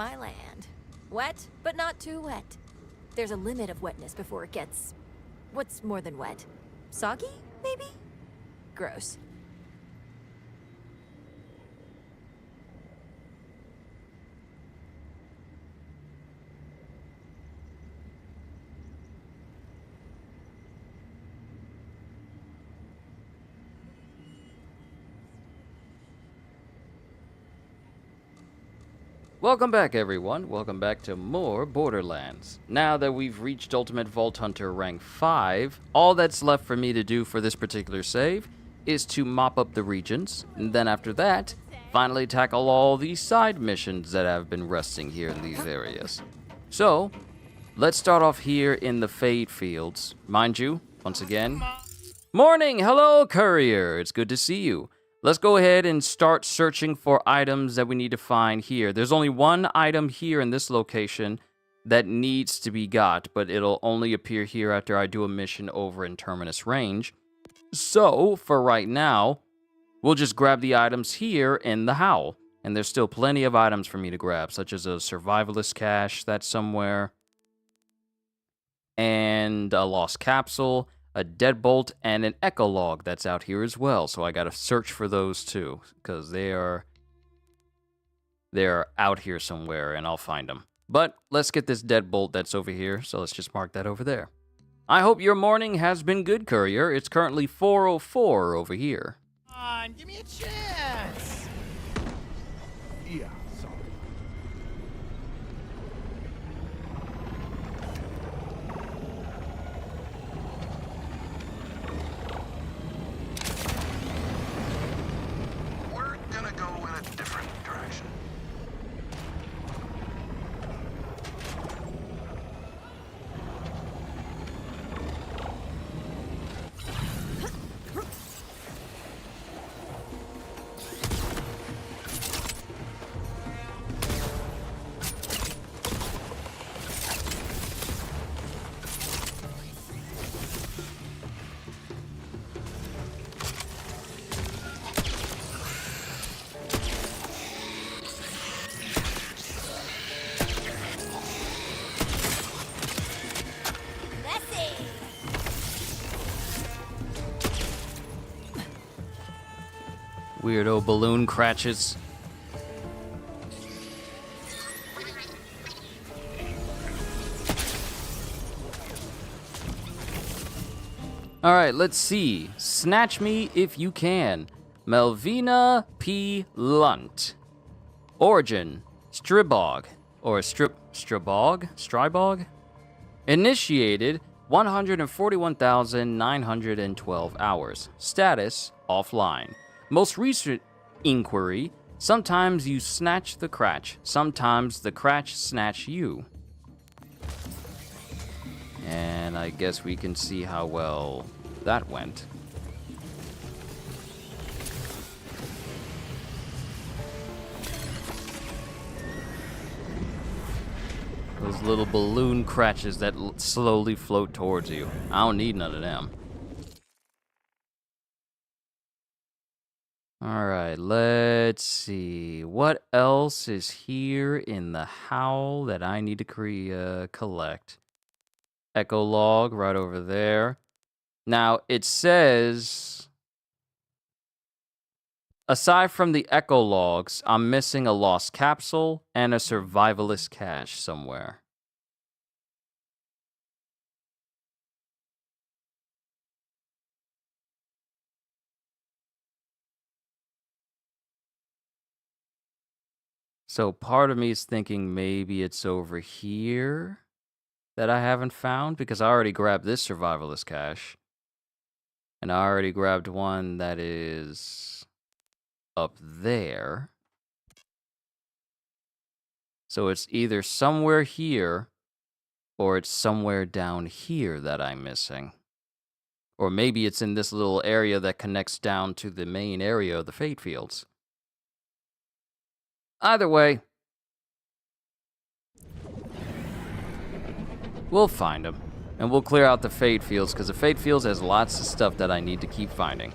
my land. Wet, but not too wet. There's a limit of wetness before it gets... what's more than wet? Soggy, maybe? Gross. Welcome back, everyone. Welcome back to more Borderlands. Now that we've reached Ultimate Vault Hunter rank 5, all that's left for me to do for this particular save is to mop up the regions, and then after that, finally tackle all these side missions that have been resting here in these areas. So, let's start off here in the Fade Fields. Mind you, once again, morning! Hello, courier! It's good to see you. Let's go ahead and start searching for items that we need to find here. There's only one item here in this location that needs to be got, but it'll only appear here after I do a mission over in Terminus Range. So, for right now, we'll just grab the items here in the Howl. And there's still plenty of items for me to grab, such as a Survivalist Cache that's somewhere, and a Lost Capsule, a Deadbolt, and an Echolog that's out here as well. So I gotta search for those too, because they're out here somewhere, and I'll find them. But let's get this Deadbolt that's over here, so let's just mark that over there. I hope your morning has been good, courier. It's currently 4:04 over here. Come on, give me a chance! Yeah, sorry. We're gonna go in a different direction. Weirdo balloon cratches. Alright, let's see. Snatch me if you can. Melvina P. Lunt. Origin, Stribog. Or Stribog? Initiated 141,912 hours. Status, offline. Most recent inquiry, sometimes you snatch the cratch, sometimes the cratch snatch you. And I guess we can see how well that went. Those little balloon cratches that slowly float towards you. I don't need none of them. Alright, let's see. What else is here in the Howl that I need to collect? Echolog right over there. Now, it says, aside from the Echologs, I'm missing a Lost Capsule and a Survivalist Cache somewhere. So part of me is thinking maybe it's over here that I haven't found, because I already grabbed this Survivalist Cache. And I already grabbed one that is up there. So it's either somewhere here or it's somewhere down here that I'm missing. Or maybe it's in this little area that connects down to the main area of the Fade Fields. Either way, we'll find them. And we'll clear out the Fade Fields, because the Fade Fields has lots of stuff that I need to keep finding.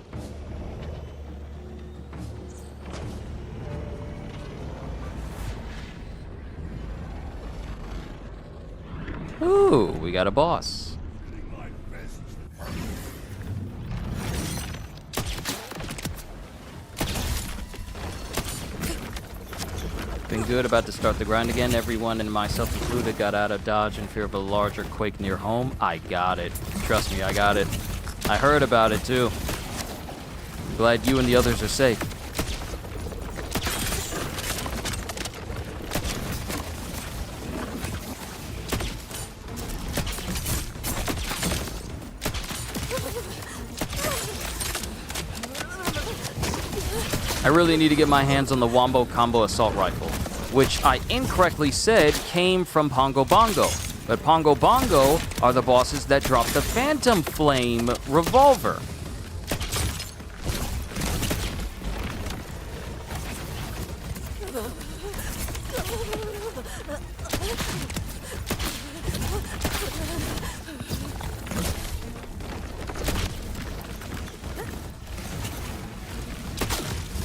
Ooh, we got a boss. Been good, about to start the grind again. Everyone, and myself included, got out of Dodge in fear of a larger quake near home. I got it. Trust me, I got it. I heard about it too. Glad you and the others are safe. I really need to get my hands on the Wombo Combo Assault Rifle, which I incorrectly said came from Pongo Bongo. But Pongo Bongo are the bosses that drop the Phantom Flame revolver.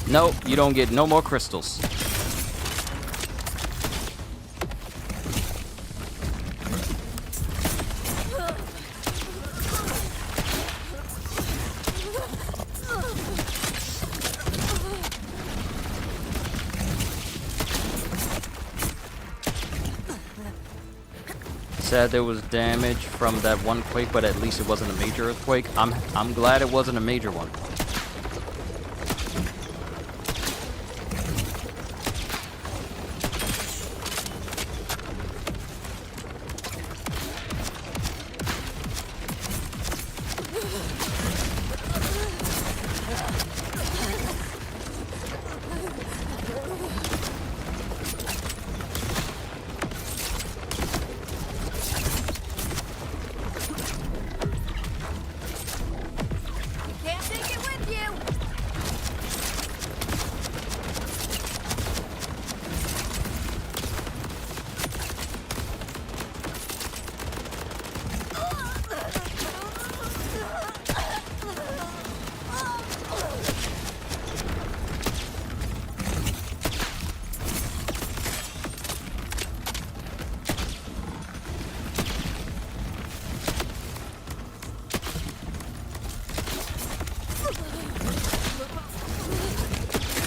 Nope, you don't get no more crystals. Sad there was damage from that one quake, but at least it wasn't a major earthquake. I'm glad it wasn't a major one.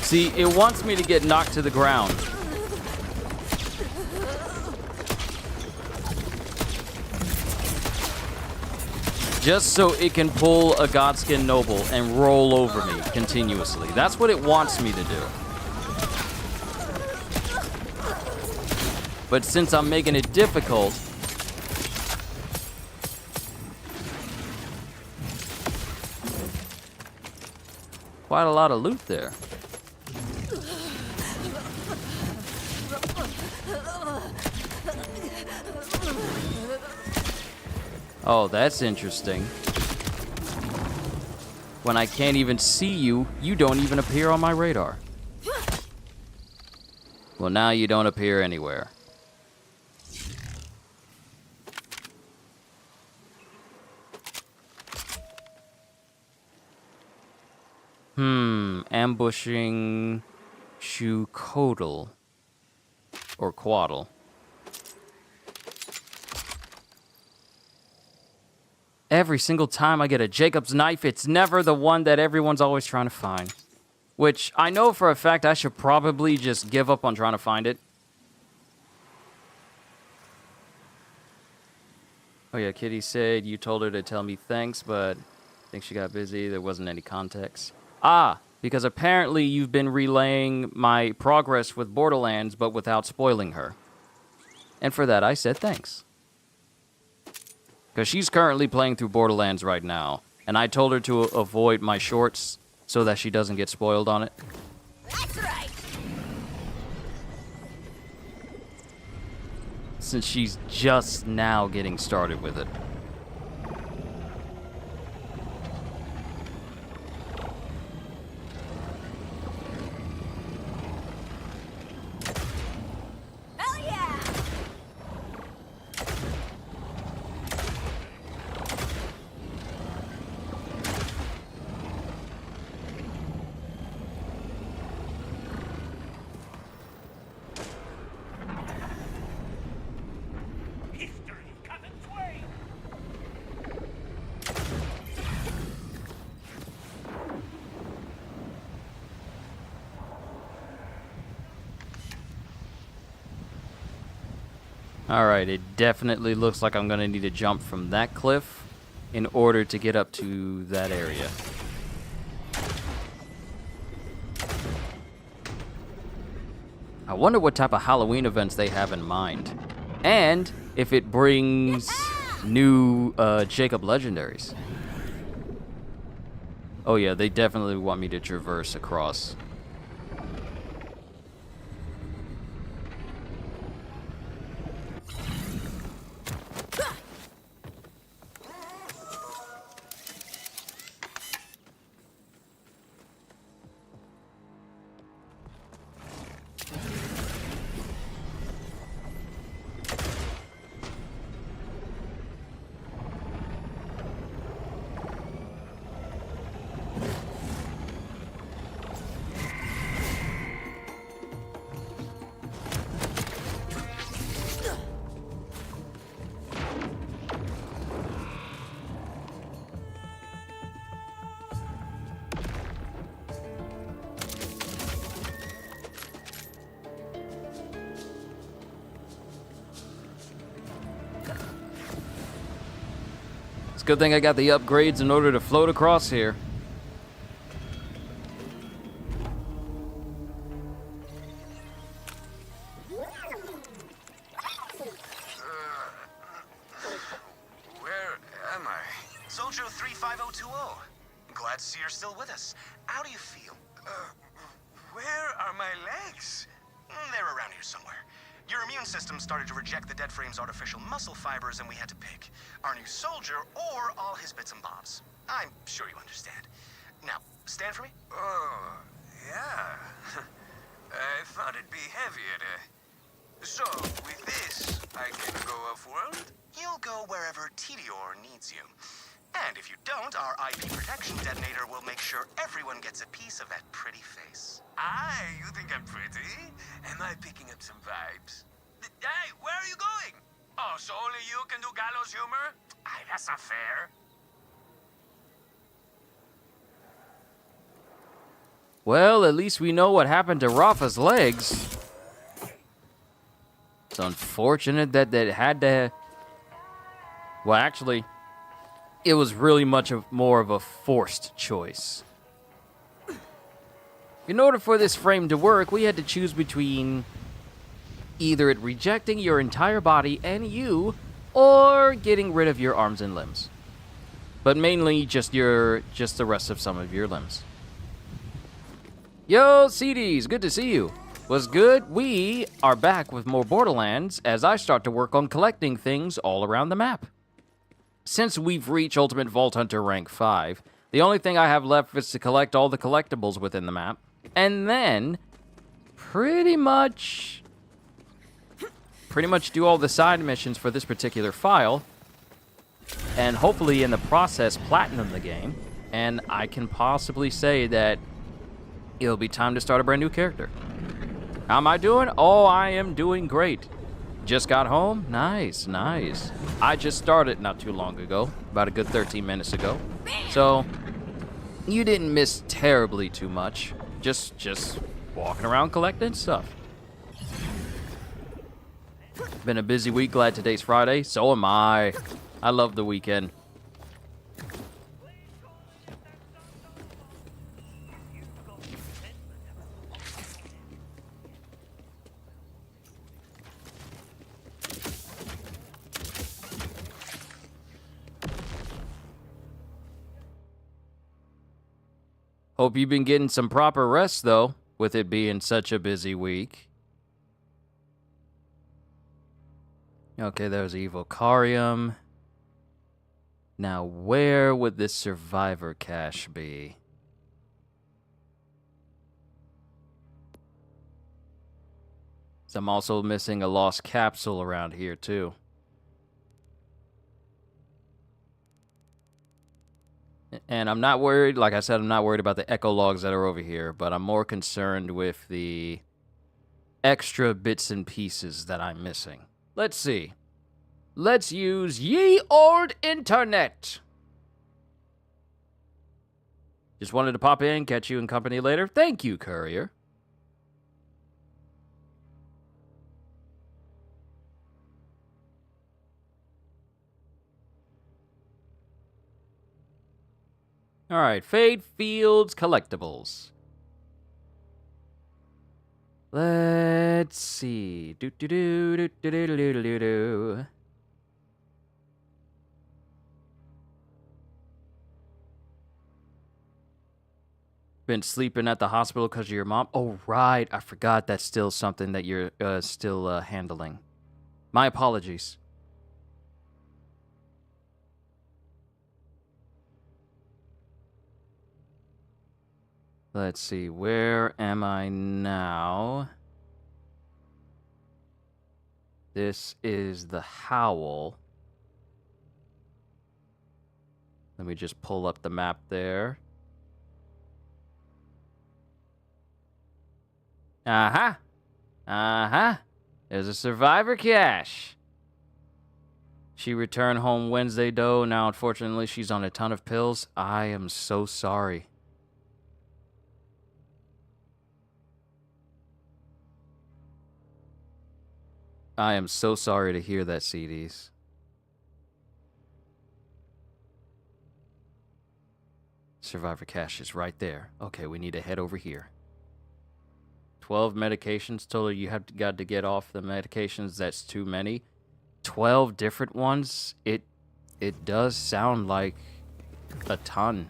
See, it wants me to get knocked to the ground. Just so it can pull a Godskin Noble and roll over me continuously. That's what it wants me to do. But since I'm making it difficult, quite a lot of loot there. Oh, that's interesting. When I can't even see you, you don't even appear on my radar. Well, now you don't appear anywhere. Ambushing Shukodal. Or Quaddle. Every single time I get a Jacob's knife, it's never the one that everyone's always trying to find. Which I know for a fact I should probably just give up on trying to find it. Oh yeah, Kitty said you told her to tell me thanks, but I think she got busy. There wasn't any context. Ah, because apparently you've been relaying my progress with Borderlands, but without spoiling her. And for that, I said thanks. Because she's currently playing through Borderlands right now. And I told her to avoid my shorts so that she doesn't get spoiled on it. That's right. Since she's just now getting started with it. Hell yeah! History cut Alright, it definitely looks like I'm gonna need to jump from that cliff in order to get up to that area. I wonder what type of Halloween events they have in mind. And if it brings new Jacob legendaries. Oh yeah, they definitely want me to traverse across. Good thing I got the upgrades in order to float across here. Where am I? Soldier 35020. Glad to see you're still with us. How do you feel? Where are my legs? They're around here somewhere. Your immune system started to reject the dead frame's artificial muscle fibers, and we had to pick our new soldier or all his bits and bobs. I'm sure you understand. Now, stand for me. Oh, yeah. I thought it'd be heavier to... So, with this, I can go off-world? You'll go wherever Tedior needs you. And if you don't, our IP protection detonator will make sure everyone gets a piece of that pretty face. You think I'm pretty? Am I picking up some vibes? Hey, where are you going? Oh, so only you can do gallows humor? That's not fair. Well, at least we know what happened to Rafa's legs. It's unfortunate that they had to... Well, actually, it was really more of a forced choice. In order for this frame to work, we had to choose between either it rejecting your entire body and you, or getting rid of your arms and limbs. But mainly just the rest of some of your limbs. Yo, CDs, good to see you. What's good? We are back with more Borderlands as I start to work on collecting things all around the map. Since we've reached Ultimate Vault Hunter rank 5, the only thing I have left is to collect all the collectibles within the map. And then, pretty much do all the side missions for this particular file. And hopefully in the process, platinum the game. And I can possibly say that it'll be time to start a brand new character. How am I doing? Oh, I am doing great. Just got home? Nice, nice. I just started not too long ago, about a good 13 minutes ago. So, you didn't miss terribly too much. Just walking around collecting stuff. Been a busy week, glad today's Friday. So am I. I love the weekend. Hope you've been getting some proper rest, though, with it being such a busy week. Okay, there's Evocarium. Now, where would this survivor cache be? So I'm also missing a lost capsule around here, too. And I'm not worried, like I said, I'm not worried about the echo logs that are over here, but I'm more concerned with the extra bits and pieces that I'm missing. Let's see. Let's use ye old internet. Just wanted to pop in, catch you in company later. Thank you, courier. All right, Fade Fields Collectibles. Let's see. Do do do do do do do do do. Been sleeping at the hospital because of your mom? Oh, right. I forgot that's still something that you're still handling. My apologies. Let's see. Where am I now? This is the Howl. Let me just pull up the map there. Aha! Uh-huh. There's a survivor cache. She returned home Wednesday, though. Now, unfortunately, she's on a ton of pills. I am so sorry. I am so sorry to hear that, CDs. Survivor cache is right there. Okay, we need to head over here. 12 medications. Told her you have got to get off the medications. That's too many. 12 different ones. It does sound like a ton.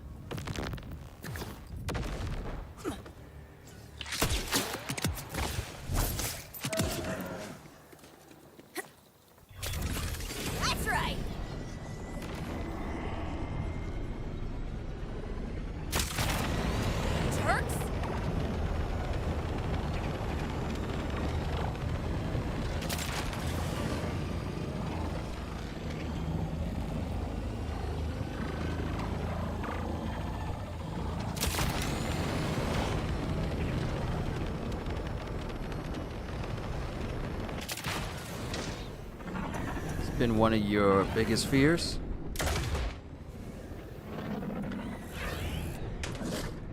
That's right. Turks? Been one of your biggest fears?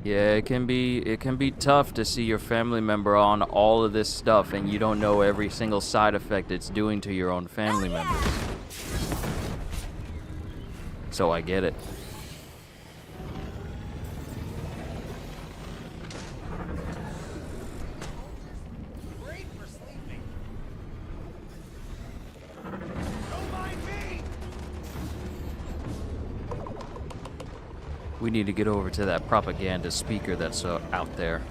Yeah, it can be tough to see your family member on all of this stuff and you don't know every single side effect it's doing to your own family members. So I get it. Great for sleeping. Don't mind me. We need to get over to that propaganda speaker that's out there.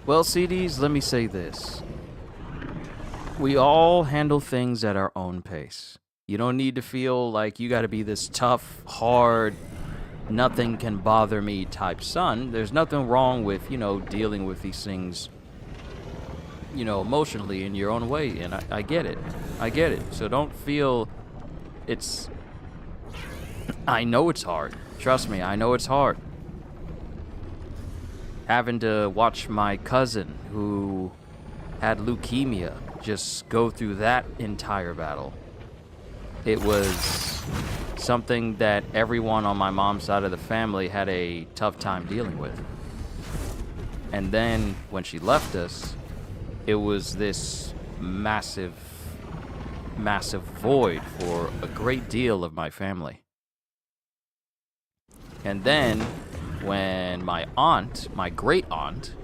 Well, CDs, let me say this. We all handle things at our own pace. You don't need to feel like you got to be this tough, hard, nothing can bother me type son. There's nothing wrong with, dealing with these things, emotionally in your own way. And I get it. I get it. So don't feel it's... I know it's hard. Trust me, I know it's hard. Having to watch my cousin who had leukemia just go through that entire battle. It was something that everyone on my mom's side of the family had a tough time dealing with. And then when she left us, it was this massive, massive void for a great deal of my family. And then when my aunt, my great aunt,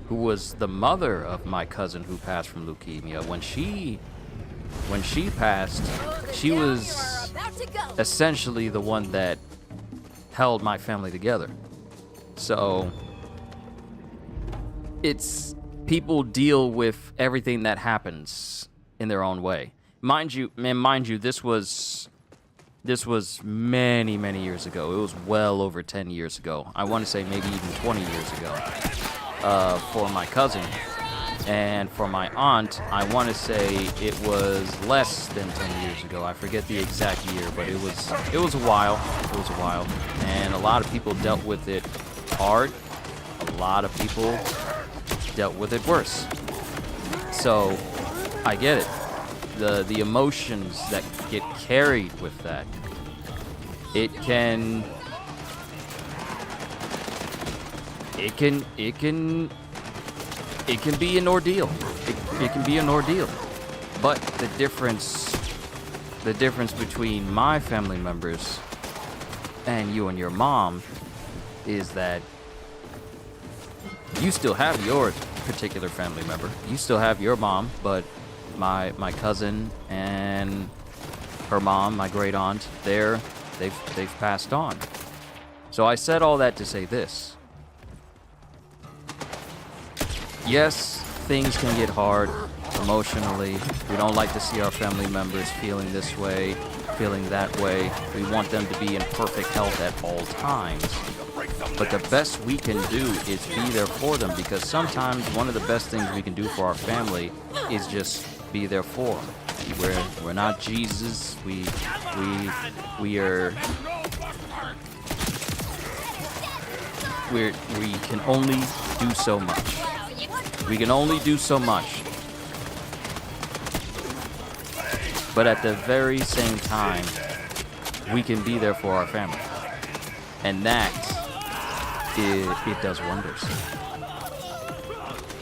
who was the mother of my cousin who passed from leukemia, when she passed, she was essentially the one that held my family together. So it's people deal with everything that happens in their own way. Mind you, this was many, many years ago. It was well over 10 years ago. I want to say maybe even 20 years ago for my cousin. And for my aunt, I want to say it was less than 10 years ago. I forget the exact year, but it was a while. It was a while. And a lot of people dealt with it hard. A lot of people dealt with it worse. So I get it. The emotions that get carried with that. It can be an ordeal. It can be an ordeal. But the difference between my family members and you and your mom is that you still have your particular family member. You still have your mom, but my cousin and her mom, my great aunt, they've passed on. So I said all that to say this. Yes, things can get hard emotionally. We don't like to see our family members feeling this way, feeling that way. We want them to be in perfect health at all times. But the best we can do is be there for them, because sometimes one of the best things we can do for our family is just be there for them. We're not Jesus. We can only do so much. We can only do so much. But at the very same time, we can be there for our family. And that, it does wonders.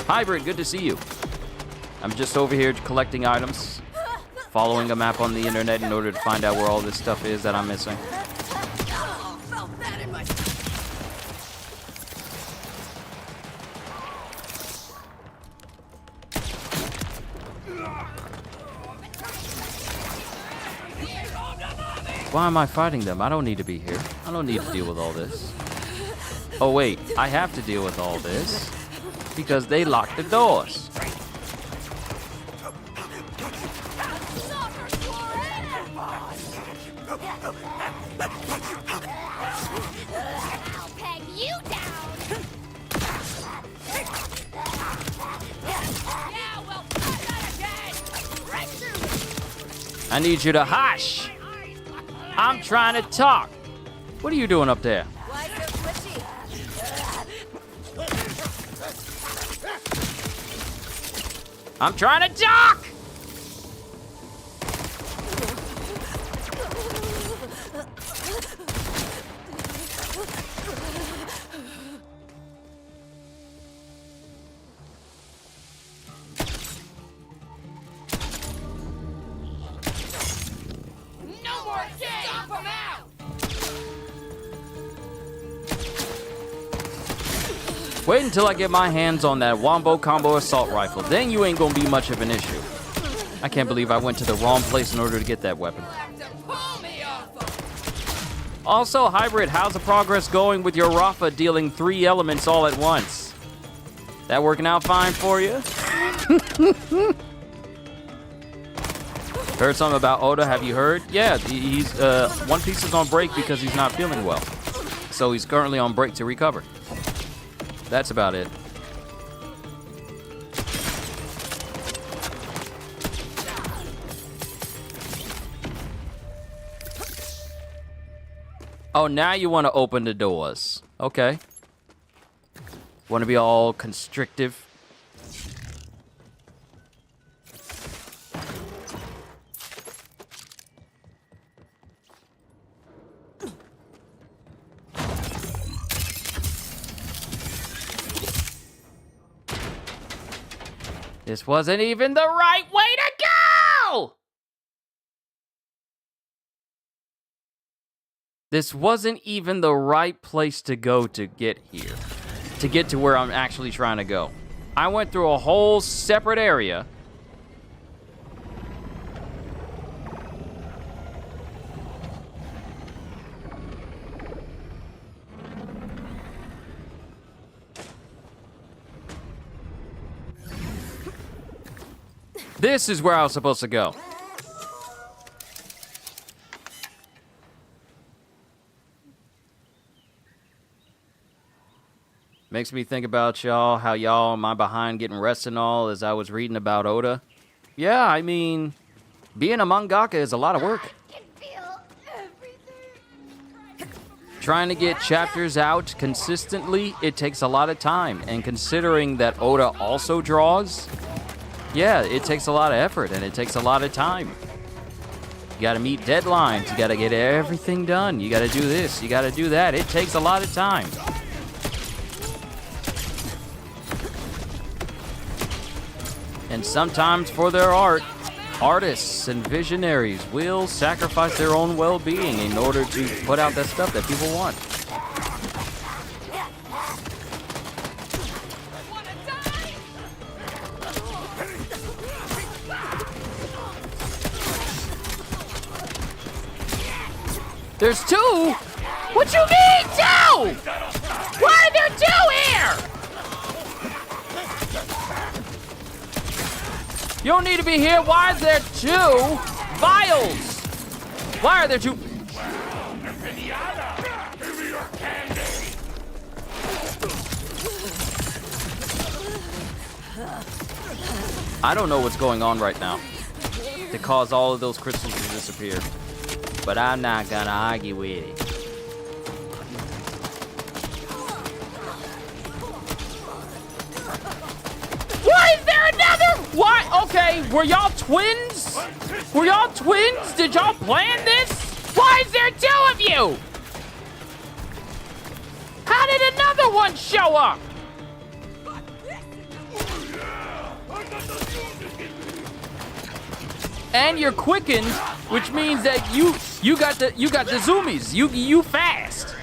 Hybrid, good to see you. I'm just over here collecting items, following a map on the internet in order to find out where all this stuff is that I'm missing. Why am I fighting them? I don't need to be here. I don't need to deal with all this. Oh wait, I have to deal with all this because they locked the doors. I'll peg you down. Yeah, well, right through. I need you to hush. I'm trying to talk. What are you doing up there? Why so twitchy? I'm trying to talk. No more games. Stop 'em out. Wait until I get my hands on that Wombo Combo Assault Rifle. Then you ain't gonna be much of an issue. I can't believe I went to the wrong place in order to get that weapon. Have to pull me off of. Also, Hybrid, how's the progress going with your Rafa dealing 3 elements all at once? That working out fine for you? Heard something about Oda, have you heard? Yeah, he's One Piece is on break because he's not feeling well. So he's currently on break to recover. That's about it. Oh, now you want to open the doors. Okay. Want to be all constrictive? This wasn't even the right way to go! This wasn't even the right place to go to get here. To get to where I'm actually trying to go. I went through a whole separate area. This is where I was supposed to go. Makes me think about y'all, how y'all am I behind getting rest and all as I was reading about Oda. Yeah, I mean, being a mangaka is a lot of work. I can feel everything. Trying to get chapters out consistently, it takes a lot of time. And considering that Oda also draws, yeah, it takes a lot of effort and it takes a lot of time. You gotta meet deadlines, you gotta get everything done, you gotta do this, you gotta do that. It takes a lot of time. And sometimes for their art, artists and visionaries will sacrifice their own well-being in order to put out that stuff that people want. There's two? What you mean two? Why are there two here? You don't need to be here. Why is there two vials? Why are there two? I don't know what's going on right now to cause all of those crystals to disappear. But I'm not gonna argue with it. Why is there another? Why? Okay, were y'all twins? Were y'all twins? Did y'all plan this? Why is there two of you? How did another one show up? And you're quickened, which means that you got the zoomies. You fast.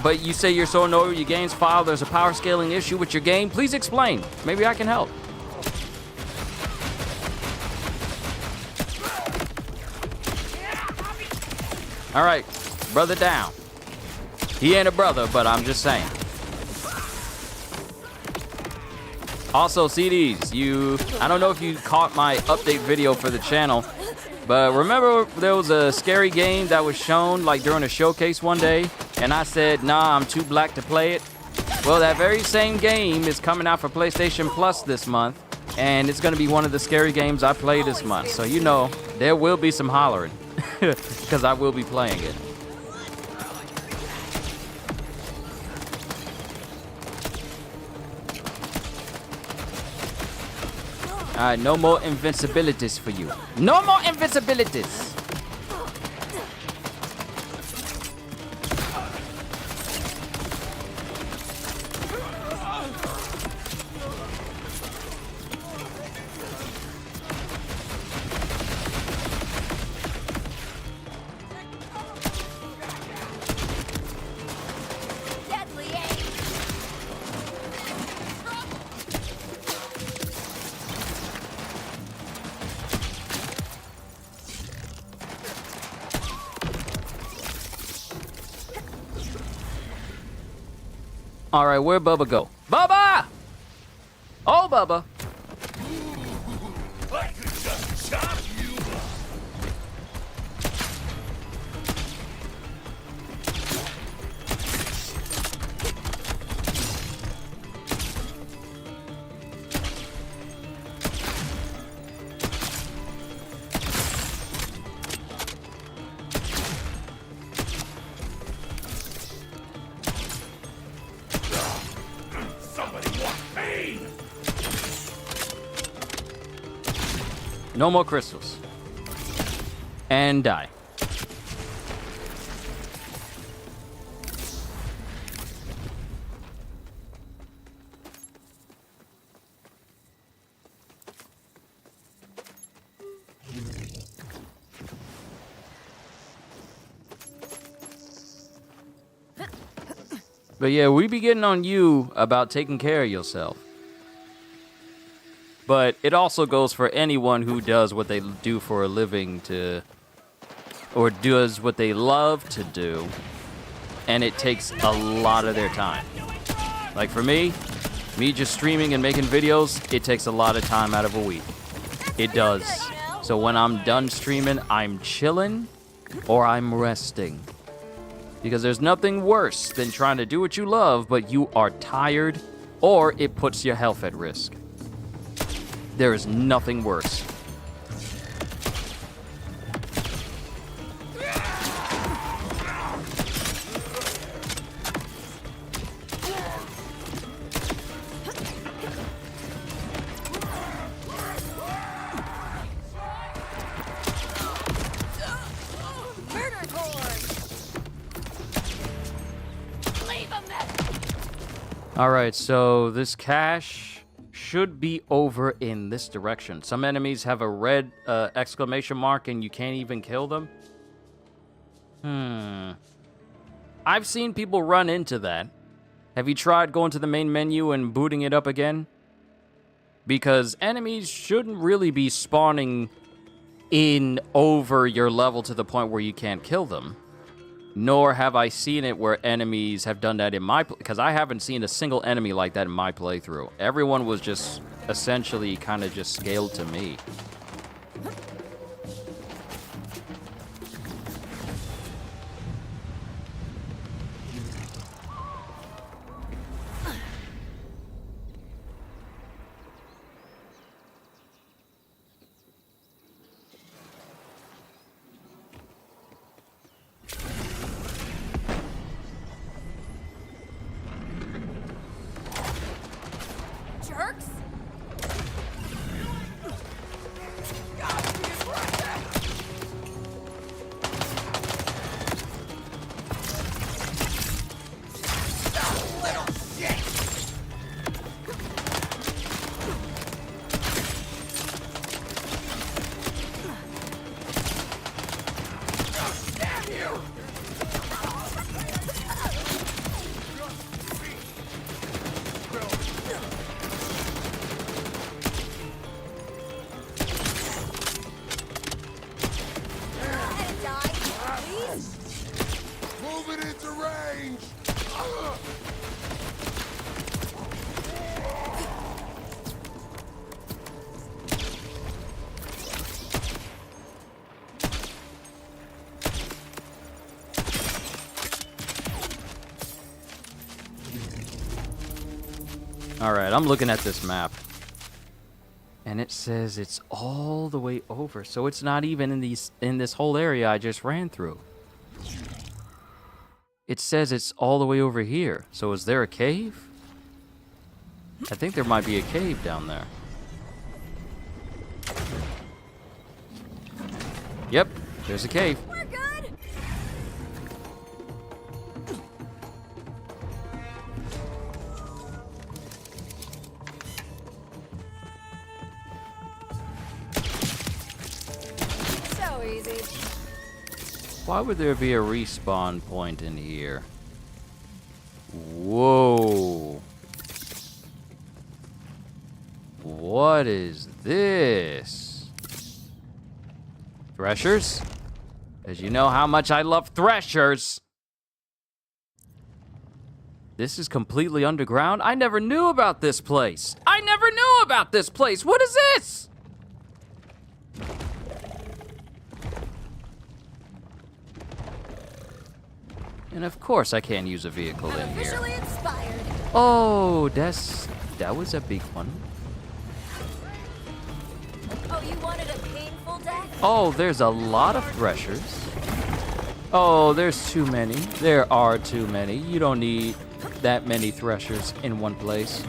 But you say you're so annoyed with your game's file, there's a power scaling issue with your game. Please explain. Maybe I can help. All right, brother down. He ain't a brother, but I'm just saying. Also, CDs, I don't know if you caught my update video for the channel, but remember there was a scary game that was shown like during a showcase one day, and I said, nah, I'm too black to play it? Well, that very same game is coming out for PlayStation Plus this month, and it's gonna be one of the scary games I play this month. So you know, there will be some hollering, because I will be playing it. All right, no more invincibilities for you. No more invincibilities. Deadly aim. All right, where'd Bubba go? Bubba! Oh, Bubba. I could just chop you. Somebody want pain. No more crystals. And die. But yeah, we be getting on you about taking care of yourself. But it also goes for anyone who does what they do for a living or does what they love to do, and it takes a lot of their time. Like for me just streaming and making videos, it takes a lot of time out of a week. It does. So when I'm done streaming, I'm chilling or I'm resting. Because there's nothing worse than trying to do what you love, but you are tired, or it puts your health at risk. There is nothing worse. All right, so this cache should be over in this direction. Some enemies have a red exclamation mark and you can't even kill them. I've seen people run into that. Have you tried going to the main menu and booting it up again? Because enemies shouldn't really be spawning in over your level to the point where you can't kill them. Nor have I seen it where enemies have done that in my... Because I haven't seen a single enemy like that in my playthrough. Everyone was just essentially kind of just scaled to me. Jerks! Moving into range! All right, I'm looking at this map. And it says it's all the way over. So it's not even in this whole area I just ran through. It says it's all the way over here. So is there a cave? I think there might be a cave down there. Yep, there's a cave. We're good! So easy. Why would there be a respawn point in here? Whoa. What is this? Threshers? As you know how much I love threshers. This is completely underground? I never knew about this place. I never knew about this place. What is this? And of course I can't use a vehicle in here. Officially inspired. Oh, that was a big one. Oh, you wanted a painful death? Oh, there's a lot of threshers. Oh, there's too many. There are too many. You don't need that many threshers in one place.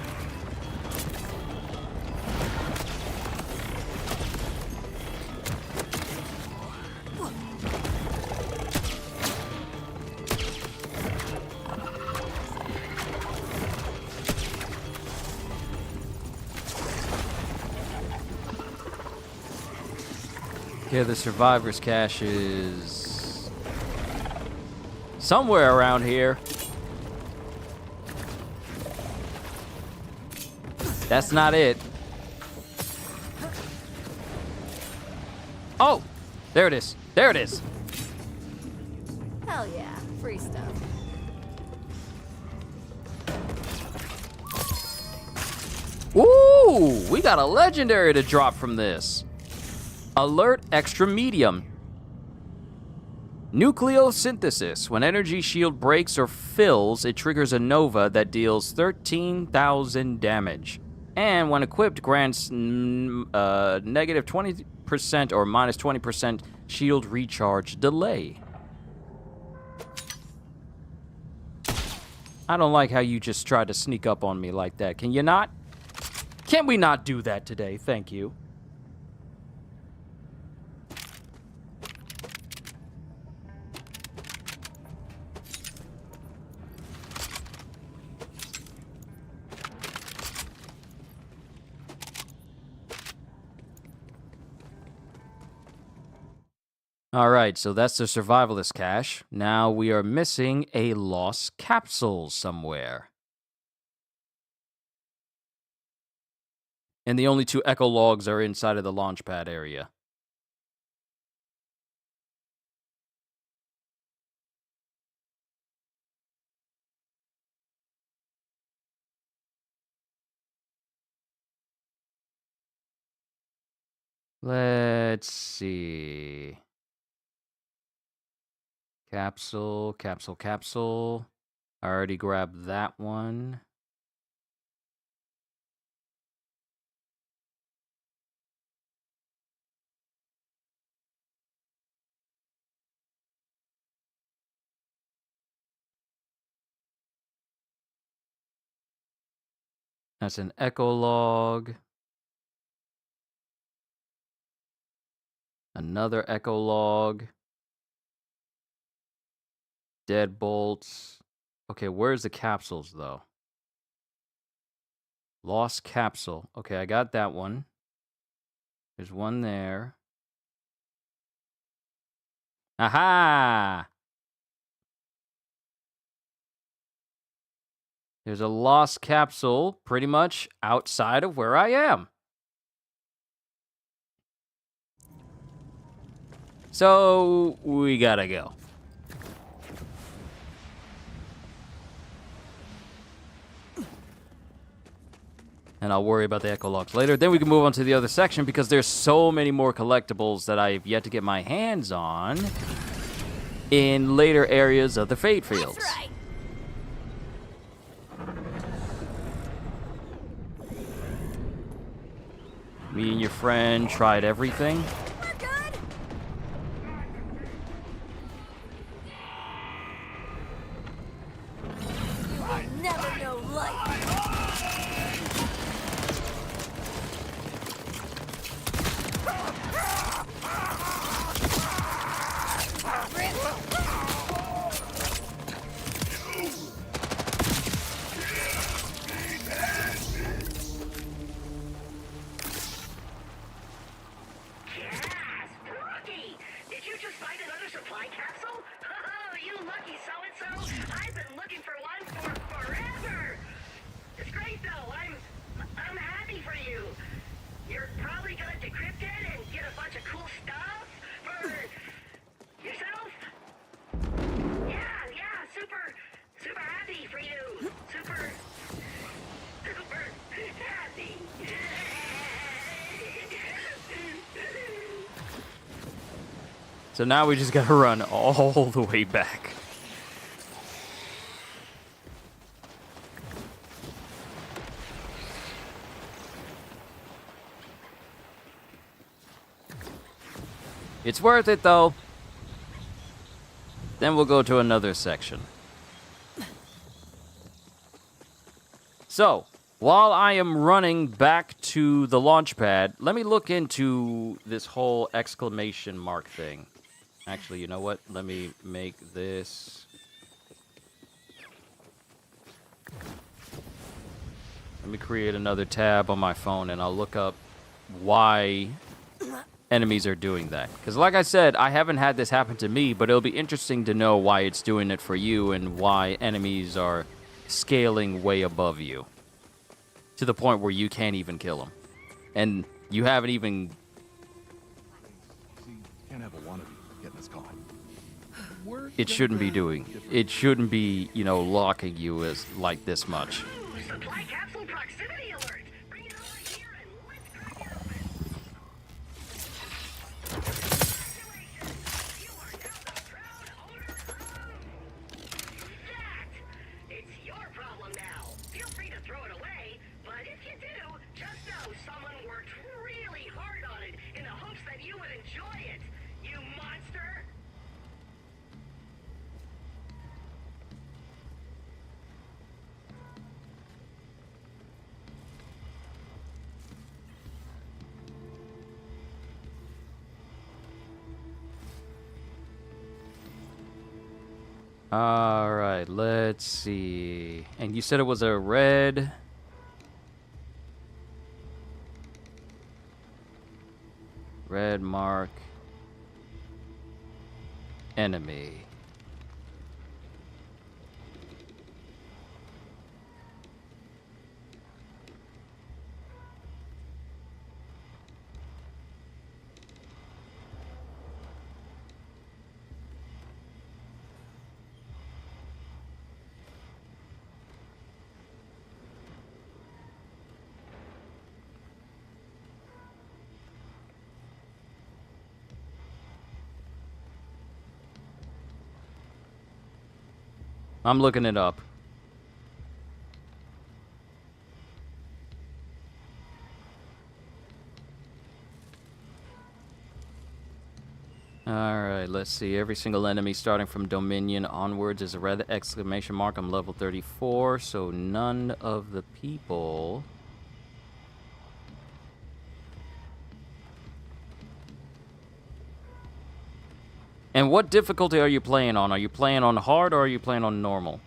Yeah, the survivor's cache is somewhere around here. That's not it. Oh, there it is. There it is. Hell yeah, free stuff. Ooh, we got a legendary to drop from this. Alert extra medium. Nucleosynthesis. When energy shield breaks or fills, it triggers a nova that deals 13,000 damage. And when equipped, grants negative 20% or minus 20% shield recharge delay. I don't like how you just tried to sneak up on me like that. Can you not? Can we not do that today? Thank you. Alright, so that's the survivalist cache. Now we are missing a lost capsule somewhere. And the only 2 echo logs are inside of the launch pad area. Let's see. Capsule, capsule, capsule. I already grabbed that one. That's an echo log. Another echo log. Deadbolts. Okay, where's the capsules, though? Lost capsule. Okay, I got that one. There's one there. Aha! There's a lost capsule pretty much outside of where I am. So, we gotta go. And I'll worry about the echo logs later. Then we can move on to the other section because there's so many more collectibles that I've yet to get my hands on in later areas of the Fate Fields. That's right. Me and your friend tried everything. We're good. You will never know life. Did you just find another supply capsule? Oh, you lucky so-and-so. I've been looking for one for forever. It's great, though. I'm happy for you. You're probably gonna decrypt it and get a bunch of cool stuff for yourself. Yeah, super happy for you. Super happy. So now we just gotta run all the way back. It's worth it, though. Then we'll go to another section. So, while I am running back to the launch pad, let me look into this whole exclamation mark thing. Actually, you know what? Let me make this. Let me create another tab on my phone and I'll look up why enemies are doing that. Because like I said, I haven't had this happen to me, but it'll be interesting to know why it's doing it for you and why enemies are scaling way above you. To the point where you can't even kill them. And you haven't even... Can't have a wannabe getting us caught. It shouldn't be doing. It shouldn't be, you know, locking you as like this much. Supply capsule proximity alert. Bring it over here and let's crack it open. Congratulations. You are now the proud enjoy it, you monster! All right, let's see. And you said it was a red. Red mark. Enemy. I'm looking it up. Alright, let's see. Every single enemy starting from Dominion onwards is a red exclamation mark. I'm level 34, so none of the people. And what difficulty are you playing on? Are you playing on hard or are you playing on normal?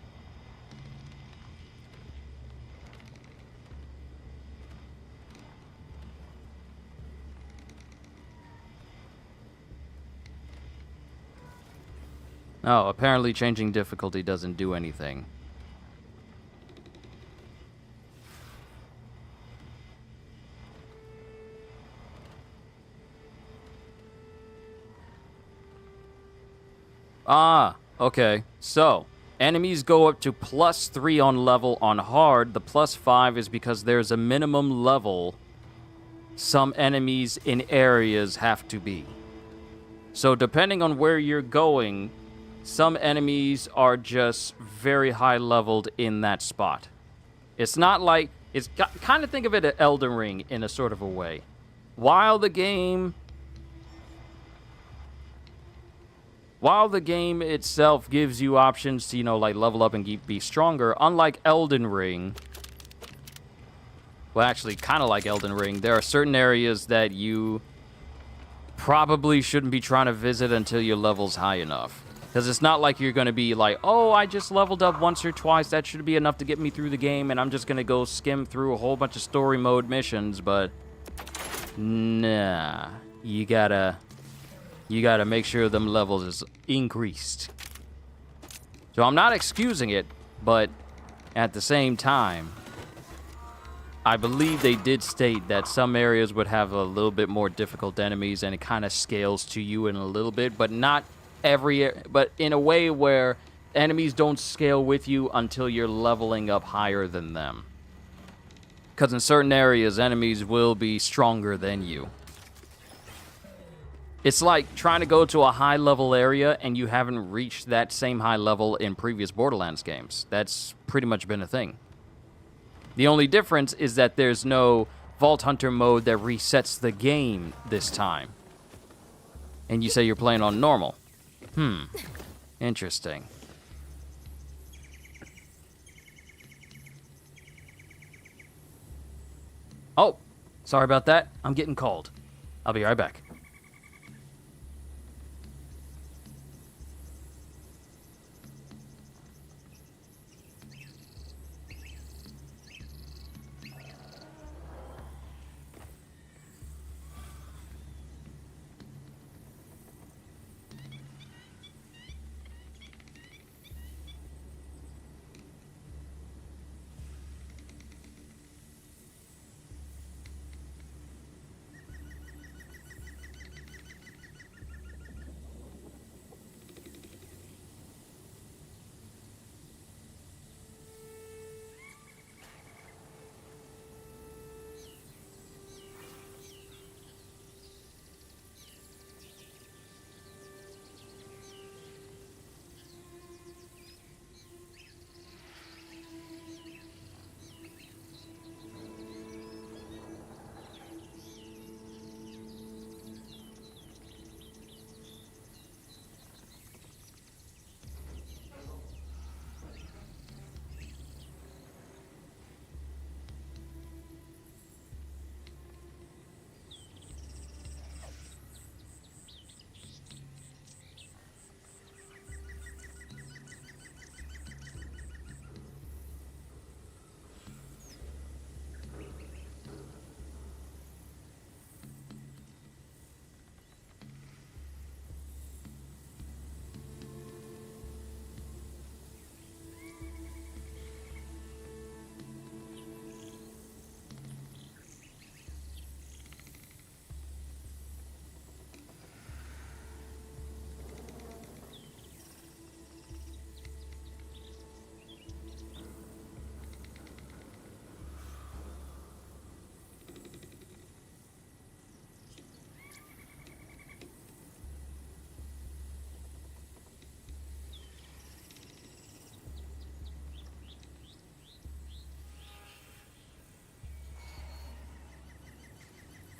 Oh, apparently changing difficulty doesn't do anything. Ah, okay. So, enemies go up to +3 on level on hard. The +5 is because there's a minimum level some enemies in areas have to be. So, depending on where you're going, some enemies are just very high leveled in that spot. It's not like, it's kind of think of it as Elden Ring in a sort of a way. While the game itself gives you options to, you know, like level up and be stronger, unlike Elden Ring, well, actually, kind of like Elden Ring, there are certain areas that you probably shouldn't be trying to visit until your level's high enough. Because it's not like you're going to be like, oh, I just leveled up once or twice, that should be enough to get me through the game, and I'm just going to go skim through a whole bunch of story mode missions, but nah, you gotta make sure them levels is increased. So I'm not excusing it, but at the same time, I believe they did state that some areas would have a little bit more difficult enemies, and it kind of scales to you in a little bit, but not but in a way where enemies don't scale with you until you're leveling up higher than them. Because in certain areas, enemies will be stronger than you. It's like trying to go to a high-level area and you haven't reached that same high level in previous Borderlands games. That's pretty much been a thing. The only difference is that there's no Vault Hunter mode that resets the game this time. And you say you're playing on normal. Interesting. Oh, sorry about that. I'm getting called. I'll be right back.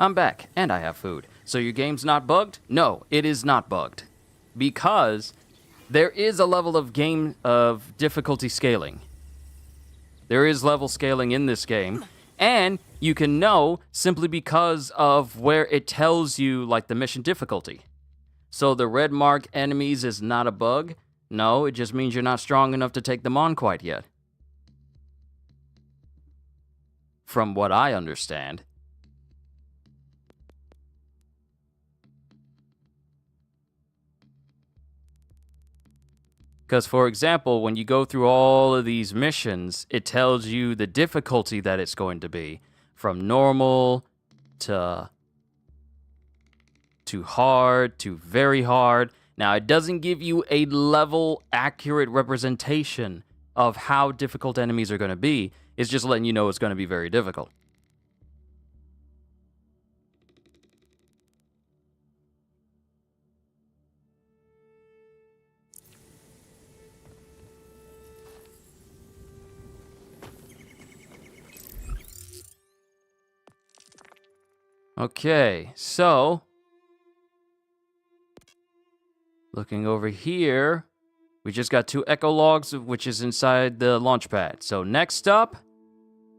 I'm back, and I have food. So your game's not bugged? No, it is not bugged. Because there is a level of difficulty scaling. There is level scaling in this game, and you can know simply because of where it tells you, like, the mission difficulty. So the red mark enemies is not a bug. No, it just means you're not strong enough to take them on quite yet. From what I understand. Because, for example, when you go through all of these missions, it tells you the difficulty that it's going to be. From normal to hard to very hard. Now, it doesn't give you a level accurate representation of how difficult enemies are going to be. It's just letting you know it's going to be very difficult. Okay, so looking over here, we just got 2 echo logs, which is inside the launch pad. So next up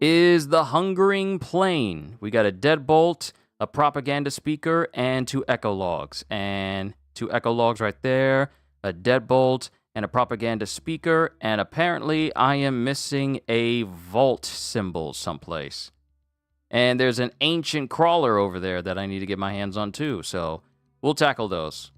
is the Hungering Plane. We got a deadbolt, a propaganda speaker, and 2 echo logs. And 2 echo logs right there, a deadbolt, and a propaganda speaker. And apparently I am missing a vault symbol someplace. And there's an ancient crawler over there that I need to get my hands on too. So we'll tackle those.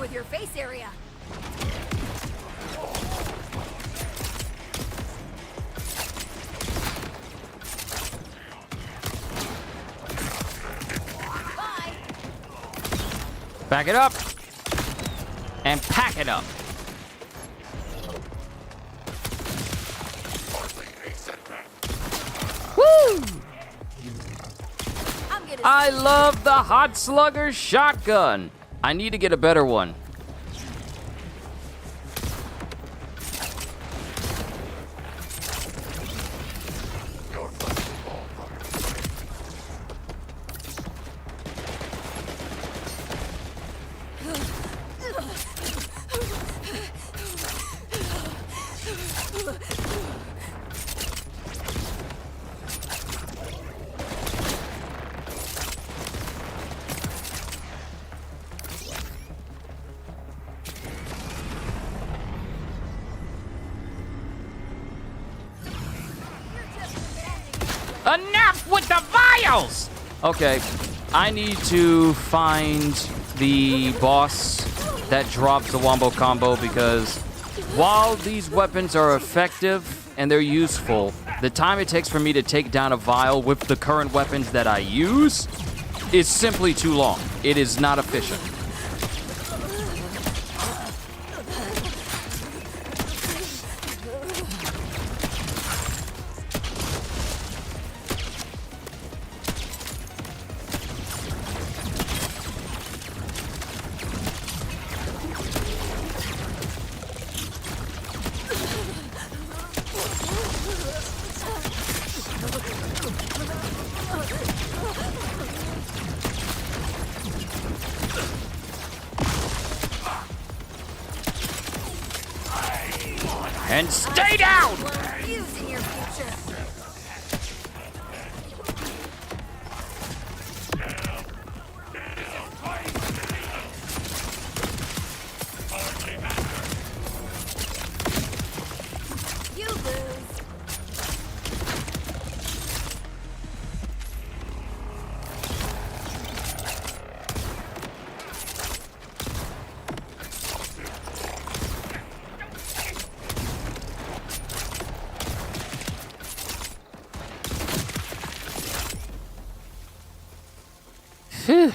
With your face area. Bye. Back it up. And pack it up. Woo! I love the Hot Slugger shotgun. I need to get a better one. Enough with the vials! Okay, I need to find the boss that drops the wombo combo because While these weapons are effective and they're useful, the time it takes for me to take down a vial with the current weapons that I use is simply too long. It is not efficient. And stay down! Views in your future. You lose. Phew.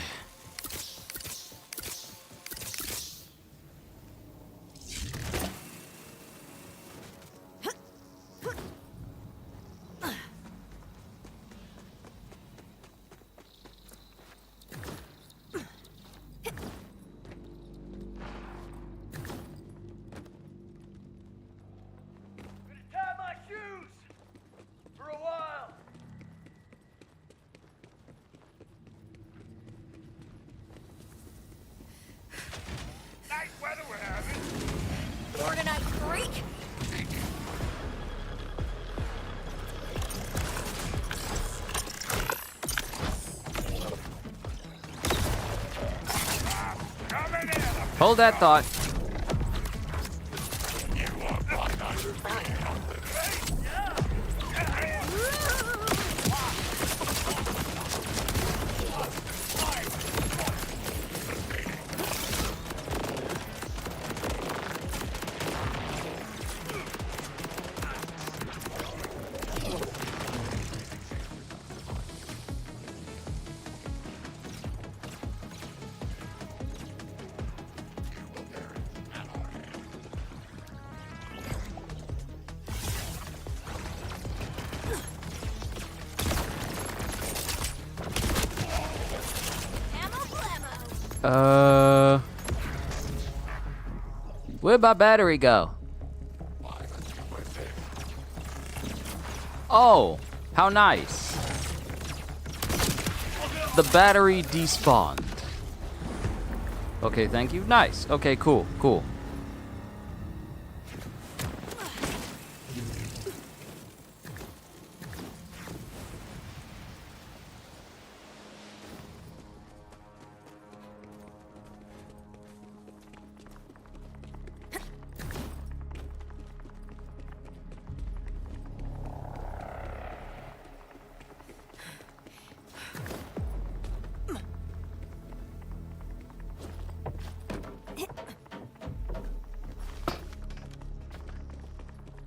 Tie my shoes for a while. Nice weather we're having. Born a night freak. Coming in. Hold that thought. Where'd my battery go? Oh, how nice. The battery despawned. Okay, thank you. Nice. Okay, cool, cool.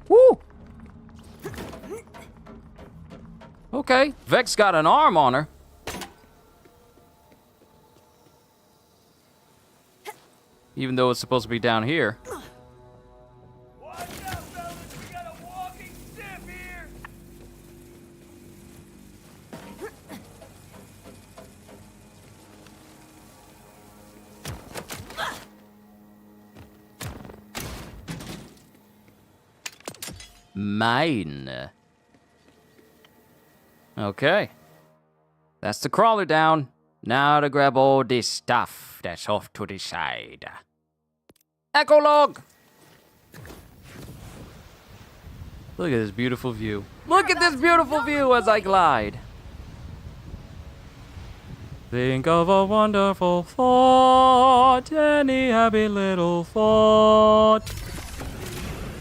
Woo! Okay, Vex got an arm on her. Even though it's supposed to be down here. Watch out, fellas. We got a walking stiff here. Mine. Okay. That's the crawler down. Now to grab all this stuff that's off to the side. Echolog! Look at this beautiful view. Look at this beautiful view as I glide. Think of a wonderful thought, any happy little thought.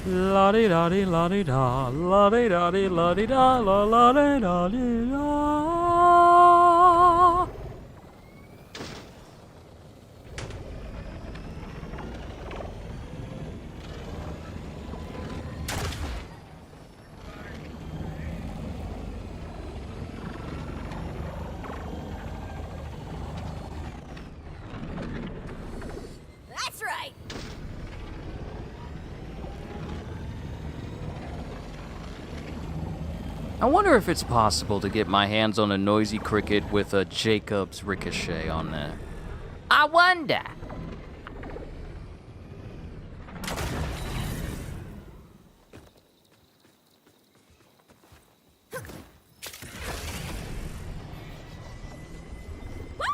La-di-da-di, la-di-da, la-di-da-di, la-di-da, la-di-da-di-da. I wonder if it's possible to get my hands on a noisy cricket with a Jacob's ricochet on there. I wonder. Woo!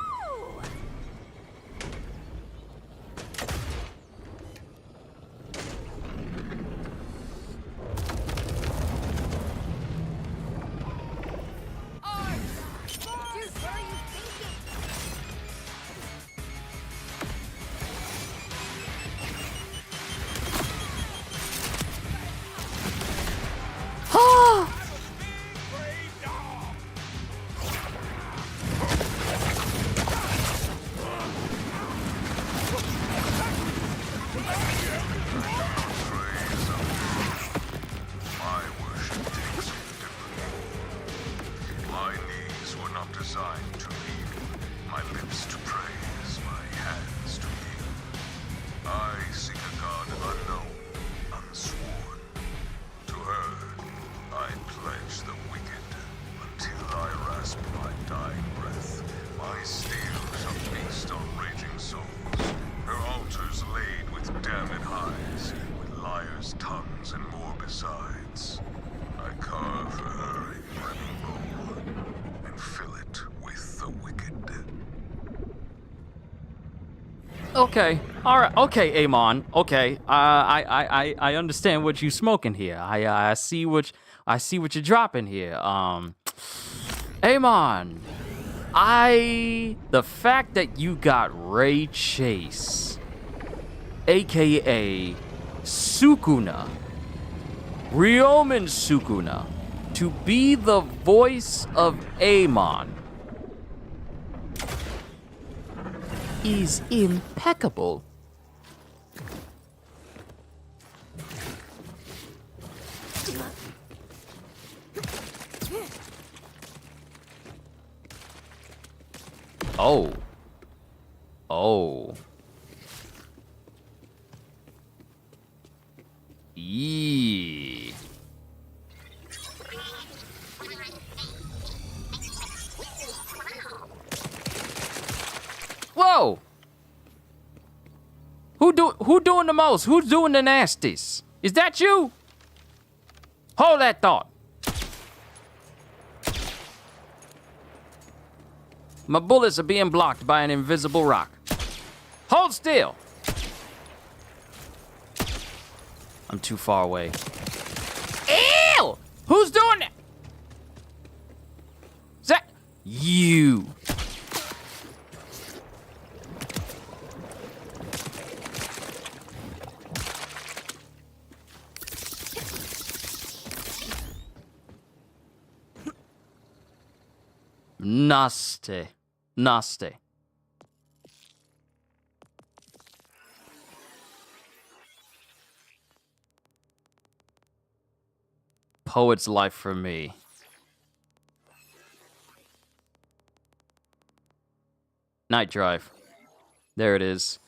Dude, what are you thinking? My worship takes you differently. My knees were not designed to kneel, my lips to praise, my hands to heal. I seek a God unknown, unsworn. To her, I pledge the wicked, until I rasp my dying breath. My steel shall feast on raging souls, her altars laid with damned hides, with liars' tongues and more besides. I carve for her a brimming bowl, and fill it with the wicked. Okay, all right, okay, Amon. Okay, I understand what you smoking here. I see what you're dropping here. Amon, the fact that you got Ray Chase, aka Sukuna, Ryomen Sukuna, to be the voice of Amon is impeccable. Oh. Oh. Yee. Whoa! Who doing the most? Who's doing the nasties? Is that you? Hold that thought. My bullets are being blocked by an invisible rock. Hold still. I'm too far away. Ew! Who's doing it? Is that you? Nasty. Nasty. Poet's life for me. Night drive. There it is.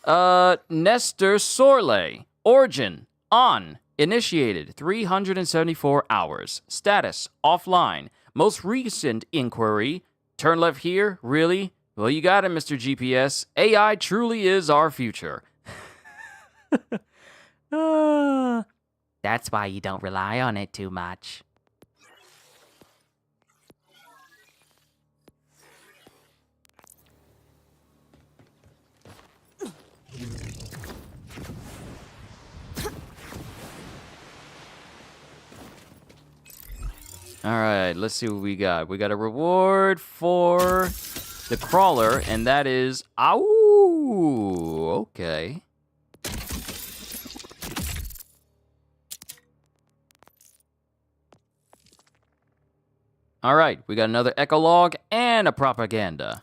Nestor Sorley. Origin. On. Initiated. 374 hours. Status. Offline. Most recent inquiry. Turn left here? Really? Well, you got it, Mr. GPS. AI truly is our future. That's why you don't rely on it too much. All right, let's see what we got. We got a reward for the crawler, and that is... Ow! Okay. All right, we got another echolog and a propaganda.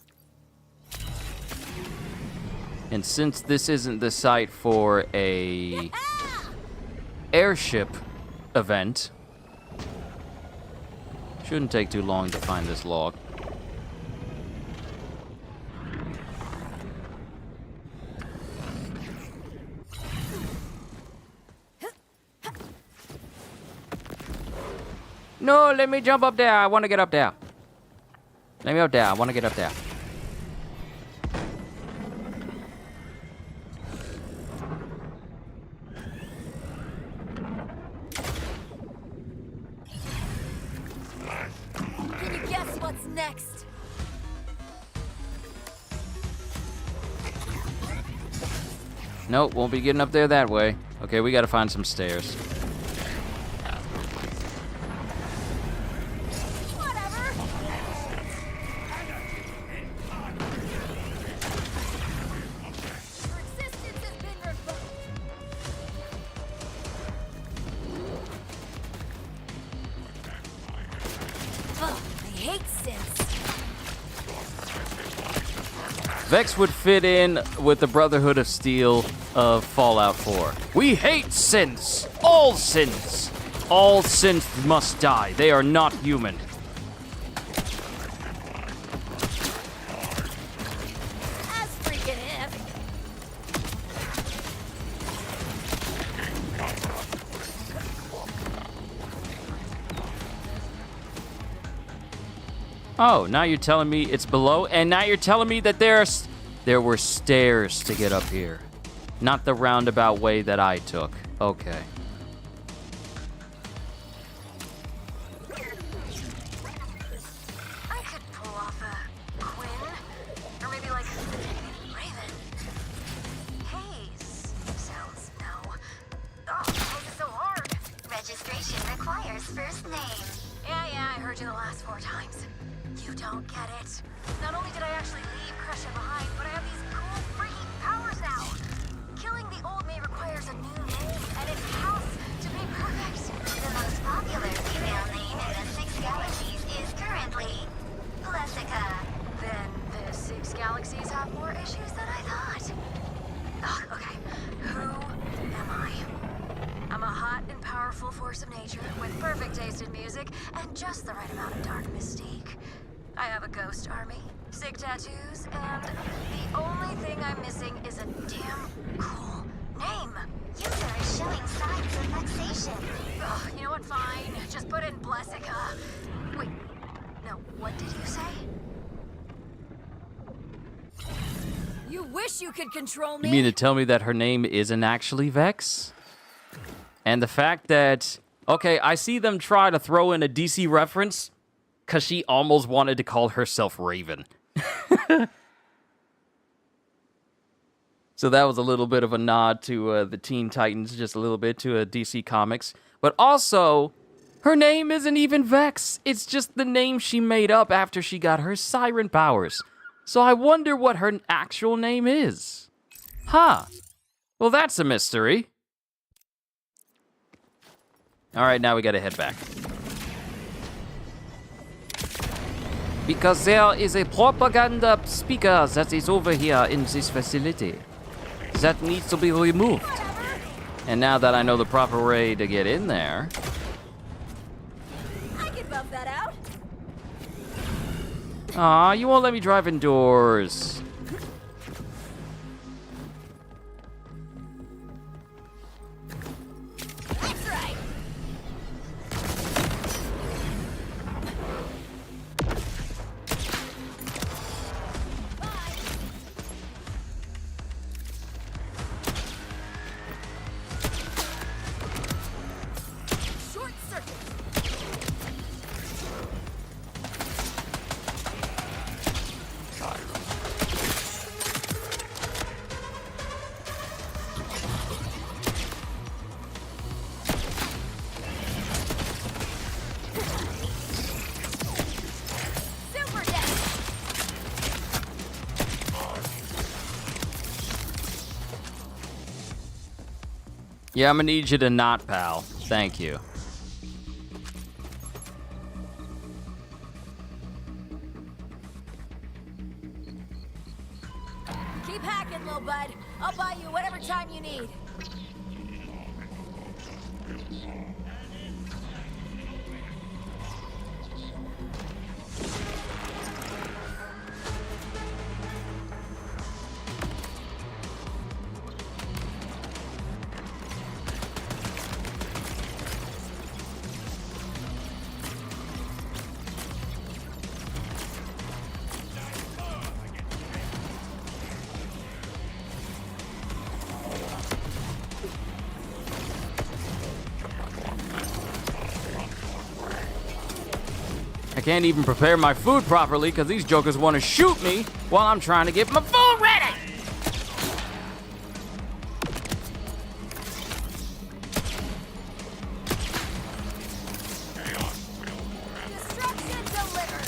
And since this isn't the site for a airship event, shouldn't take too long to find this log. No, let me jump up there. I want to get up there. Let me up there. I want to get up there. Can you guess what's next? Nope, won't be getting up there that way. Okay, we gotta find some stairs. Whatever. Your existence has been revoked. Ugh, I hate synths. Vex would fit in with the Brotherhood of Steel of Fallout 4. We hate synths! All synths! All synths must die. They are not human. As freaking if. Oh, now you're telling me it's below, and now you're telling me that there were stairs to get up here. Not the roundabout way that I took. Okay. I could pull off a Quinn, or maybe like Raven. Haze sounds no. Oh, Haze is so hard. Registration requires first name. Yeah, I heard you the last 4 times. You don't get it. Not only did I actually leave Crusher behind, but I have these cool freaking powers now. Killing the old me requires a new name, and it has to be perfect. The most popular female name in the 6 galaxies is currently Jessica. Then the 6 galaxies have more issues than I thought. Ugh, okay, who am I? I'm a hot and powerful force of nature with perfect taste in music and just the right amount of dark mystique. I have a ghost army, sick tattoos, and the only thing I'm missing is a damn cool name. User is showing signs of vexation. Ugh, you know what, fine. Just put in Blessica. Wait, no, what did you say? You wish you could control me? You mean to tell me that her name isn't actually Vex? And the fact that... Okay, I see them try to throw in a DC reference, because she almost wanted to call herself Raven. So that was a little bit of a nod to the Teen Titans, just a little bit to DC Comics. But also, her name isn't even Vex. It's just the name she made up after she got her siren powers. So I wonder what her actual name is. Huh. Well, that's a mystery. All right, now we gotta head back. Because there is a propaganda speaker that is over here in this facility that needs to be removed. And now that I know the proper way to get in there... I can buff that out. Aw, you won't let me drive indoors. That's right. Short circuit. Super death. Yeah, I'm gonna need you to not, pal. Thank you. Keep hacking, little bud. I'll buy you whatever time you need. can't even prepare my food properly because these jokers want to shoot me while I'm trying to get my food ready. Destruction delivered.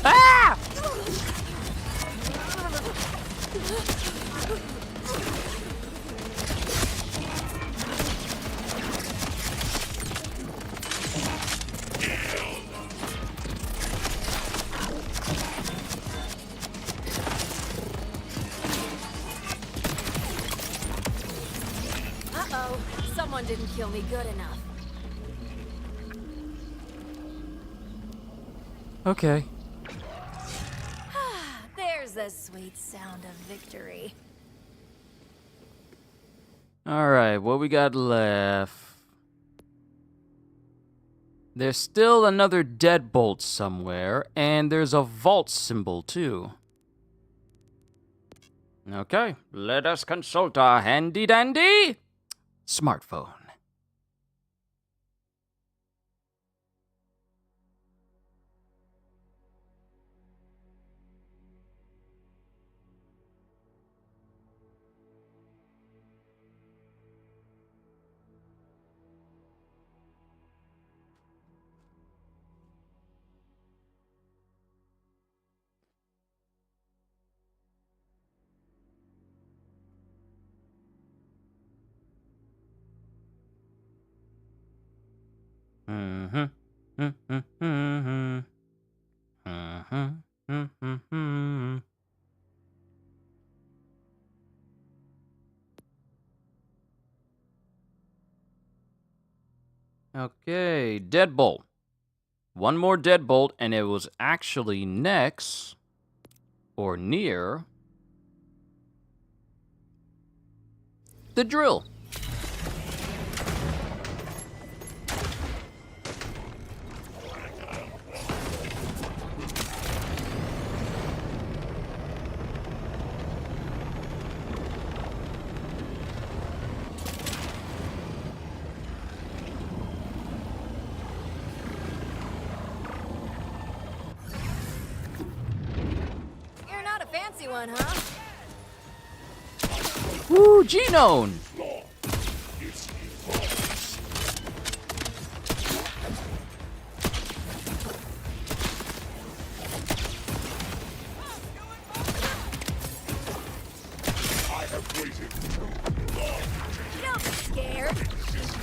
Ah! Uh-oh. Someone didn't kill me good enough. Okay. There's the sweet sound of victory. All right, what we got left? There's still another deadbolt somewhere, and there's a vault symbol too. Okay, let us consult our handy-dandy smartphone. Okay, deadbolt. One more deadbolt, and it was actually next or near the drill. You're not a fancy one, huh? Woo, Genome! Don't be scared.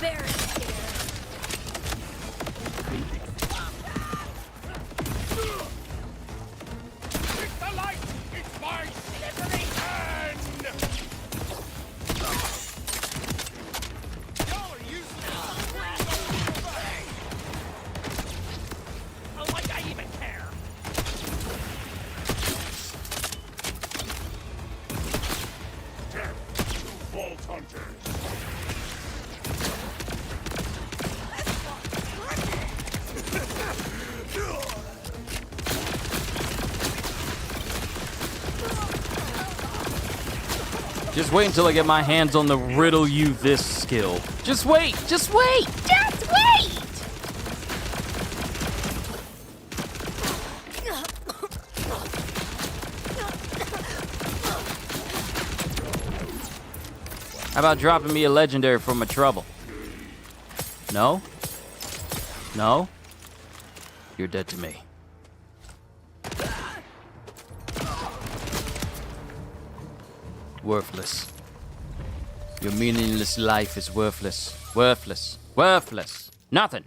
Very scared. It's the light! It's my slippery hand! Y'all are useless! Oh, like I even care! Vault Hunters! Just wait until I get my hands on the riddle you this skill. Just wait! Just wait! Just wait! How about dropping me a legendary for my trouble? No? No? You're dead to me. Worthless. Your meaningless life is worthless. Worthless. Worthless. Nothing.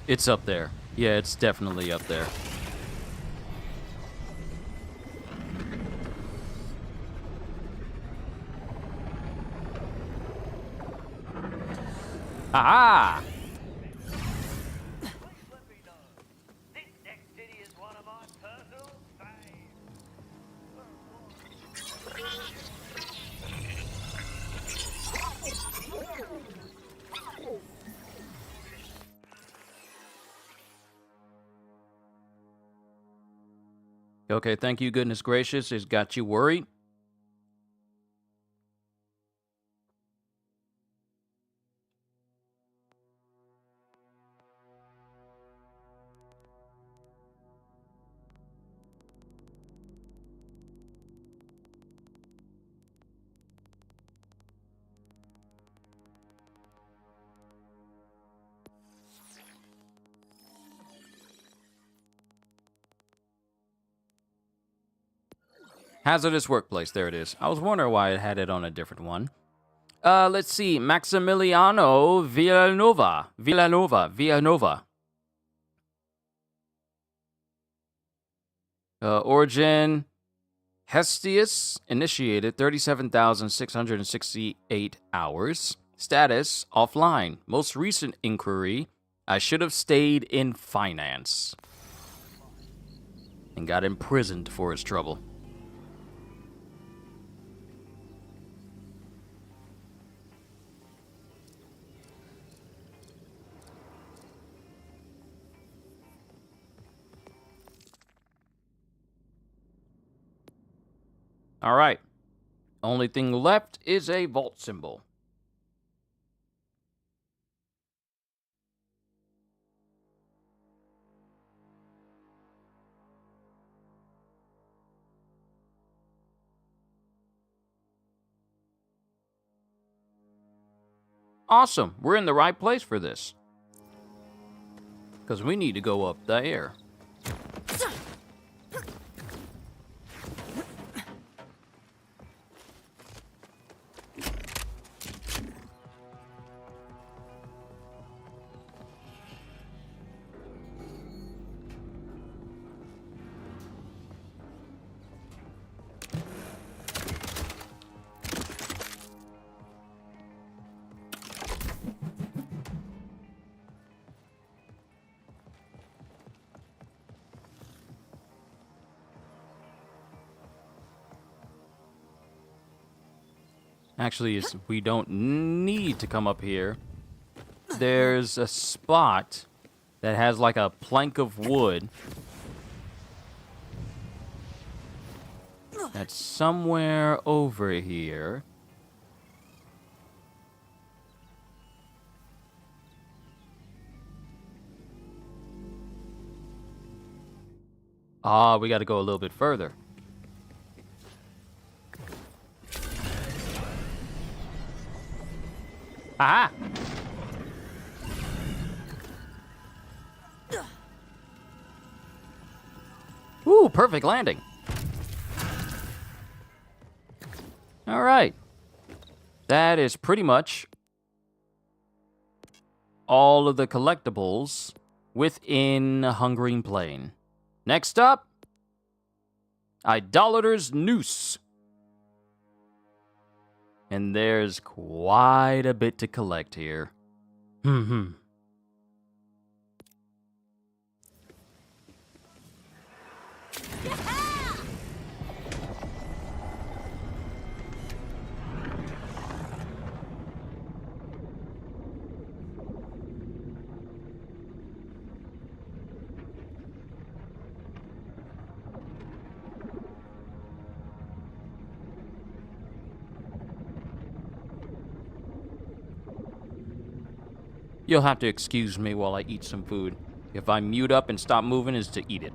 It's up there. Yeah, it's definitely up there. Aha! Let me know. This next city is one of my personal faves. Okay, thank you, goodness gracious. It's got you worried. Hazardous workplace. There it is. I was wondering why it had it on a different one. Let's see. Maximiliano Villanova. Origin. Hestius. Initiated 37,668 hours. Status. Offline. Most recent inquiry. I should have stayed in finance. And got imprisoned for his trouble. All right. Only thing left is a vault symbol. Awesome. We're in the right place for this. Because we need to go up there. Actually, we don't need to come up here. There's a spot that has like a plank of wood. That's somewhere over here. Ah, we got to go a little bit further. Aha! Ooh, perfect landing. All right. That is pretty much all of the collectibles within Hungering Plain. Next up, Idolater's Noose. And there's quite a bit to collect here. You'll have to excuse me while I eat some food. If I mute up and stop moving, is to eat it.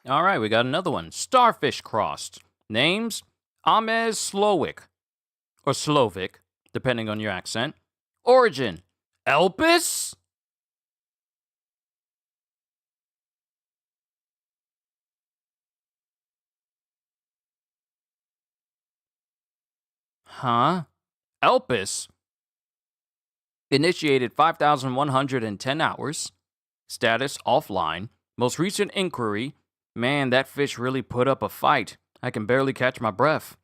All right, we got another one. Starfish crossed. Names? Amez Slowick. Or Slovic, depending on your accent. Origin? Elpis? Huh? Elpis? Initiated 5,110 hours. Status offline. Most recent inquiry. Man, that fish really put up a fight. I can barely catch my breath.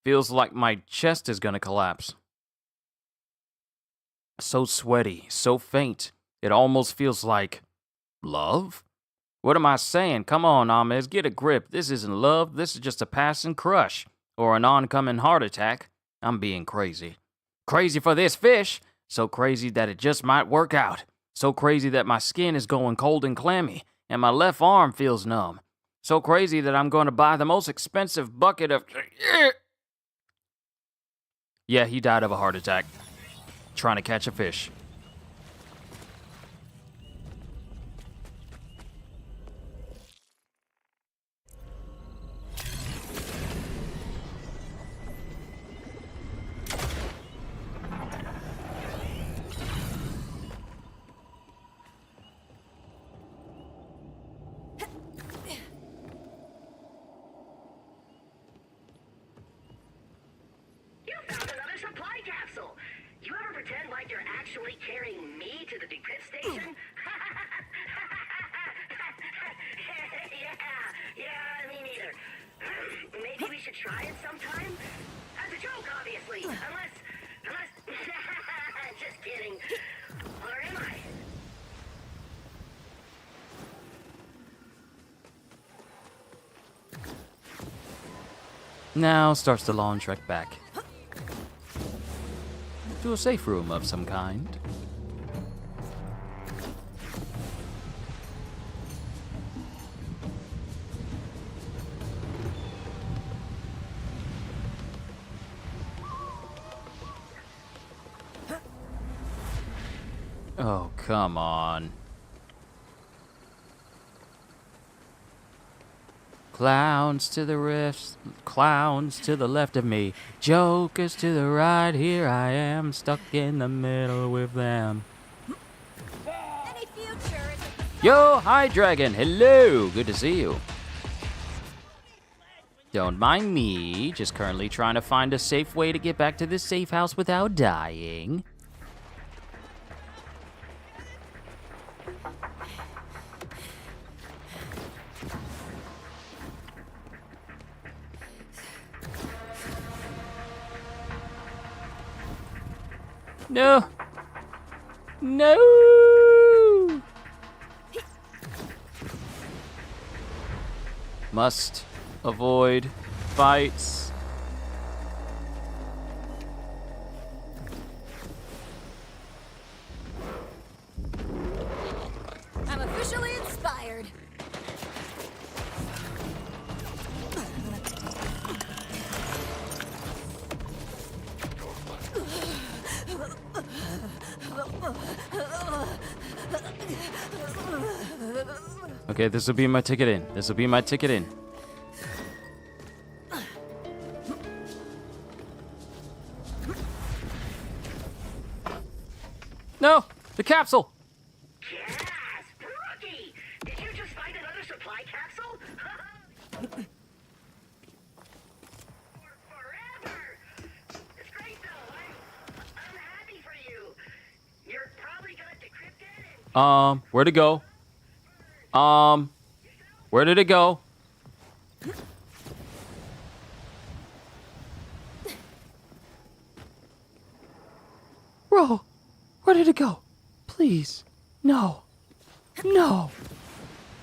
Feels like my chest is gonna collapse. So sweaty, so faint. It almost feels like love? What am I saying? Come on, Amez, get a grip. This isn't love, this is just a passing crush. Or an oncoming heart attack. I'm being crazy. Crazy for this fish. So crazy that it just might work out. So crazy that my skin is going cold and clammy, and my left arm feels numb. So crazy that I'm going to buy the most expensive bucket of... Yeah, he died of a heart attack. Trying to catch a fish. Actually carrying me to the decrypt station? yeah, me neither. Maybe we should try it sometime? As a joke, obviously. Unless... Just kidding. Or am I? Now starts the long trek back. To a safe room of some kind. Oh, come on. Clowns to the rifts, clowns to the left of me, jokers to the right, here I am, stuck in the middle with them. Any future is Yo, hi Dragon, hello, good to see you. Don't mind me, just currently trying to find a safe way to get back to this safe house without dying. No. No. Must avoid fights. I'm officially inspired. Okay, this will be my ticket in. This will be my ticket in. No! The capsule! Yes! Rookie! Did you just find another supply capsule? Forever! It's great though. I'm happy for you. You're probably gonna decrypt it and... Where'd it go? Where did it go? Bro, where did it go? Please. No. No.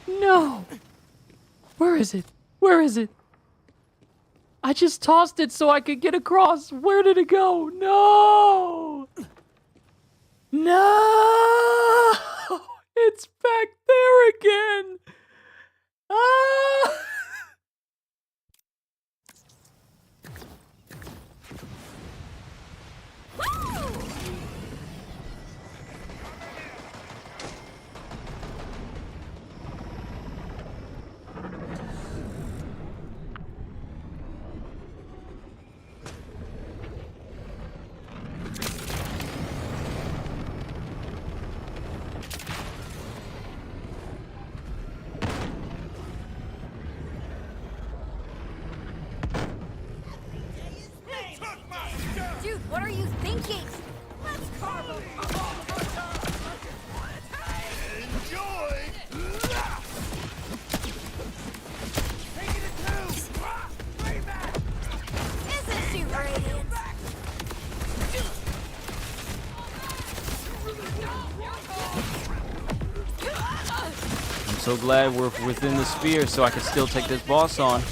No. Where is it? Where is it? I just tossed it so I could get across. Where did it go? No. No. It's back there again. Ah. Dude, what are you thinking? Let's carve him. Enjoy! Taking it too! Way back! Isn't she radiant? I'm so glad we're within the sphere so I can still take this boss on.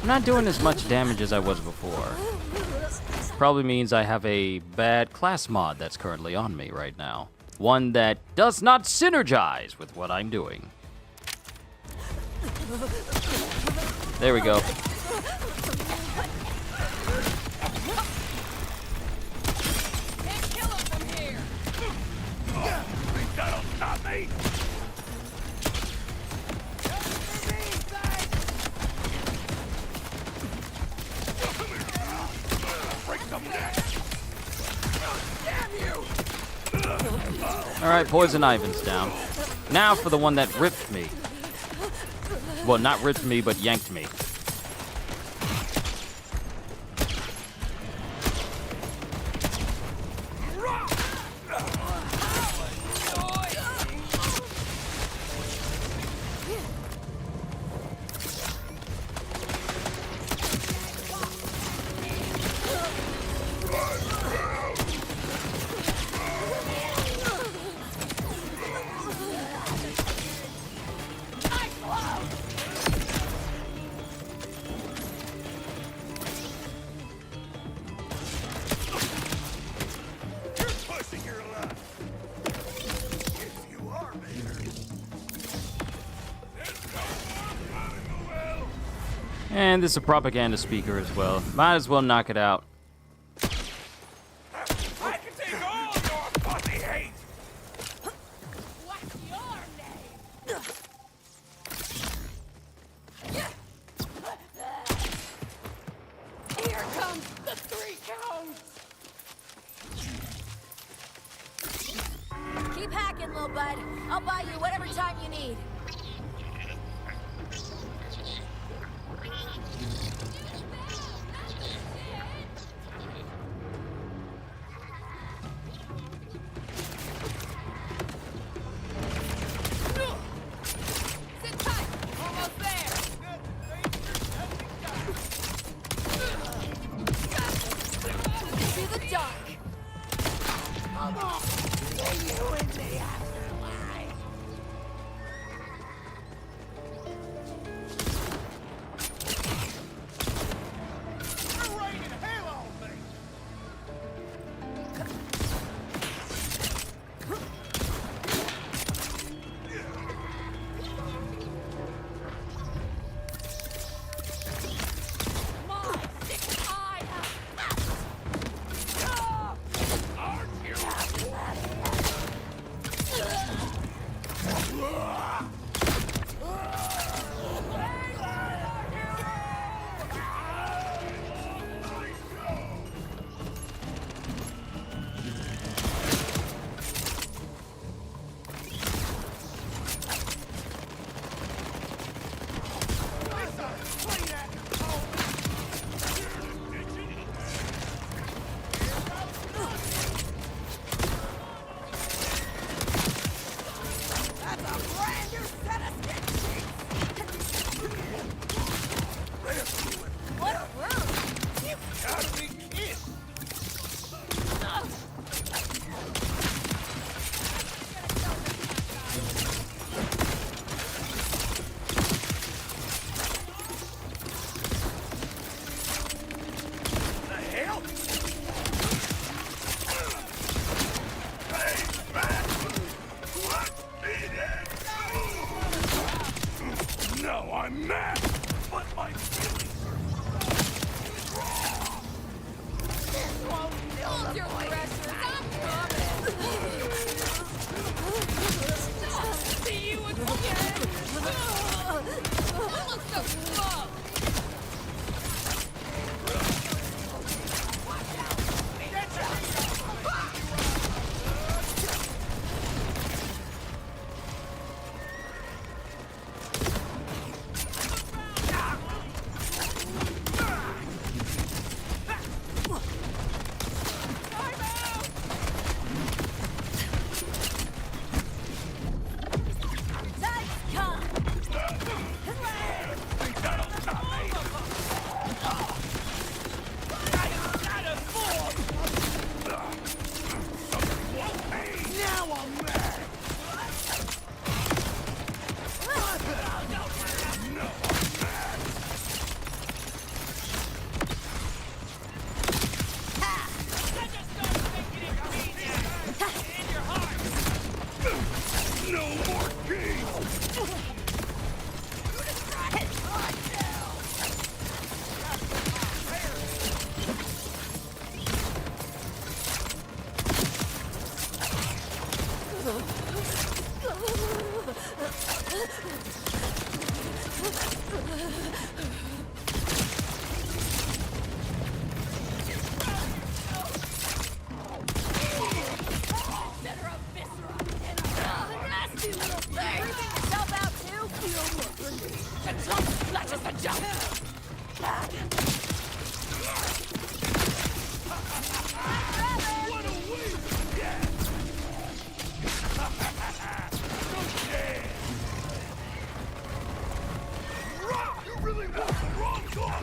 I'm not doing as much damage as I was before. Probably means I have a bad class mod that's currently on me right now. One that does not synergize with what I'm doing. There we go. Can't kill him from here! Think that'll stop me? Alright, Poison Ivan's down. Now for the one that ripped me. Well, not ripped me, but yanked me. And this is a propaganda speaker as well. Might as well knock it out. I can take all your pussy hate! What's your name? Here comes the 3 cones! Keep hacking, little bud. I'll buy you whatever time you need. Sit tight! Almost there! Into the dark. Come on! See you in the afterlife! You're raining hell on me!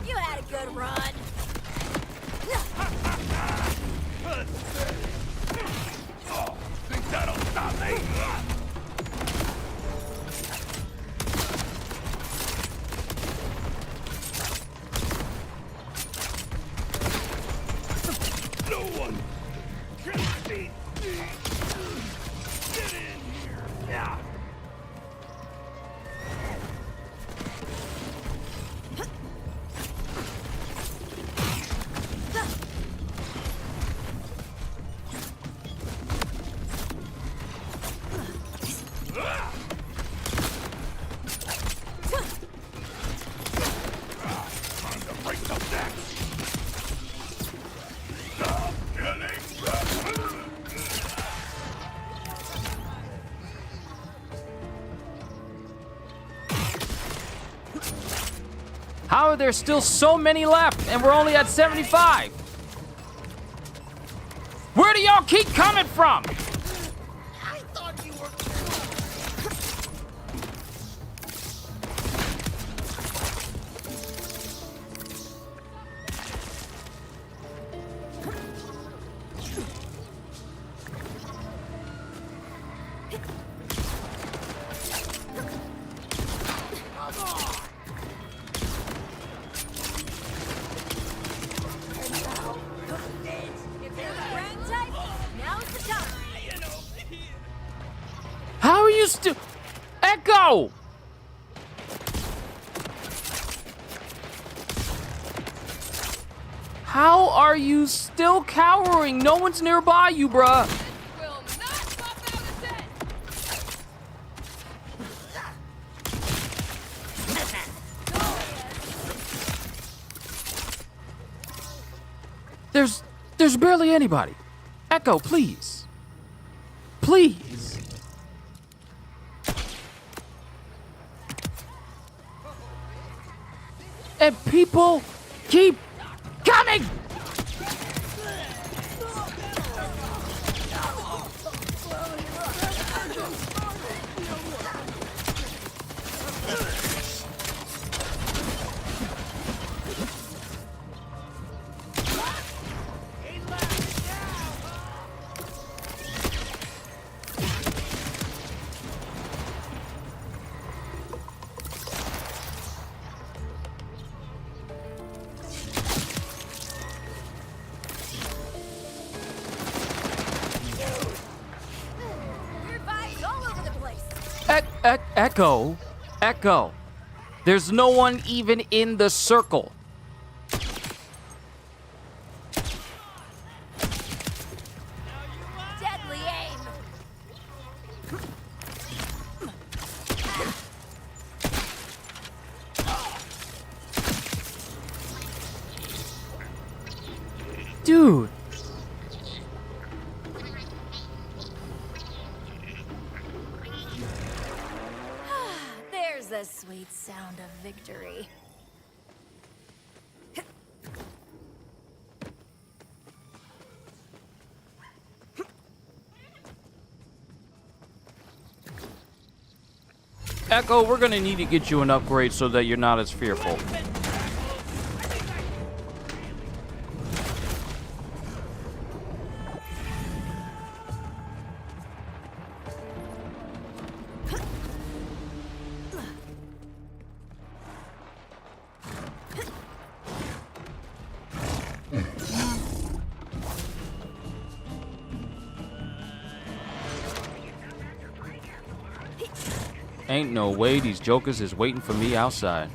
You had a good run. Think that'll stop me? No one can beat me. Get in here. Yeah. Time to break some necks. Stop killing How are there still so many left and we're only at 75? Where do y'all keep coming from? I thought you were. How are you still... Echo! How are you still cowering? No one's nearby you, bruh. There's barely anybody. Echo, please. Please. And people keep coming! Echo. There's no one even in the circle. Deadly aim. Dude. There's the sweet sound of victory. Echo, we're gonna need to get you an upgrade so that you're not as fearful. Ain't no way these jokers is waiting for me outside.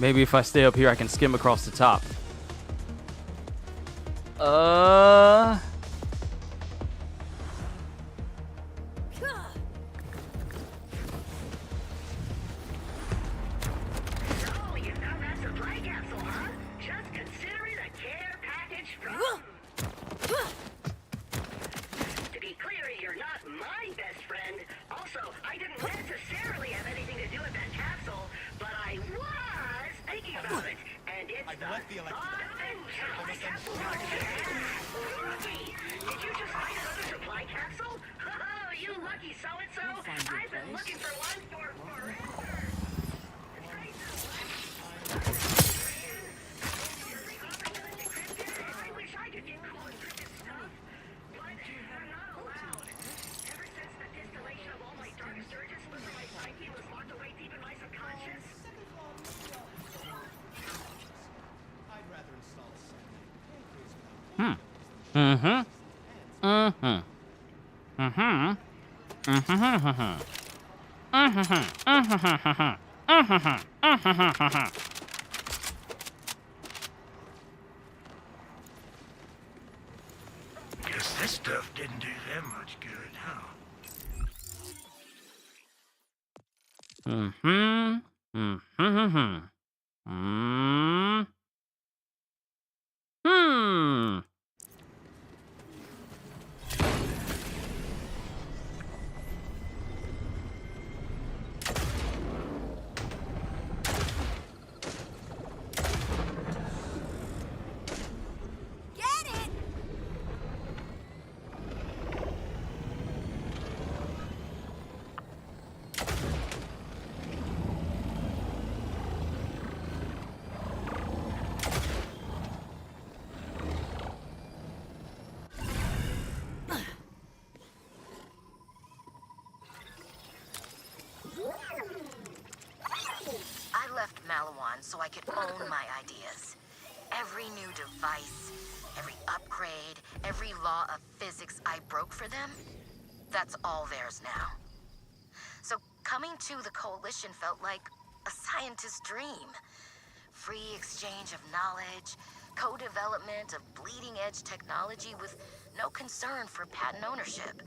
Maybe if I stay up here, I can skim across the top. Oh, you found that supply capsule, huh? Just consider it a care package from... To be clear, you're not my best friend. Also, I didn't necessarily have anything to do with that capsule, but I was thinking about it. And it's the thought and supply capsule. Rookie, did you just find another supply capsule? Oh, you lucky so-and-so. I've been looking for one for forever. I wish I could get cool encrypted stuff, but I'm not allowed. Ever since the distillation of all my darkest urges slipped from my psyche was locked away deep in my subconscious. Guess this stuff didn't do them much good, huh? Get it! I left Malawan so I could own my ideas. Every new device, every upgrade, every law of physics I broke for them, that's all theirs now. So coming to the Coalition felt like a scientist's dream. Free exchange of knowledge, co-development of bleeding-edge technology with no concern for patent ownership.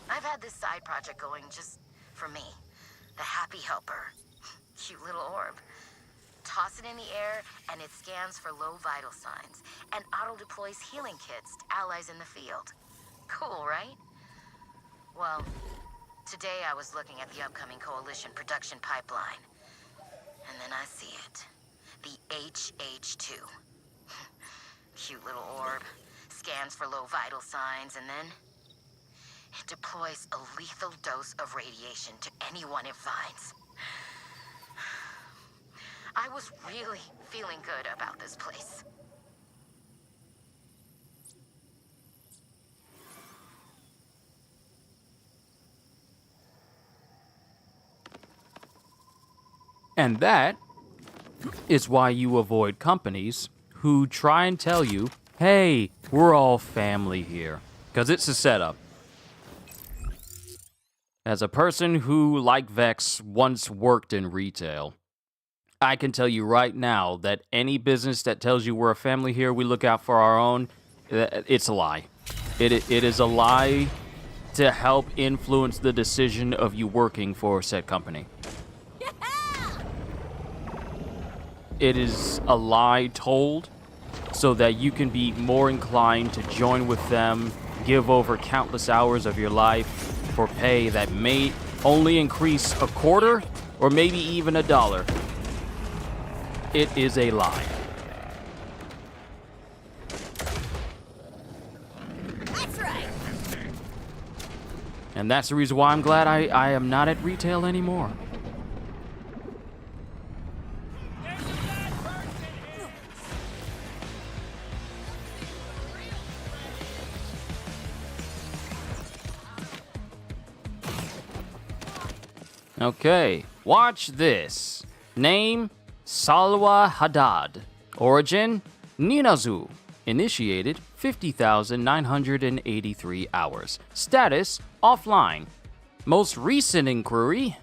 I've had this side project going just for me. The happy helper. Cute little orb. Toss it in the air, and it scans for low vital signs, and auto-deploys healing kits to allies in the field. Cool, right? Well, today I was looking at the upcoming Coalition production pipeline. And then I see it. The HH2. Cute little orb. Scans for low vital signs, and then... it deploys a lethal dose of radiation to anyone it finds. I was really feeling good about this place. And that is why you avoid companies who try and tell you, hey, we're all family here. Because it's a setup. As a person who, like Vex, once worked in retail, I can tell you right now that any business that tells you we're a family here, we look out for our own, it's a lie. It is a lie to help influence the decision of you working for said company. It is a lie told so that you can be more inclined to join with them, give over countless hours of your life for pay that may only increase a quarter or maybe even $1. It is a lie. That's right. And that's the reason why I'm glad I am not at retail anymore. Okay, watch this. Name, Salwa Haddad. Origin, Ninazu. Initiated, 50,983 hours. Status, offline. Most recent inquiry,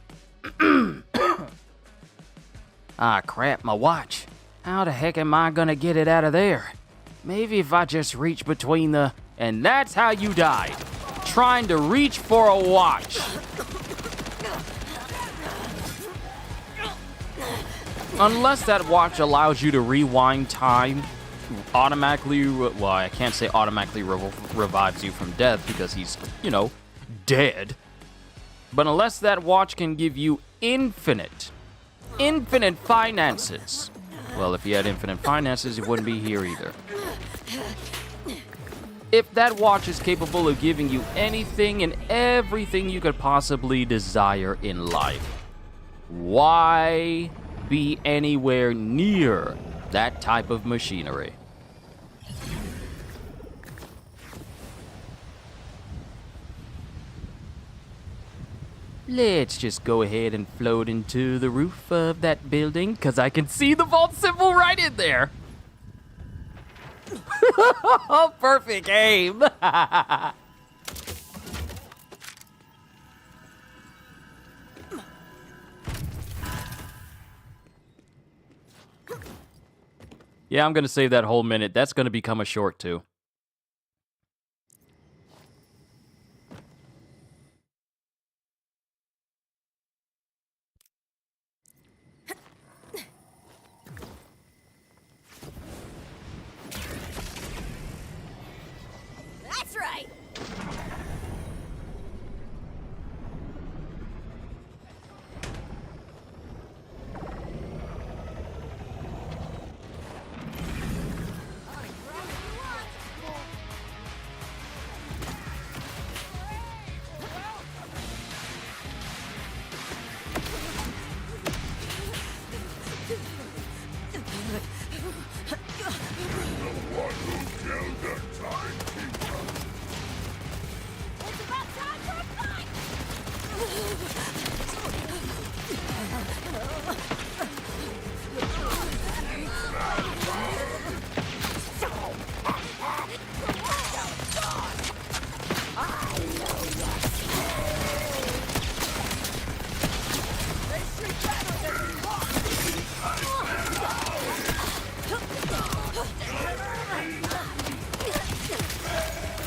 Ah, crap, my watch. How the heck am I gonna get it out of there? Maybe if I just reach between the... And that's how you died. Trying to reach for a watch. Unless that watch allows you to rewind time, automatically... Well, I can't say automatically revives you from death because he's, you know, dead. But unless that watch can give you infinite finances. Well, if you had infinite finances, you wouldn't be here either. If that watch is capable of giving you anything and everything you could possibly desire in life, why be anywhere near that type of machinery? Let's just go ahead and float into the roof of that building, because I can see the vault symbol right in there. Perfect aim. Yeah, I'm going to save that whole minute. That's going to become a short too. That's right.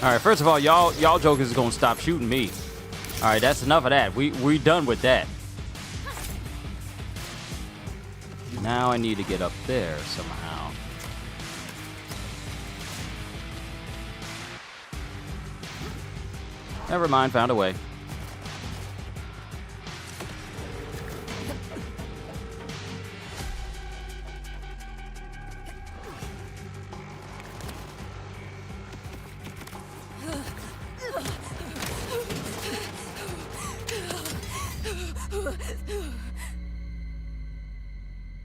All right, first of all, y'all jokers is gonna stop shooting me. All right, that's enough of that. We done with that. Now I need to get up there somehow. Never mind, found a way.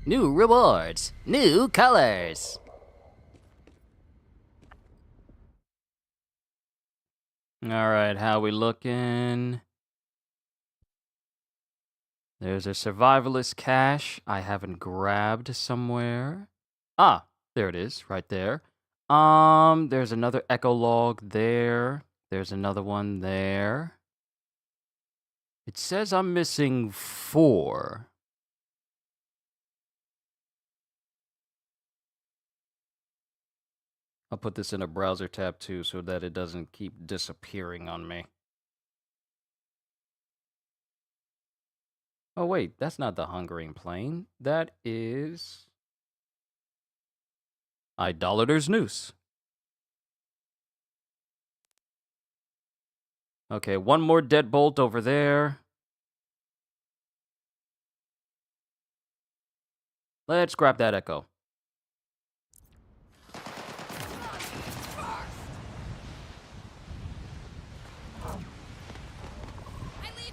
New rewards, new colors. All right, how we looking? There's a survivalist cache I haven't grabbed somewhere. Ah, there it is, right there. There's another echo log there. There's another one there. It says I'm missing 4. I'll put this in a browser tab too so that it doesn't keep disappearing on me. Oh wait, that's not the Hungering Plain. That is... Idolater's Noose. Okay, one more deadbolt over there. Let's grab that echo.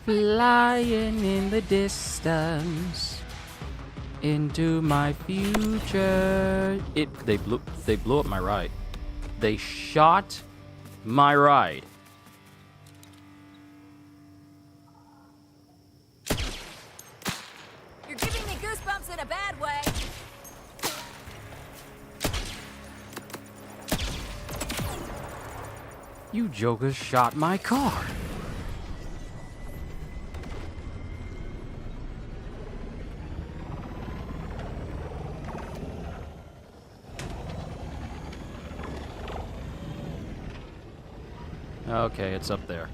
Flying in the distance into my future. They blew up my ride. They shot my ride. You're giving me goosebumps in a bad way. You jokers shot my car. Okay, it's up there.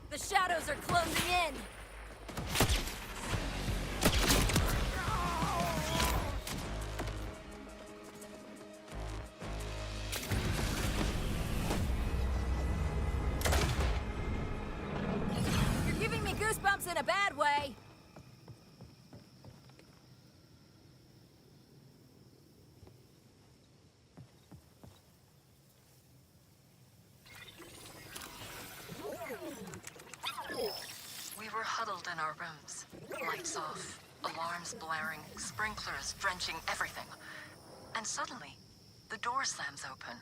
The shadows are closing in. You're giving me goosebumps in a bad way. We were huddled in our rooms. Lights off, alarms blaring, sprinklers drenching everything. And suddenly, the door slams open.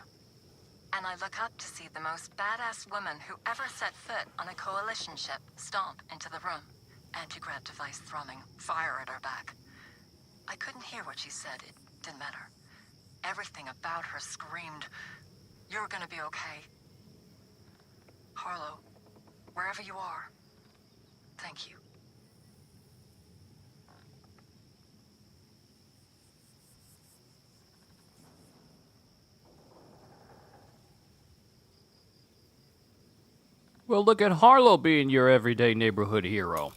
And I look up to see the most badass woman who ever set foot on a coalition ship stomp into the room. Anti-grav device thrumming, fire at her back. I couldn't hear what she said. It didn't matter. Everything about her screamed, "You're gonna be okay. Harlow, wherever you are, thank you." Well, look at Harlow being your everyday neighborhood hero.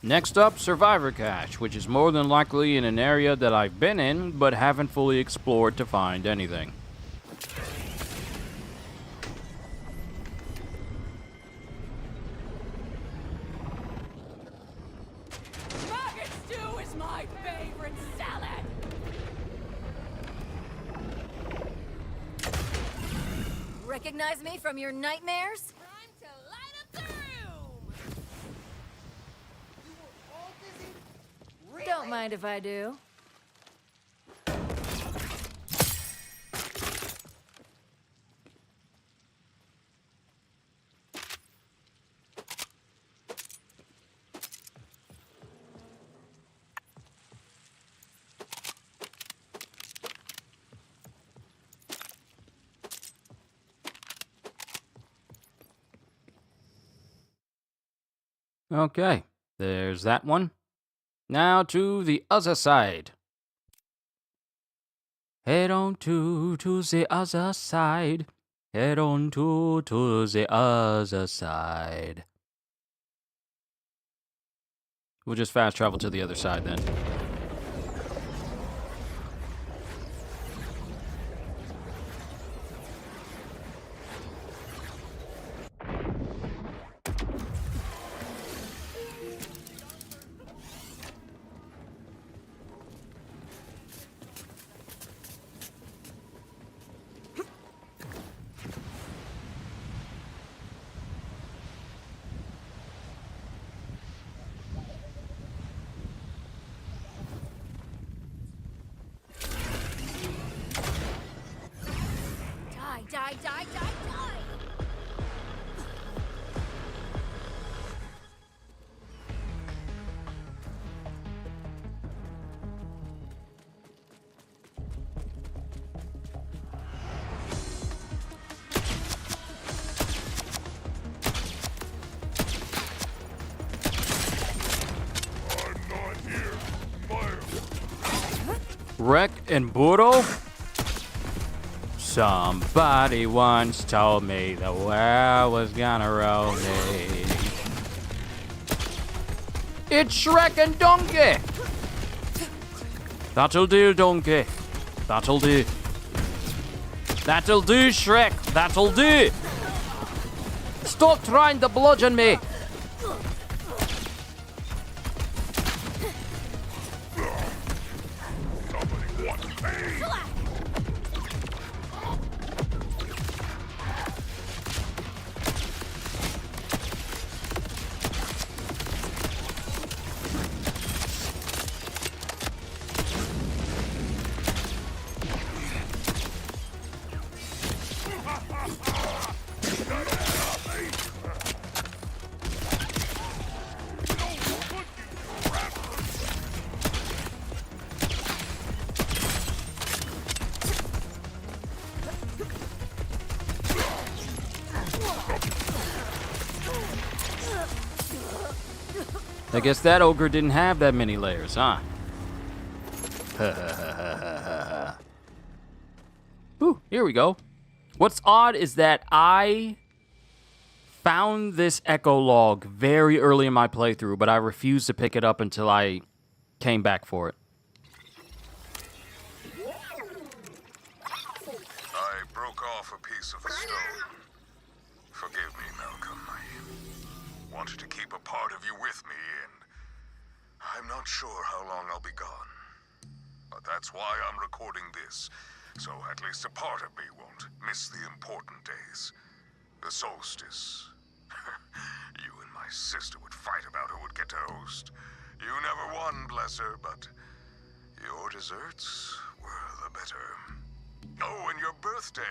Next up, Survivor Cache, which is more than likely in an area that I've been in, but haven't fully explored to find anything. Rocket stew is my favorite salad! Recognize me from your nightmares? Time to light up the room! You were all busy? Really? Don't mind if I do. Okay, there's that one. Now to the other side. Head on to the other side. Head on to the other side. We'll just fast travel to the other side then. Die, die, die, die, die! I'm not here. Fire. Wreck and Burro? Somebody once told me the world was gonna roll me. It's Shrek and Donkey! That'll do, Donkey. That'll do. That'll do, Shrek. That'll do. Stop trying to bludgeon me. Somebody wants pain. I guess that ogre didn't have that many layers, huh? Ooh, here we go. What's odd is that I found this echo log very early in my playthrough, but I refused to pick it up until I came back for it. I broke off a piece of the stone. Forgive me, Malcolm. I wanted to keep a part of you with me, and I'm not sure how long I'll be gone. But that's why I'm recording this, so at least a part of me won't miss the important days. The solstice. You and my sister would fight about who would get to host. You never won, bless her, but your desserts were the better. Oh, and your birthday.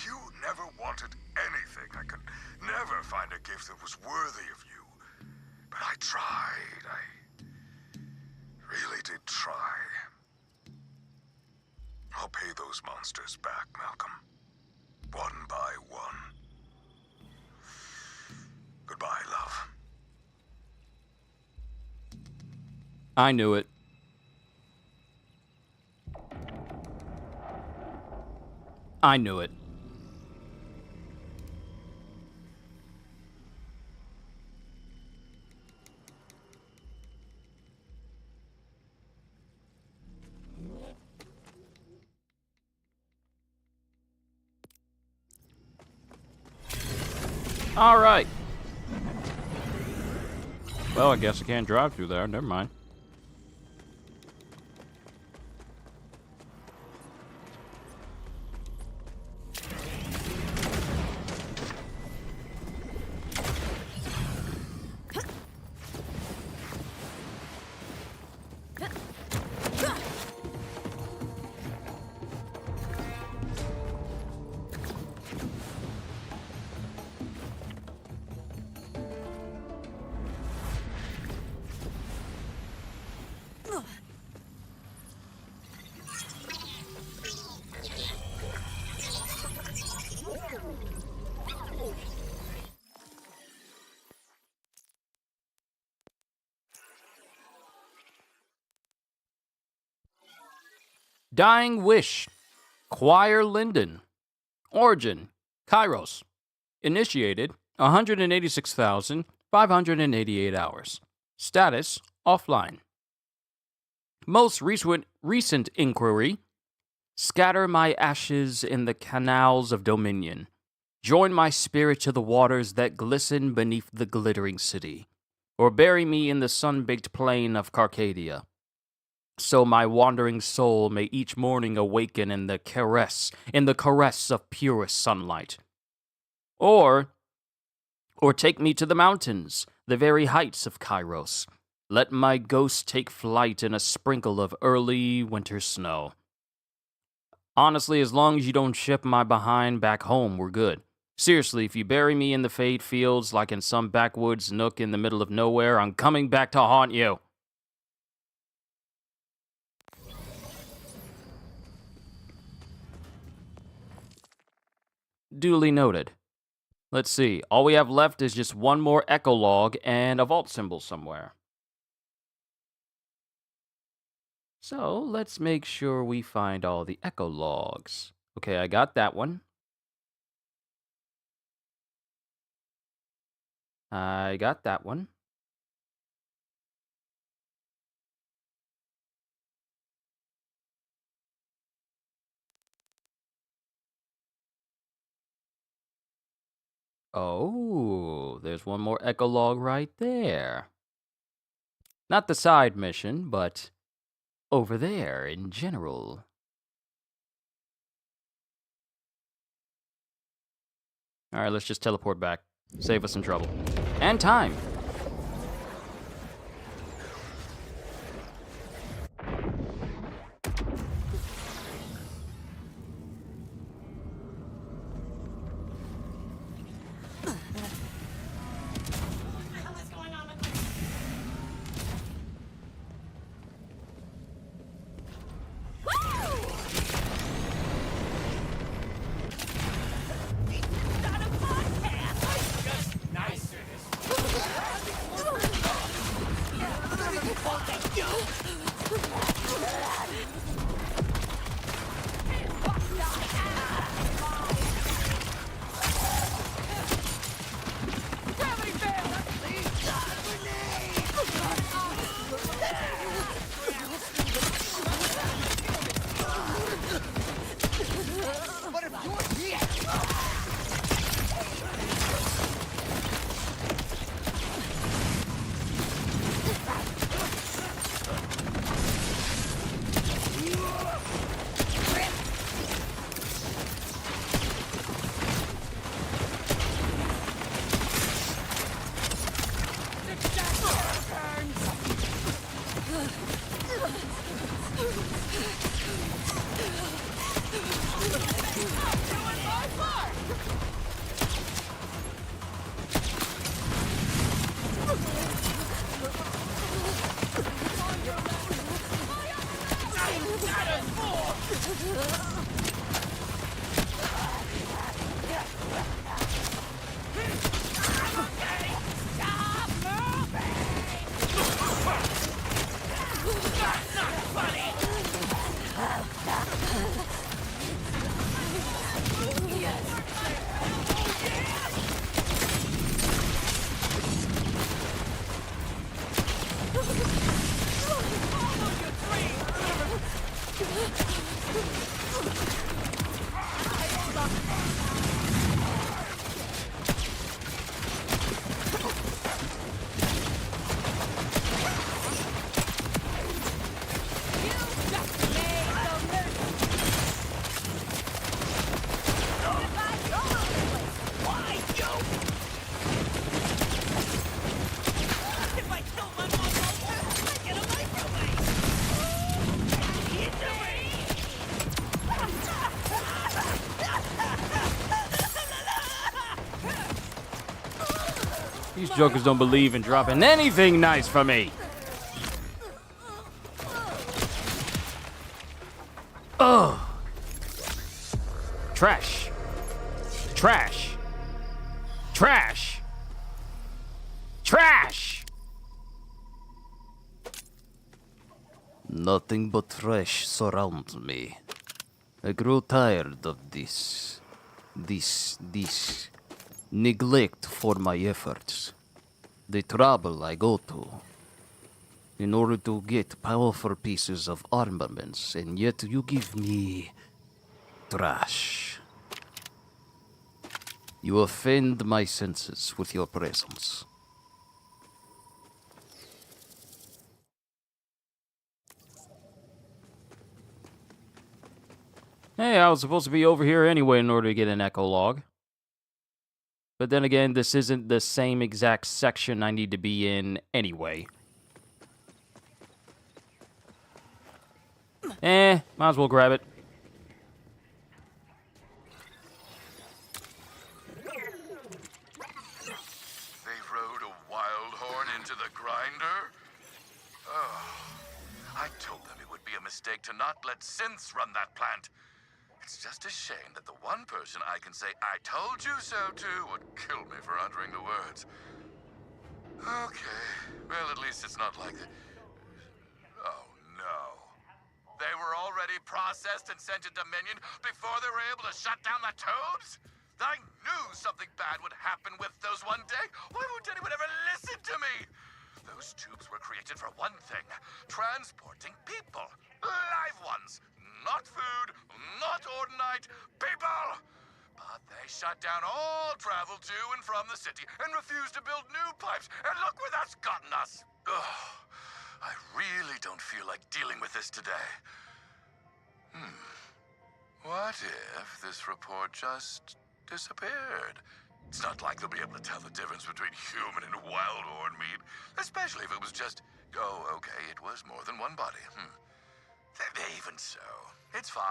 You never wanted anything. I could never find a gift that was worthy of you. But I tried. I really did try. I'll pay those monsters back, Malcolm. One by one. Goodbye, love. I knew it. I knew it. All right. Well, I guess I can't drive through there. Never mind. Dying Wish. Choir Linden. Origin. Kairos. Initiated 186,588 hours. Status offline. Most recent inquiry. Scatter my ashes in the canals of dominion. Join my spirit to the waters that glisten beneath the glittering city. Or bury me in the sun-baked plain of Carcadia. So my wandering soul may each morning awaken in the caress of purest sunlight. Or take me to the mountains, the very heights of Kairos. Let my ghost take flight in a sprinkle of early winter snow. Honestly, as long as you don't ship my behind back home, we're good. Seriously, if you bury me in the Fade Fields like in some backwoods nook in the middle of nowhere, I'm coming back to haunt you. Duly noted. Let's see. All we have left is just one more echo log and a vault symbol somewhere. So let's make sure we find all the echo logs. Okay, I got that one. I got that one. Oh, there's one more echo log right there. Not the side mission, but over there in general. All right, let's just teleport back. Save us some trouble. And time. These jokers don't believe in dropping anything nice for me. Ugh. Trash. Trash. Trash. Trash. Nothing but trash surrounds me. I grow tired of this neglect for my efforts. The trouble I go to in order to get powerful pieces of armaments, and yet you give me trash. You offend my senses with your presence. Hey, I was supposed to be over here anyway in order to get an echo log. But then again, this isn't the same exact section I need to be in anyway. Might as well grab it. They rode a wild horn into the grinder? Oh, I told them it would be a mistake to not let synths run that plant. It's just a shame that the one person I can say I told you so to would kill me for uttering the words. Okay, well, at least it's not like the... Oh, no. They were already processed and sent to Dominion before they were able to shut down the tubes? I knew something bad would happen with those one day. Why won't anyone ever listen to me? Those tubes were created for one thing, transporting people. Live ones. Not food, not ordinate, people! But they shut down all travel to and from the city and refused to build new pipes. And look where that's gotten us. Ugh. I really don't feel like dealing with this today. What if this report just disappeared? It's not like they'll be able to tell the difference between human and wild horn meat, especially if it was just, oh, okay, it was more than one body. Even so, it's fine.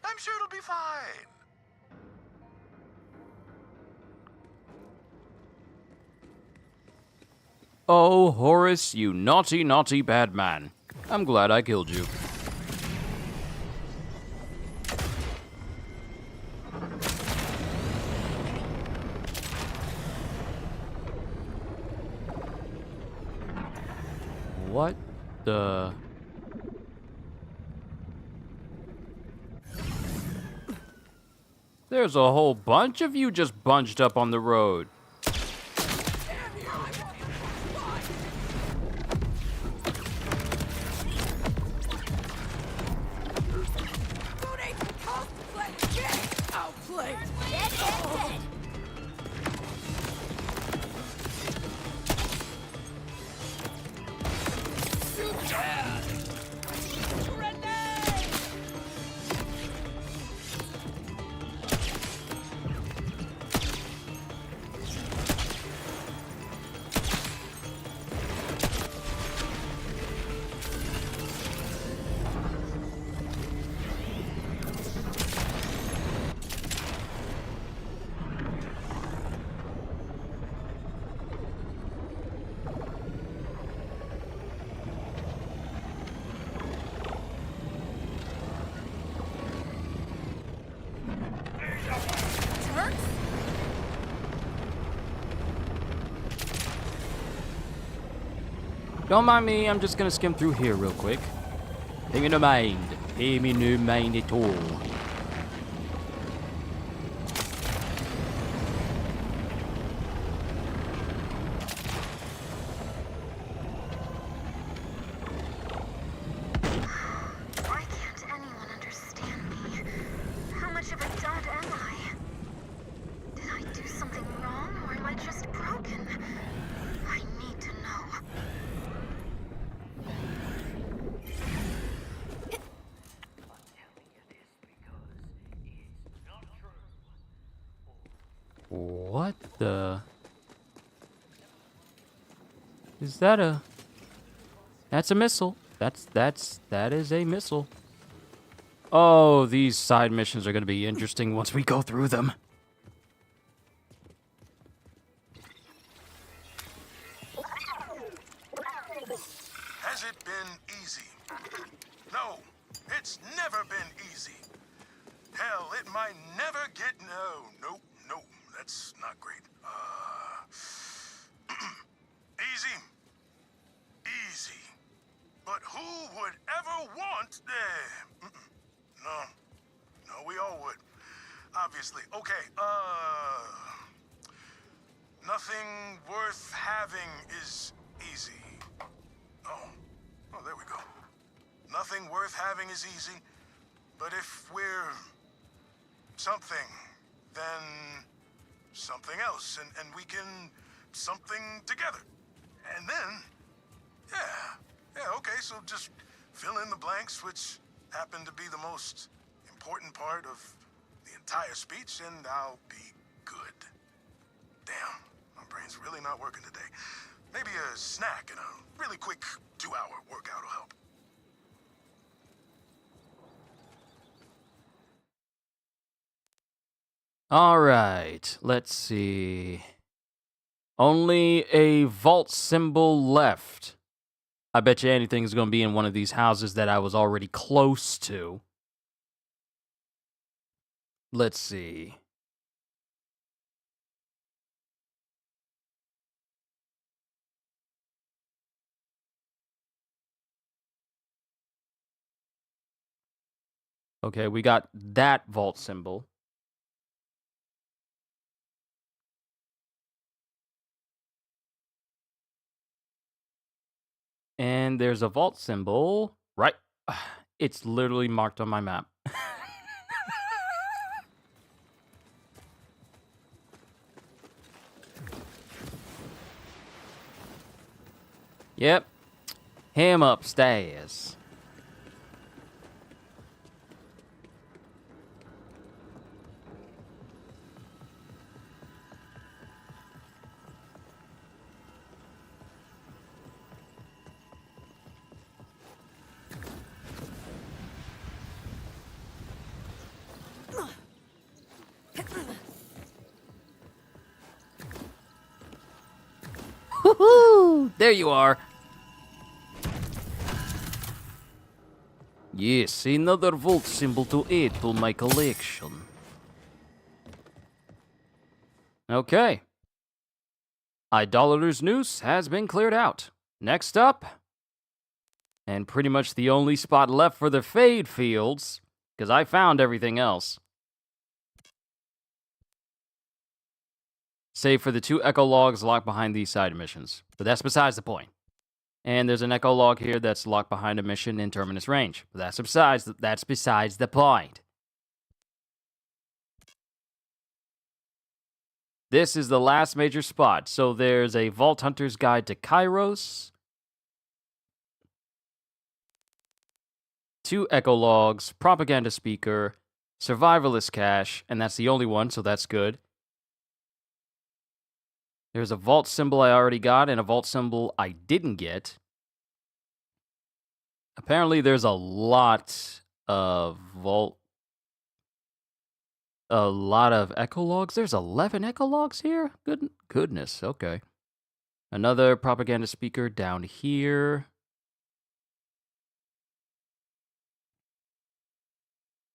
I'm sure it'll be fine. Oh, Horace, you naughty, naughty bad man. I'm glad I killed you. What the... There's a whole bunch of you just bunched up on the road. Don't mind me, I'm just gonna skim through here real quick. Pay me no mind. Pay me no mind at all. Why can't anyone understand me? How much of a dud am I? Did I do something wrong, or am I just broken? I need to know. What the... Is that a... That's a missile. That is a missile. Oh, these side missions are going to be interesting once we go through them. It's never been easy. Hell, it might never get... No, that's not great. Easy. Easy. But who would ever want... No, we all would. Obviously. Okay, nothing worth having is easy. Oh, there we go. Nothing worth having is easy, but if we're something, then something else, and we can something together. And then, yeah, okay, so just fill in the blanks, which happen to be the most important part of the entire speech, and I'll be good. Damn, my brain's really not working today. Maybe a snack and a really quick 2-hour workout will help. All right, let's see. Only a vault symbol left. I bet you anything's going to be in one of these houses that I was already close to. Let's see. Okay, we got that vault symbol. And there's a vault symbol, right? It's literally marked on my map. Yep. Him upstairs. Woohoo! There you are. Yes, another vault symbol to add to my collection. Okay. Idolater's Noose has been cleared out. Next up, and pretty much the only spot left for the Fade Fields, because I found everything else. Save for the 2 echo logs locked behind these side missions. But that's besides the point. And there's an echo log here that's locked behind a mission in Terminus range. But that's besides the point. This is the last major spot. So there's a Vault Hunter's Guide to Kairos. 2 echo logs, propaganda speaker, survivalist cache, and that's the only one, so that's good. There's a vault symbol I already got and a vault symbol I didn't get. Apparently there's a lot of echo logs. There's 11 echo logs here? Goodness, okay. Another propaganda speaker down here.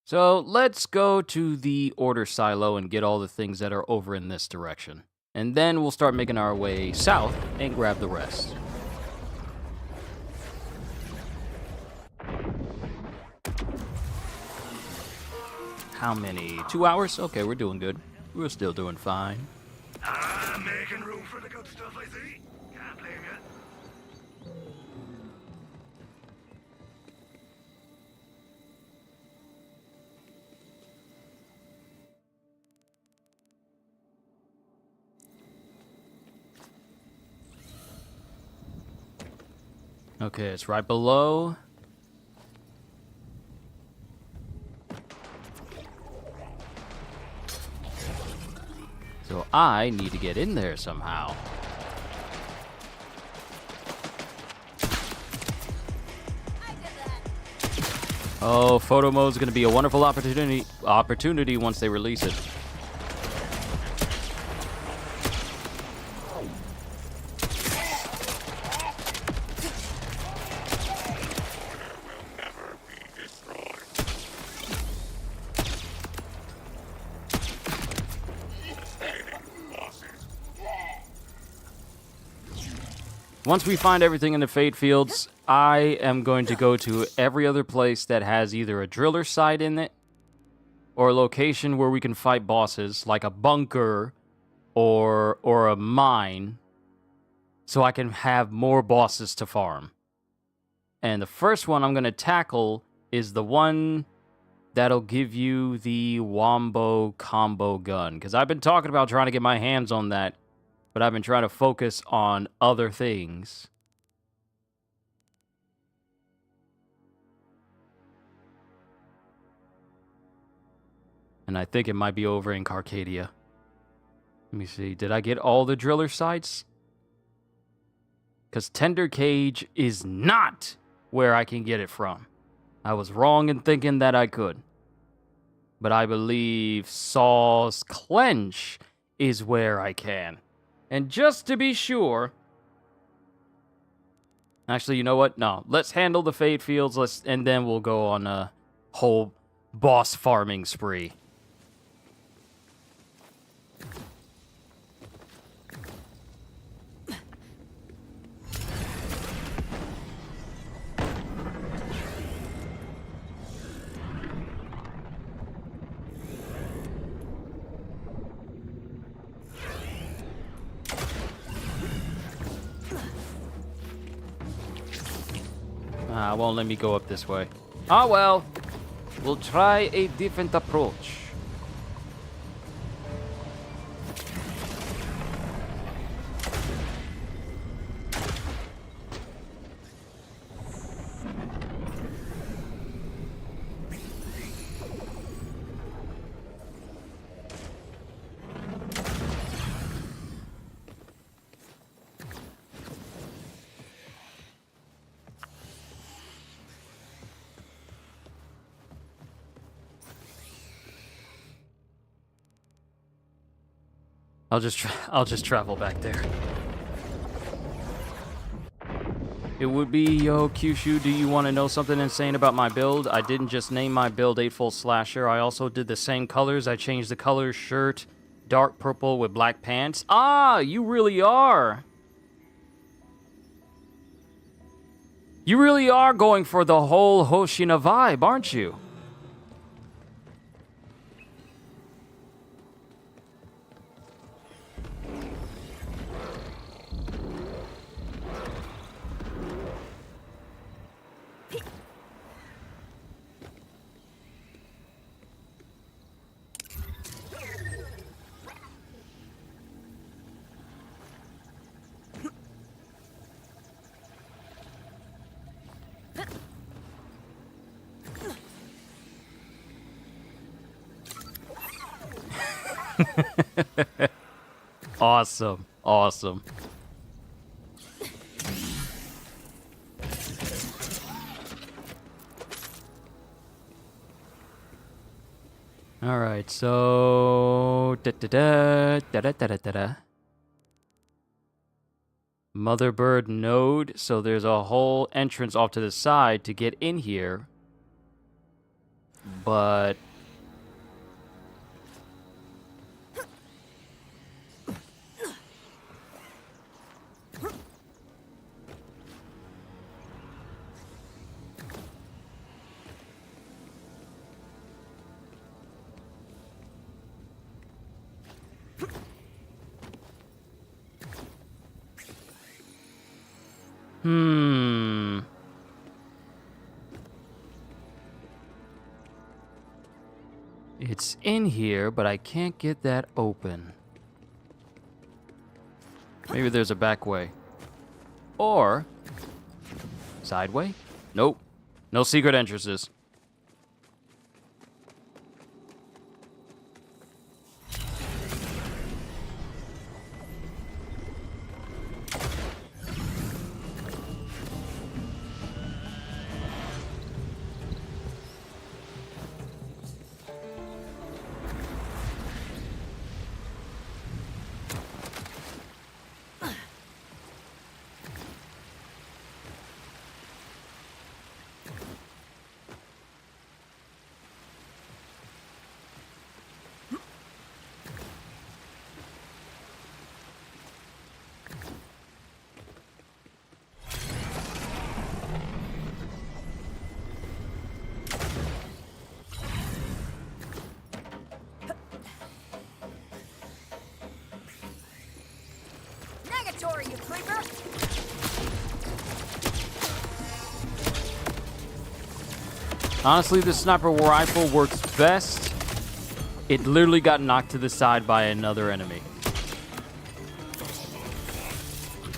So let's go to the order silo and get all the things that are over in this direction. And then we'll start making our way south and grab the rest. How many? 2 hours? Okay, we're doing good. We're still doing fine. I'm making room for the good stuff I see. Can't blame you. Okay, it's right below. So I need to get in there somehow. Oh, photo mode is going to be a wonderful opportunity once they release it. Will never be destroyed. Once we find everything in the Fate Fields, I am going to go to every other place that has either a driller site in it or a location where we can fight bosses, like a bunker or a mine, so I can have more bosses to farm. And the first one I'm going to tackle is the one that'll give you the Wombo combo gun. Because I've been talking about trying to get my hands on that, but I've been trying to focus on other things. And I think it might be over in Carcadia. Let me see. Did I get all the driller sites? Because Tender Cage is not where I can get it from. I was wrong in thinking that I could. But I believe Saw's Clench is where I can. And just to be sure... Actually, you know what? No. Let's handle the Fate Fields, and then we'll go on a whole boss farming spree. Won't let me go up this way. Ah, well. We'll try a different approach. I'll just travel back there. It would be, yo, Kyushu, do you want to know something insane about my build? I didn't just name my build 8-Full Slasher. I also did the same colors. I changed the color shirt, dark purple with black pants. Ah, you really are. You really are going for the whole Hoshina vibe, aren't you? Awesome. Awesome. All right, so Motherbird node. So there's a whole entrance off to the side to get in here, but it's in here, but I can't get that open. Maybe there's a back way. Or side way? Nope. No secret entrances. story, you creeper! Honestly, the sniper rifle works best. It literally got knocked to the side by another enemy.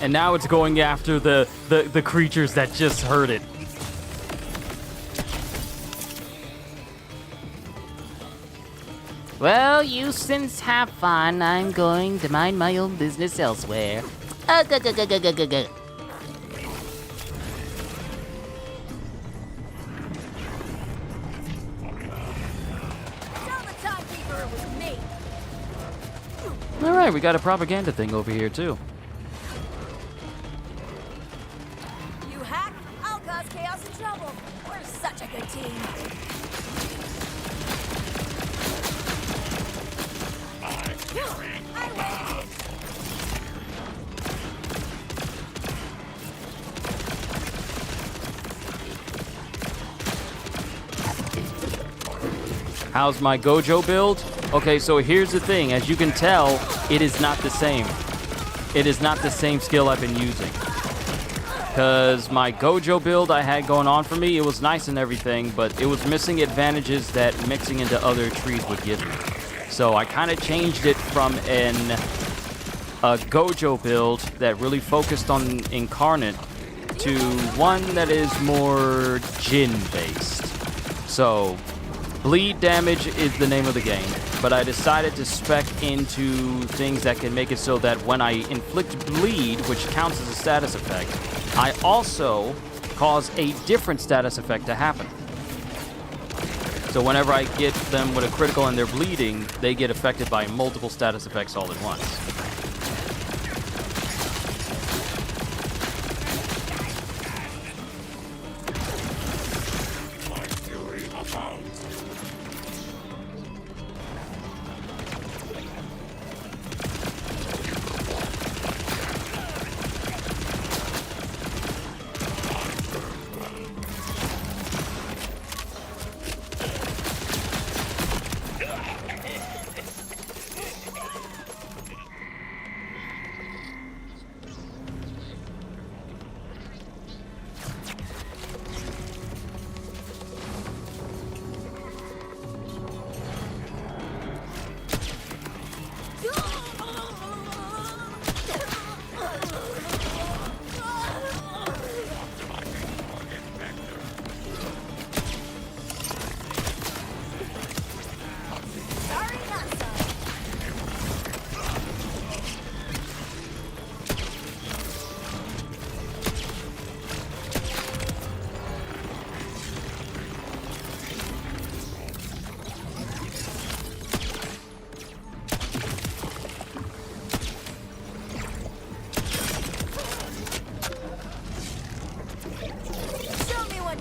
And now it's going after the creatures that just heard it. Well, you since have fun. I'm going to mind my own business elsewhere. Tell the timekeeper it was me! All right, we got a propaganda thing over here too. You hack, I'll cause chaos and trouble. We're such a good team. I win! How's my Gojo build? Okay, so here's the thing. As you can tell, it is not the same. It is not the same skill I've been using. Because my Gojo build I had going on for me, it was nice and everything, but it was missing advantages that mixing into other trees would give me. So I kind of changed it from a Gojo build that really focused on Incarnate to one that is more Jin based. So bleed damage is the name of the game, but I decided to spec into things that can make it so that when I inflict bleed, which counts as a status effect, I also cause a different status effect to happen. So whenever I get them with a critical and they're bleeding, they get affected by multiple status effects all at once.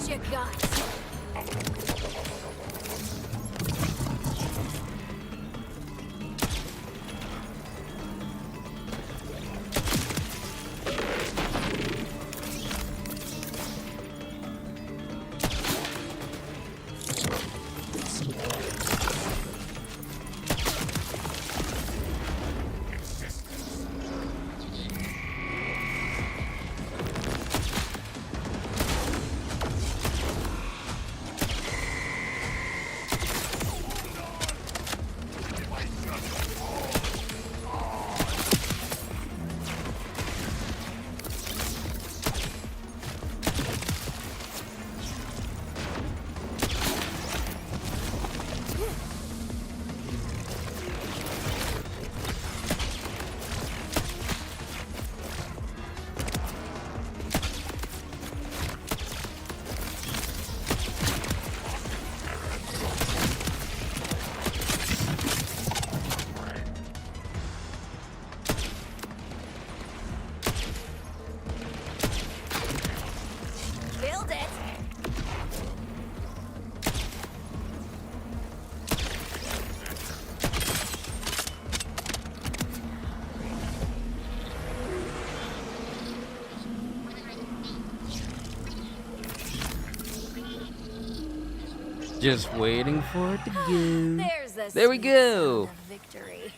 You got. Build it. Just waiting for it to go. There's the There we sweet go. sound of victory.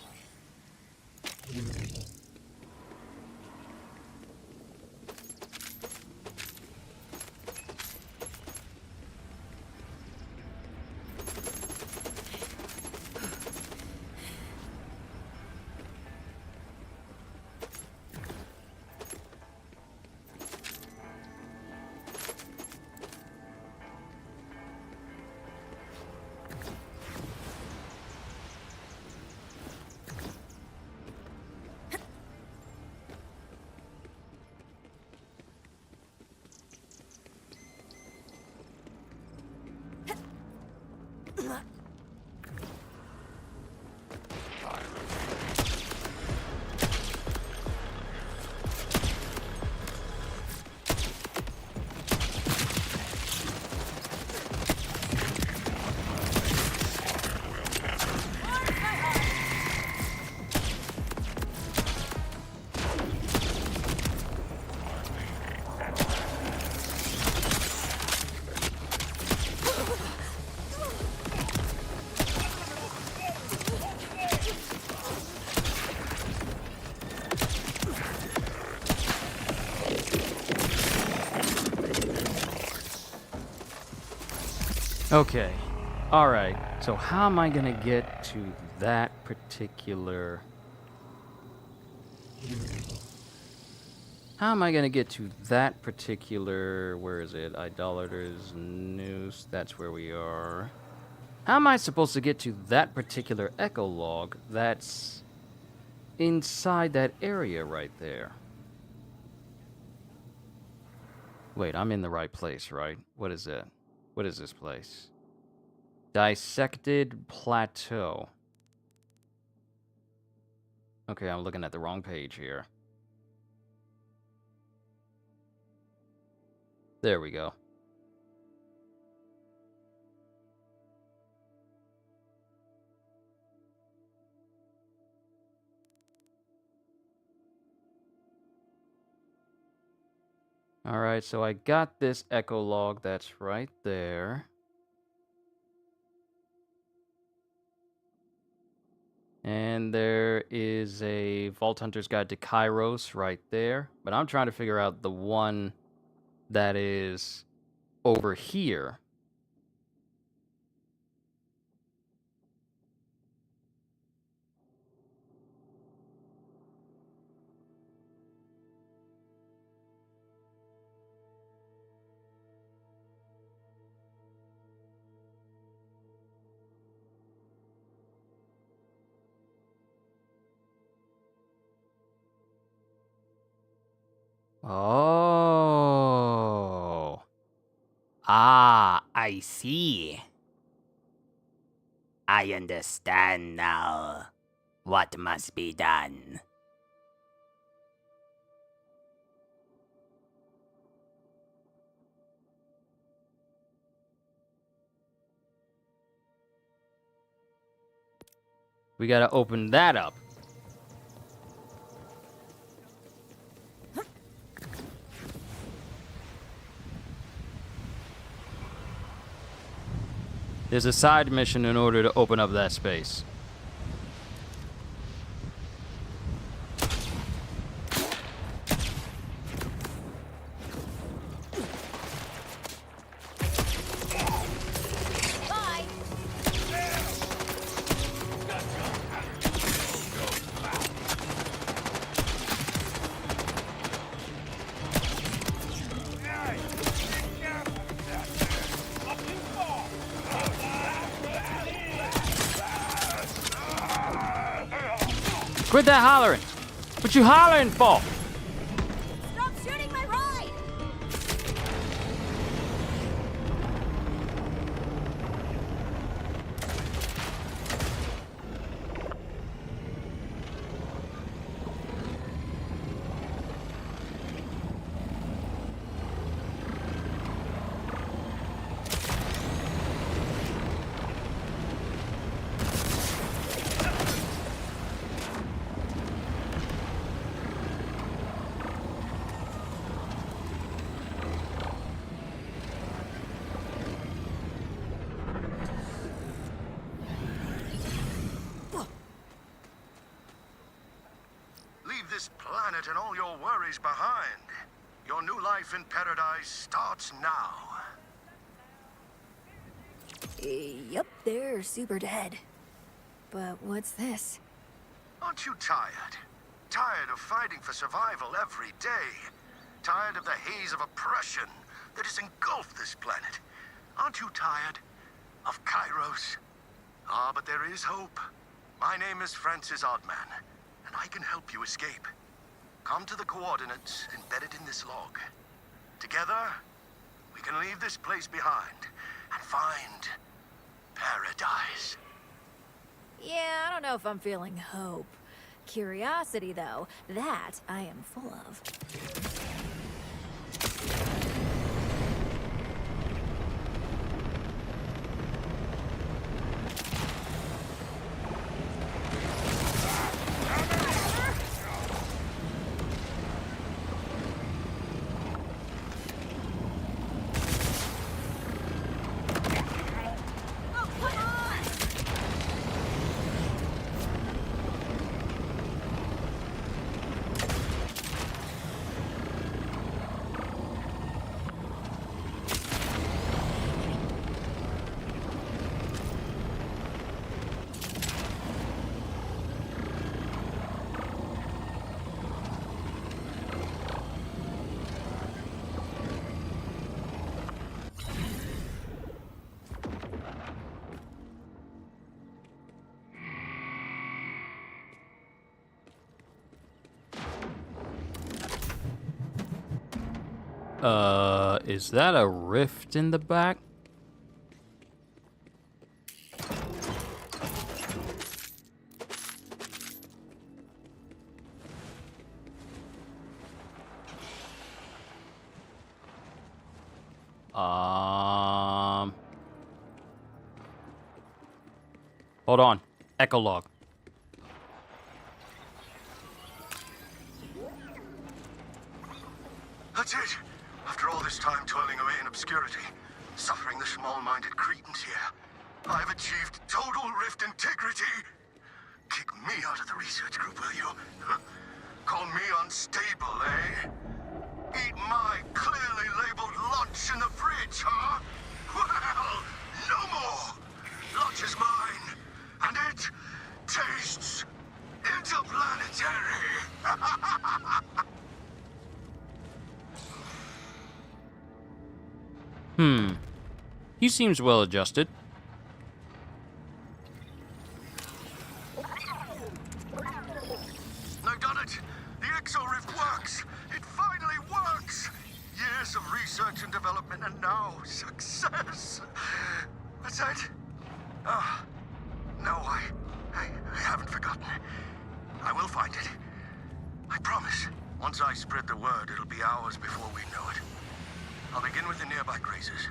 Okay. Alright. So how am I gonna get to that particular... How am I gonna get to that particular... Where is it? Idolater's Noose. That's where we are. How am I supposed to get to that particular echo log that's inside that area right there? Wait, I'm in the right place, right? What is it? What is this place? Dissected Plateau. Okay, I'm looking at the wrong page here. There we go. Alright, so I got this echo log that's right there. And there is a Vault Hunter's Guide to Kairos right there. But I'm trying to figure out the one that is over here. Oh. Ah, I see. I understand now what must be done. We gotta open that up. There's a side mission in order to open up that space. Bye. Quit that hollering! What you hollering for? Stop shooting my ride! Leave this planet and all your worries behind. Your new life in paradise starts now. Yep, they're super dead. But what's this? Aren't you tired? Tired of fighting for survival every day? Tired of the haze of oppression that has engulfed this planet? Aren't you tired of Kairos? Ah, but there is hope. My name is Francis Oddman, and I can help you escape. Come to the coordinates embedded in this log. Together, we can leave this place behind and find paradise. Yeah, I don't know if I'm feeling hope. Curiosity, though, that I am full of. Is that a rift in the back? Hold on. Echolog. That's it. After all this time toiling away in obscurity, suffering the small-minded cretins here, I've achieved total rift integrity. Kick me out of the research group, will you? Call me unstable, eh? Eat my clearly labeled lunch in the fridge, huh? Well, no more. Lunch is mine, and it tastes interplanetary. He seems well adjusted. I got it. The Exo Rift works. It finally works. Years of research and development, and now success. What's that? Oh, no, I haven't forgotten. I will find it. I promise. Once I spread the word, it'll be hours before we know it. I'll begin with the nearby grazers.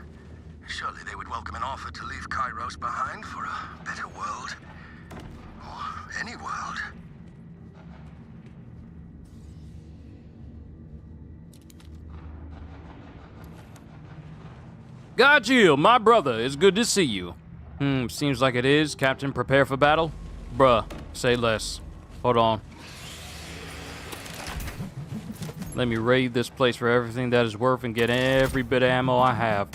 Surely they would welcome an offer to leave Kairos behind for a better world. Or any world. Gajil, my brother, it's good to see you. Seems like it is. Captain, prepare for battle? Bruh, say less. Hold on. Let me raid this place for everything that is worth and get every bit of ammo I have.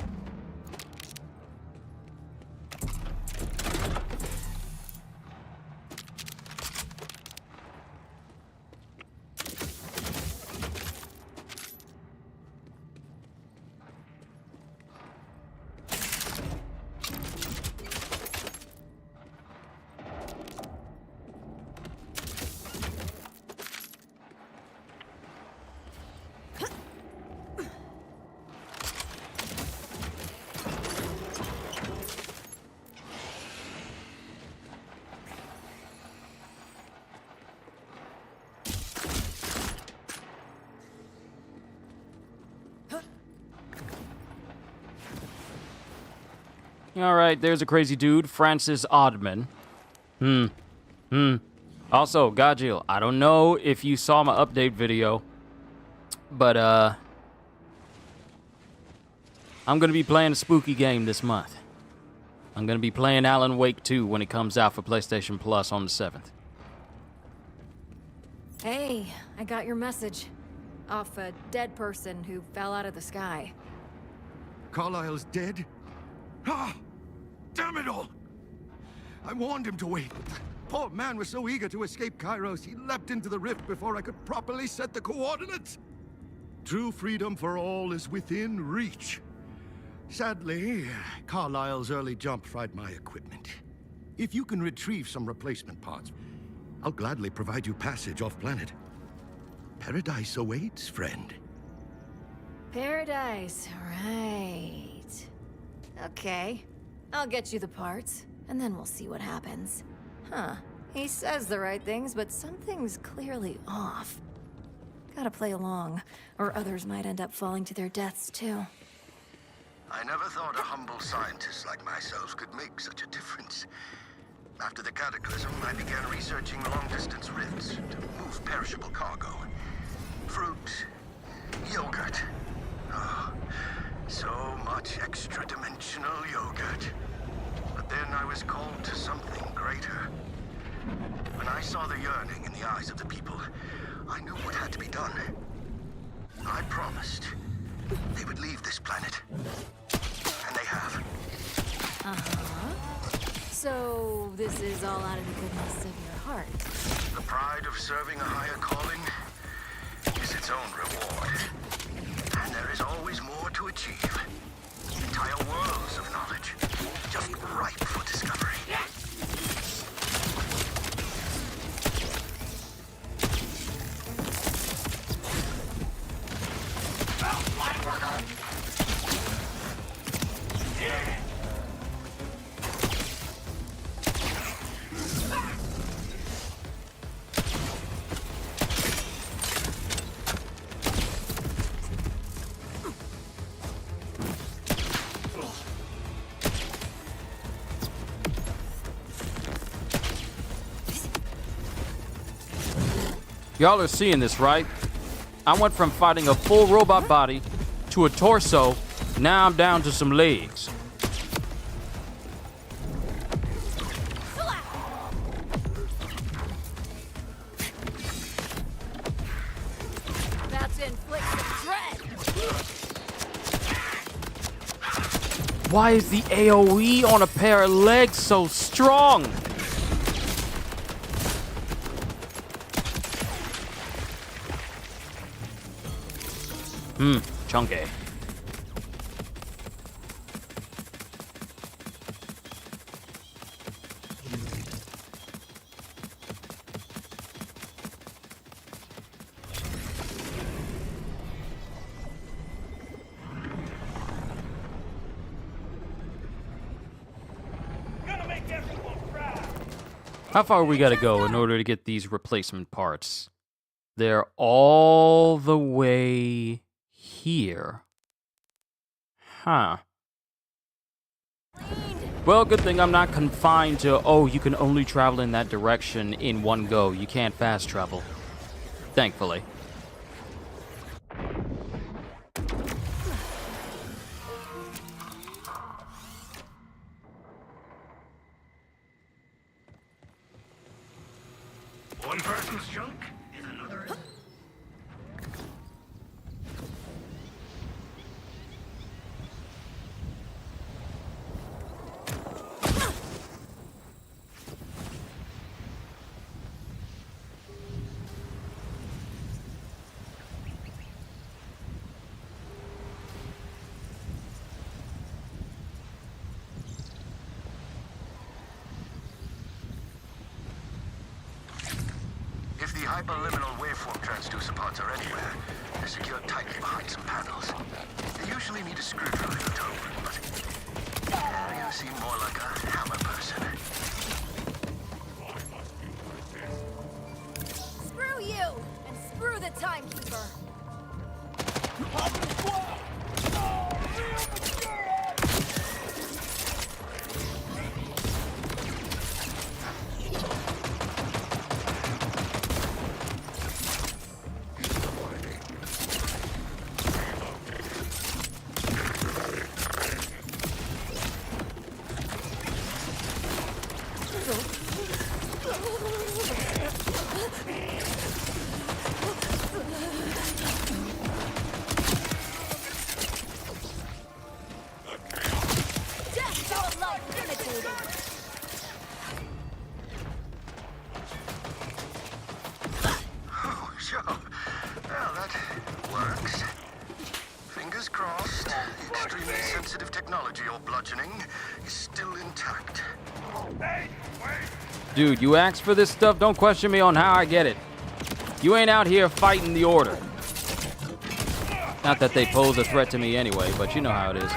Alright, there's a crazy dude, Francis Oddman. Also, Gajil, I don't know if you saw my update video, but, I'm gonna be playing a spooky game this month. I'm gonna be playing Alan Wake 2 when it comes out for PlayStation Plus on the 7th. Hey, I got your message. Off a dead person who fell out of the sky. Carlisle's dead? Ah! Damn it all! I warned him to wait. Poor man was so eager to escape Kairos, he leapt into the rift before I could properly set the coordinates. True freedom for all is within reach. Sadly, Carlisle's early jump fried my equipment. If you can retrieve some replacement parts, I'll gladly provide you passage off-planet. Paradise awaits, friend. Paradise, right. Okay, I'll get you the parts, and then we'll see what happens. Huh, he says the right things, but something's clearly off. Gotta play along, or others might end up falling to their deaths too. I never thought a humble scientist like myself could make such a difference. After the cataclysm, I began researching long-distance rifts to move perishable cargo. Fruit, yogurt. Oh, so much extra-dimensional yogurt. But then I was called to something greater. When I saw the yearning in the eyes of the people, I knew what had to be done. I promised they would leave this planet. And they have. So, this is all out of the goodness of your heart. The pride of serving a higher calling is its own reward. And there is always more to achieve. Entire worlds of knowledge, just ripe for discovery. Y'all are seeing this, right? I went from fighting a full robot body to a torso. Now I'm down to some legs. About to inflict some dread. Why is the AoE on a pair of legs so strong? Chunky. Gonna make everyone proud. How far we gotta go in order to get these replacement parts? They're all the way here. Huh. Well, good thing I'm not confined to, oh, you can only travel in that direction in one go. You can't fast travel. Thankfully. One person's junk is another. If the hyperliminal waveform transducer parts are anywhere, they're secured tightly behind some panels. They usually need a screwdriver to open, but you seem more like a hammer person. Screw you! And screw the timekeeper! Death felt like imitated! Oh, sure. Well, that works. Fingers crossed. The extremely sensitive technology you're bludgeoning is still intact. Hey, wait. Dude, you asked for this stuff, don't question me on how I get it. You ain't out here fighting the Order. Not that they pose a threat to me anyway, but you know how it is.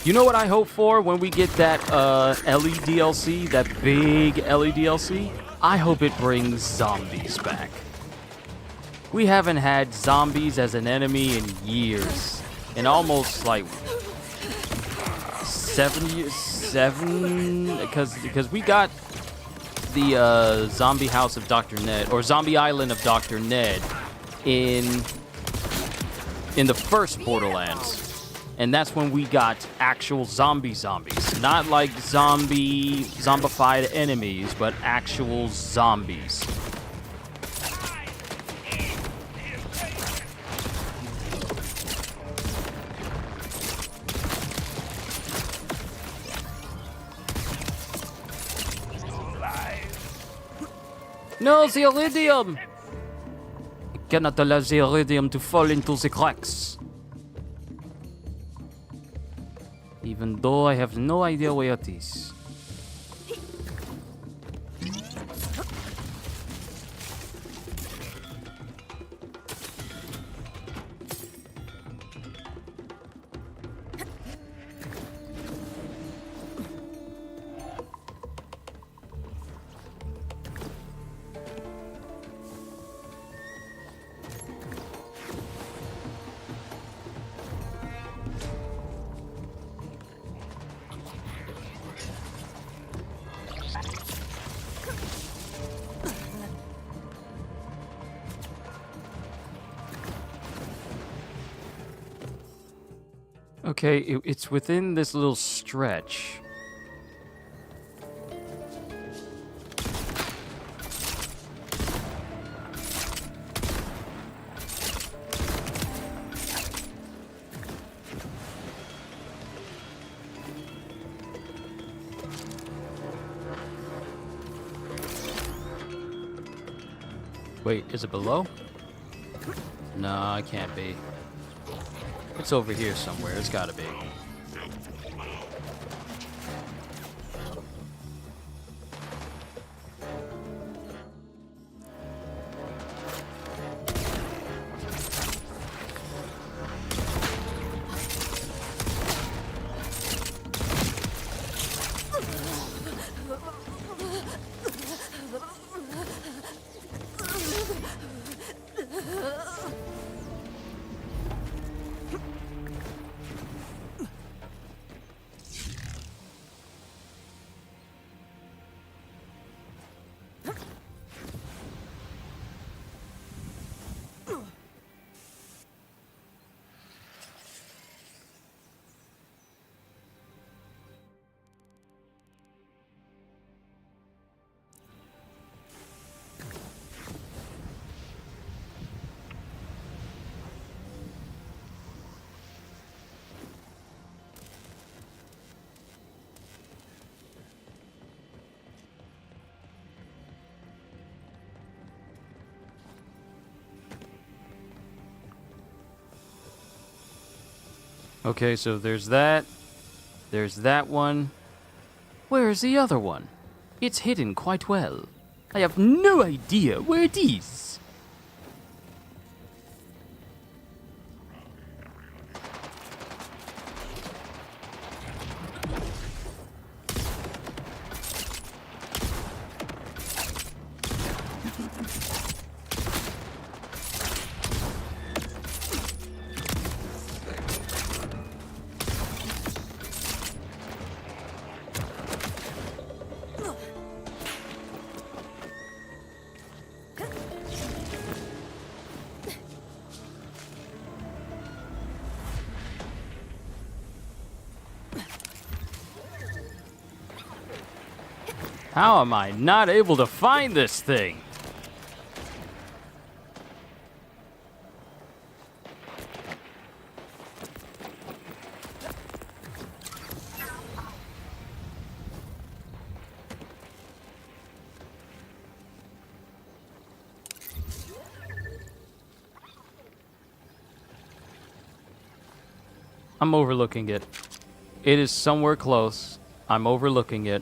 You know what I hope for when we get that Ellie DLC, that big Ellie DLC? I hope it brings zombies back. We haven't had zombies as an enemy in years. In almost like 7 years, because we got the zombie house of Dr. Ned, or zombie island of Dr. Ned in the first Borderlands. And that's when we got actual zombies. Not like zombified enemies, but actual zombies. No, the Iridium! Cannot allow the iridium to fall into the cracks. Even though I have no idea where it is. Okay, it's within this little stretch. Wait, is it below? No, it can't be. It's over here somewhere. It's gotta be. Okay, so there's that. There's that one. Where is the other one? It's hidden quite well. I have no idea where it is. How am I not able to find this thing? I'm overlooking it. It is somewhere close. I'm overlooking it.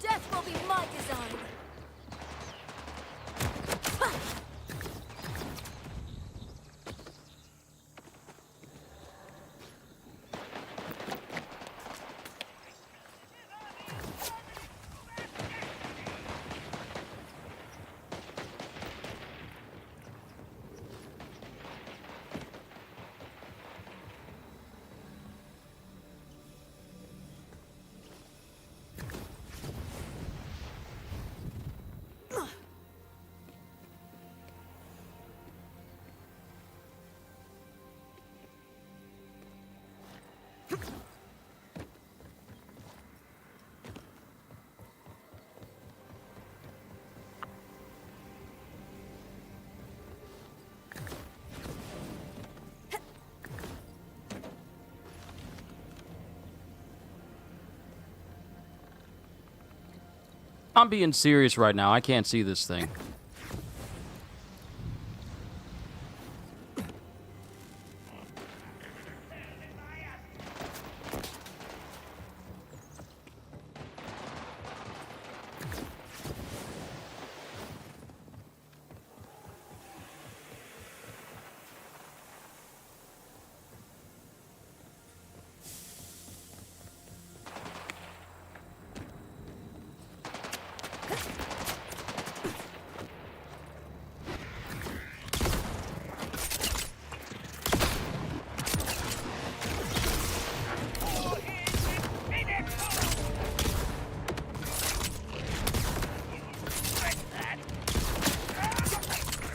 Death will be my design. I'm being serious right now. I can't see this thing.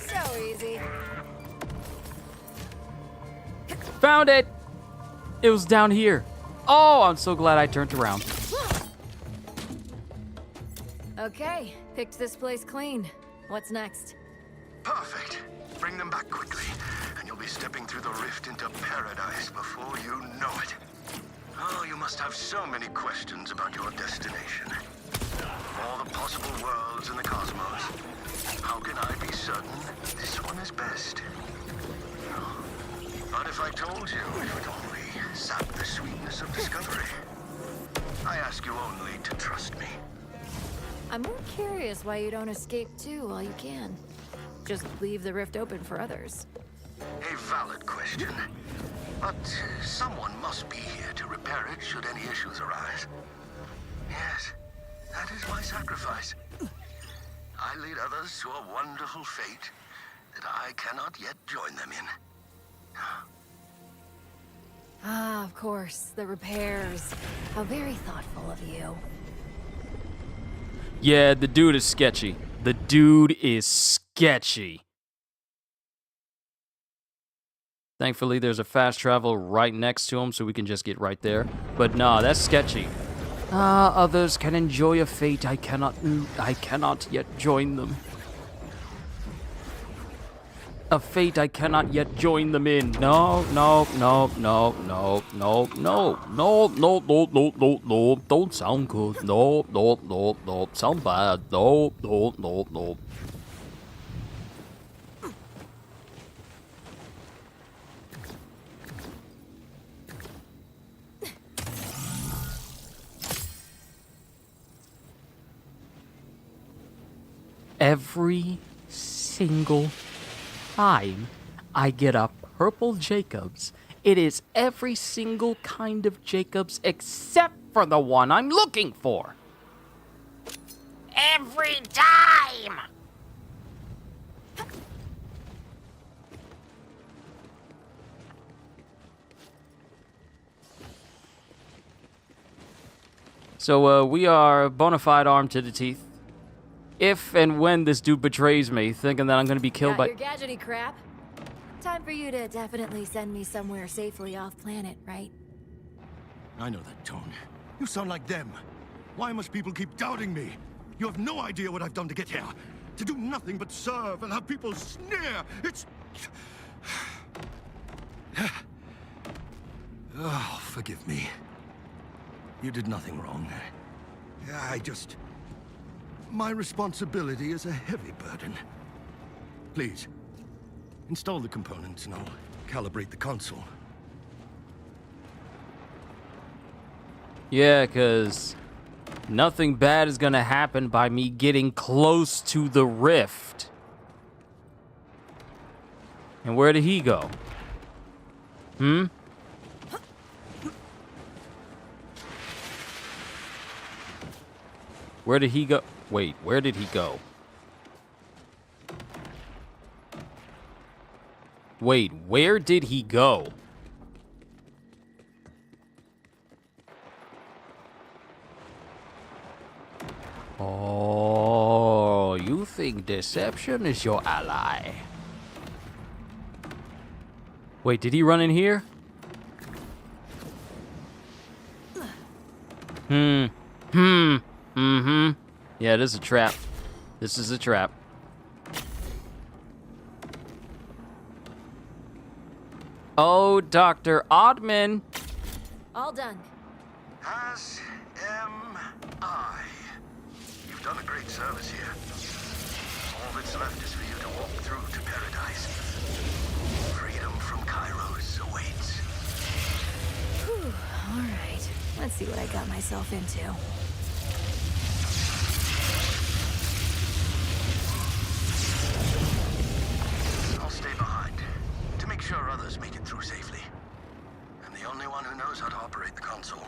So easy. Found it! It was down here. Oh, I'm so glad I turned around. Okay, picked this place clean. What's next? Perfect. Bring them back quickly, and you'll be stepping through the rift into paradise before you know it. Oh, you must have so many questions about your destination. All the possible worlds in the cosmos. How can I be certain this one is best? But if I told you, it would only sap the sweetness of discovery. I ask you only to trust me. I'm more curious why you don't escape too while you can. Just leave the rift open for others. A valid question. But someone must be here to repair it should any issues arise. Yes, that is my sacrifice. I lead others to a wonderful fate that I cannot yet join them in. Ah, of course, the repairs. How very thoughtful of you. Yeah, the dude is sketchy. The dude is sketchy. Thankfully, there's a fast travel right next to him, so we can just get right there. But nah, that's sketchy. Others can enjoy a fate I cannot yet join them. A fate I cannot yet join them in. No, no, no, no, no, no, no, no, no, no, no, no, no. Don't sound good. No, no, no, no. Sound bad. No, no, no, no. Every single time I get a purple Jacobs, it is every single kind of Jacobs except for the one I'm looking for. Every time! So, we are bona fide armed to the teeth. If and when this dude betrays me, thinking that I'm gonna be killed by... Your gadgety crap. Time for you to definitely send me somewhere safely off planet, right? I know that tone. You sound like them. Why must people keep doubting me? You have no idea what I've done to get here. To do nothing but serve and have people sneer. It's... Oh, forgive me. You did nothing wrong. I just... My responsibility is a heavy burden. Please, install the components and I'll calibrate the console. Yeah, 'cause Nothing bad is gonna happen by me getting close to the rift. And where did he go? Where did he go? Wait, where did he go? Wait, where did he go? Oh, you think deception is your ally? Wait, did he run in here? Yeah, this is a trap. This is a trap. Oh, Dr. Oddman. All done. As am I. You've done a great service here. All that's left is for you to walk through to paradise. Freedom from Kairos awaits. Whew, all right. Let's see what I got myself into. I'll stay behind to make sure others make it through safely. I'm the only one who knows how to operate the console.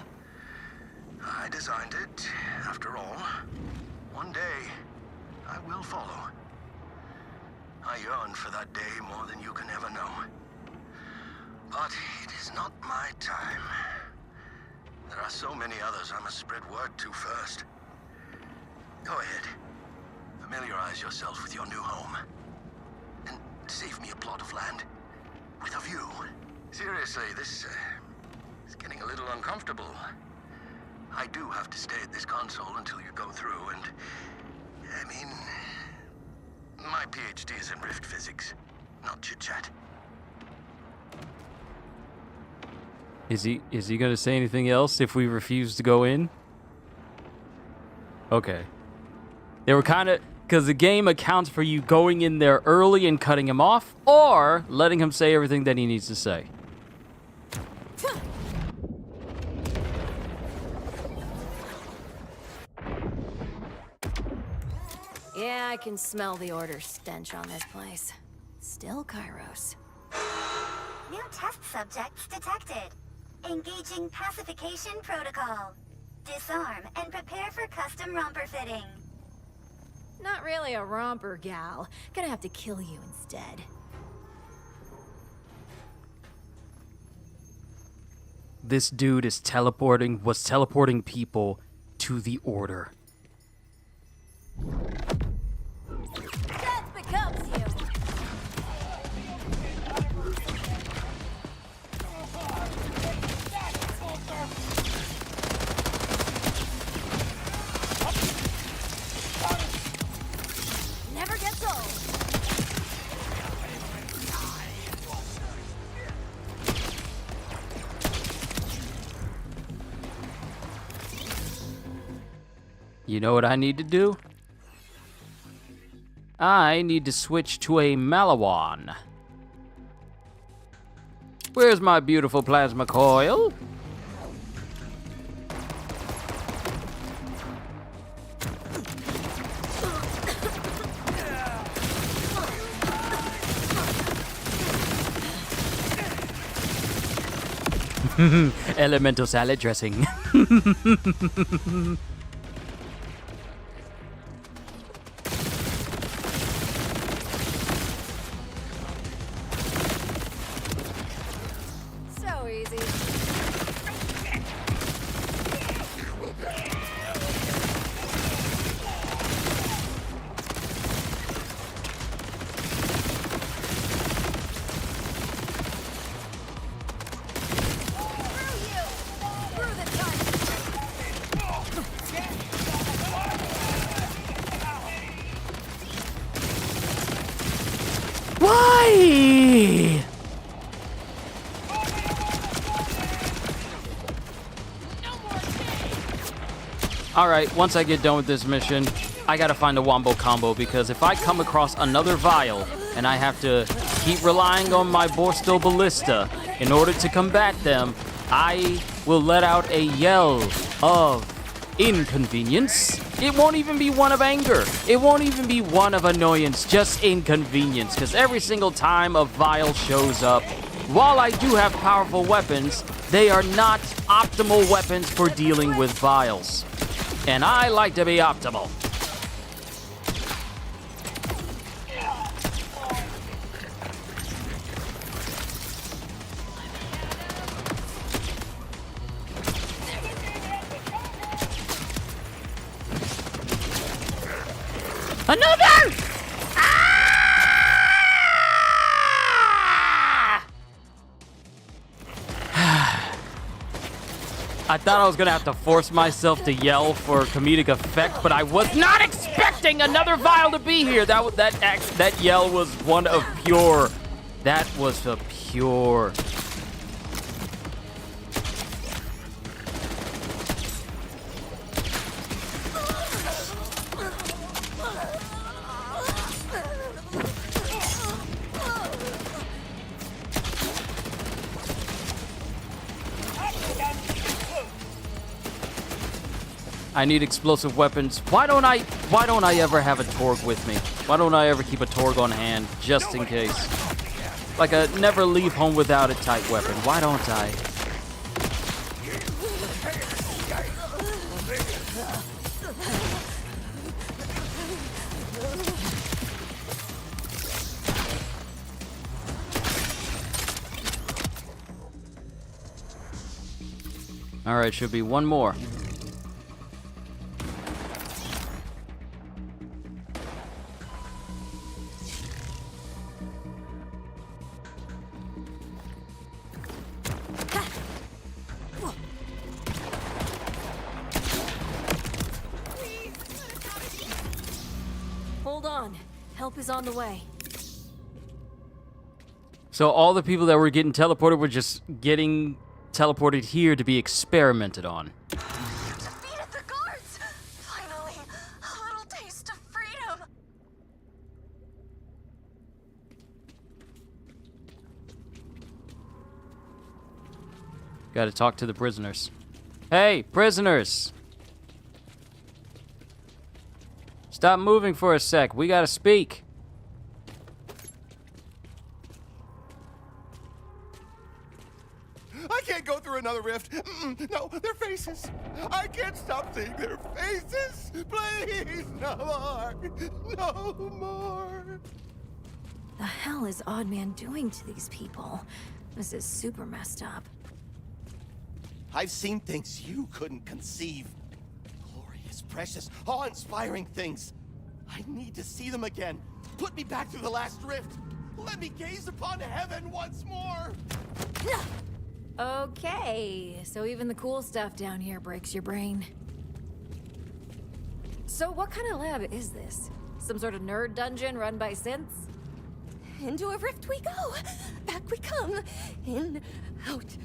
I designed it, after all. One day, I will follow. I yearn for that day more than you can ever know. But it is not my time. There are so many others I must spread word to first. Go ahead. Familiarize yourself with your new home. And save me a plot of land with a view. Seriously, this is getting a little uncomfortable. I do have to stay at this console until you go through, and I mean, my PhD is in rift physics, not chit-chat. Is he gonna say anything else if we refuse to go in? Okay. They were kind of, because the game accounts for you going in there early and cutting him off, or letting him say everything that he needs to say. Yeah, I can smell the order stench on this place. Still Kairos. New test subjects detected. Engaging pacification protocol. Disarm and prepare for custom romper fitting. Not really a romper, gal. Gonna have to kill you instead. This dude was teleporting people to the order. That becomes you. Never gets old. You know what I need to do? I need to switch to a Malawan. Where's my beautiful plasma coil? Elemental salad dressing. So easy. Why? Alright, once I get done with this mission, I gotta find a wombo combo, because if I come across another vial and I have to keep relying on my Borstal Ballista in order to combat them, I will let out a yell of inconvenience. It won't even be one of anger. It won't even be one of annoyance, just inconvenience. Because every single time a vial shows up, while I do have powerful weapons, they are not optimal weapons for dealing with vials. And I like to be optimal. Another! I thought I was gonna have to force myself to yell for comedic effect, but I was not expecting another vial to be here. That yell was one of pure. That was a pure. I need explosive weapons. Why don't I ever have a Torg with me? Why don't I ever keep a Torg on hand, just in case? Like a never leave home without it type weapon. Why don't I? Alright, should be one more. Hold on. Help is on the way. So all the people that were getting teleported were just getting teleported here to be experimented on. Defeated the guards! Finally, a little taste of freedom! Gotta talk to the prisoners. Hey, prisoners! Stop moving for a sec. We gotta speak. I can't go through another rift. No, their faces. I can't stop seeing their faces. Please, no more. No more. The hell is Odd Man doing to these people? This is super messed up. I've seen things you couldn't conceive. Glorious, precious, awe-inspiring things. I need to see them again. Put me back through the last rift. Let me gaze upon heaven once more. Okay, so even the cool stuff down here breaks your brain. So what kind of lab is this? Some sort of nerd dungeon run by synths? Into a rift we go. Back we come. In, out,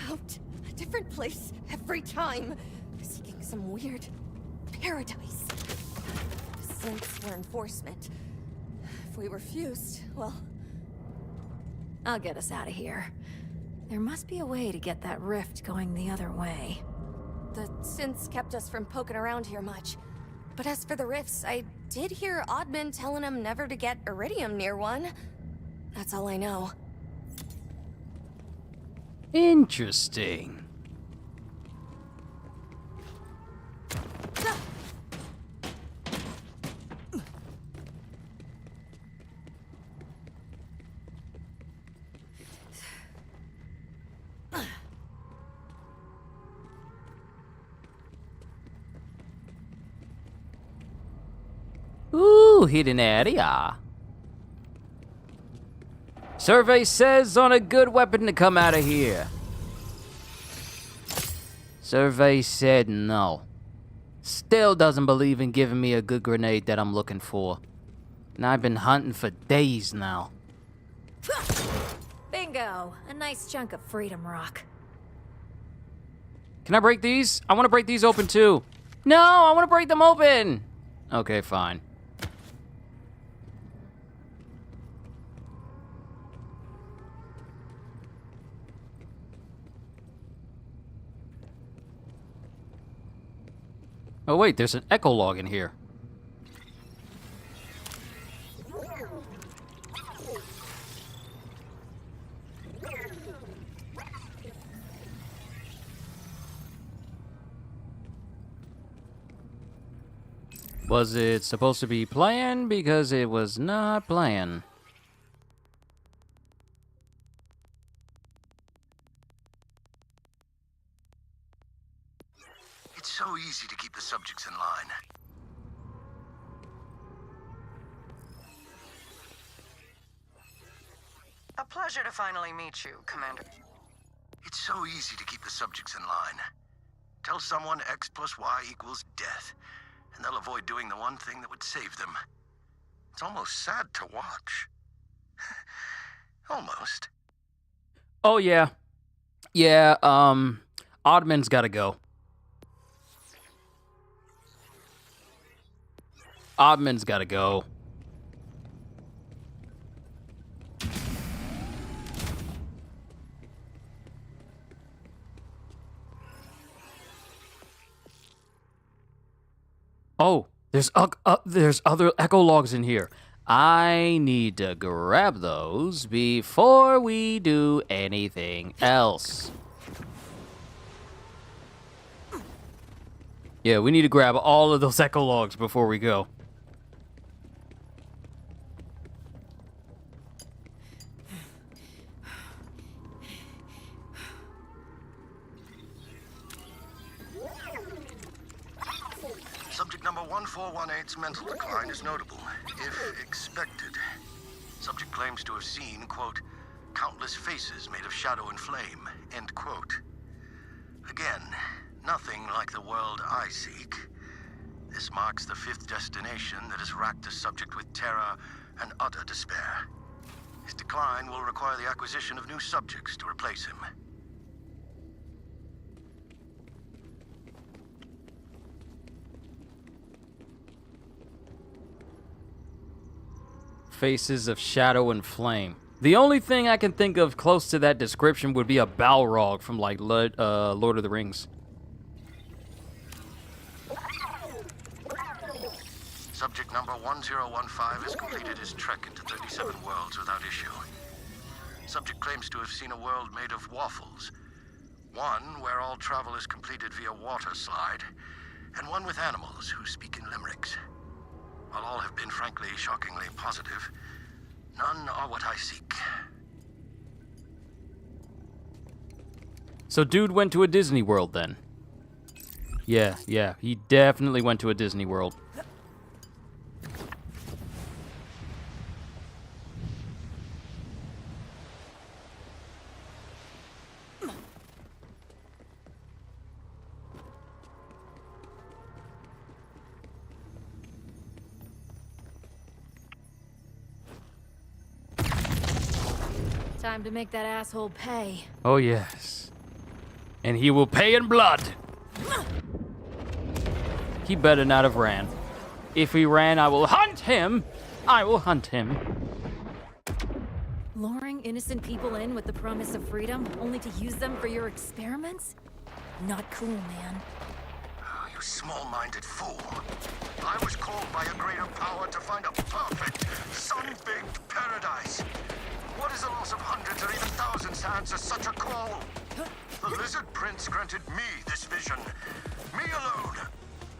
a different place every time. Seeking some weird paradise. Synths were enforcement. If we refused, well... I'll get us out of here. There must be a way to get that rift going the other way. The synths kept us from poking around here much. But as for the rifts, I did hear Oddman telling him never to get iridium near one. That's all I know. Interesting. Ooh, hidden area. Survey says on a good weapon to come out of here. Survey said no. Still doesn't believe in giving me a good grenade that I'm looking for. And I've been hunting for days now. Bingo! A nice chunk of freedom rock. Can I break these? I want to break these open too. No, I want to break them open. Okay, fine. Oh wait, there's an echolog in here. Was it supposed to be playing? Because it was not playing. It's so easy to keep the subjects in line. A pleasure to finally meet you, Commander. It's so easy to keep the subjects in line. Tell someone X plus Y equals death, and they'll avoid doing the one thing that would save them. It's almost sad to watch. Almost. Oh yeah. Yeah, Oddman's gotta go. Oddman's gotta go. Oh, there's other echologs in here. I need to grab those before we do anything else. Yeah, we need to grab all of those echologs before we go. Subject number 1418's mental decline is notable, if expected. Subject claims to have seen, quote, countless faces made of shadow and flame, end quote. Again, nothing like the world I seek. This marks the 5th destination that has racked the subject with terror and utter despair. His decline will require the acquisition of new subjects to replace him. Faces of shadow and flame. The only thing I can think of close to that description would be a Balrog from like Lord of the Rings. Subject number 1015 has completed his trek into 37 worlds without issue. Subject claims to have seen a world made of waffles. One where all travel is completed via water slide, and one with animals who speak in limericks. While all have been frankly shockingly positive, none are what I seek. So dude went to a Disney World then. Yeah, he definitely went to a Disney World. Time to make that asshole pay. Oh yes. And he will pay in blood. He better not have ran. If he ran, I will hunt him. I will hunt him. Luring innocent people in with the promise of freedom, only to use them for your experiments? Not cool, man. Oh, you small-minded fool. I was called by a greater power to find a perfect, sun-baked paradise. What is the loss of hundreds or even thousands to answer such a call? The Lizard Prince granted me this vision. Me alone.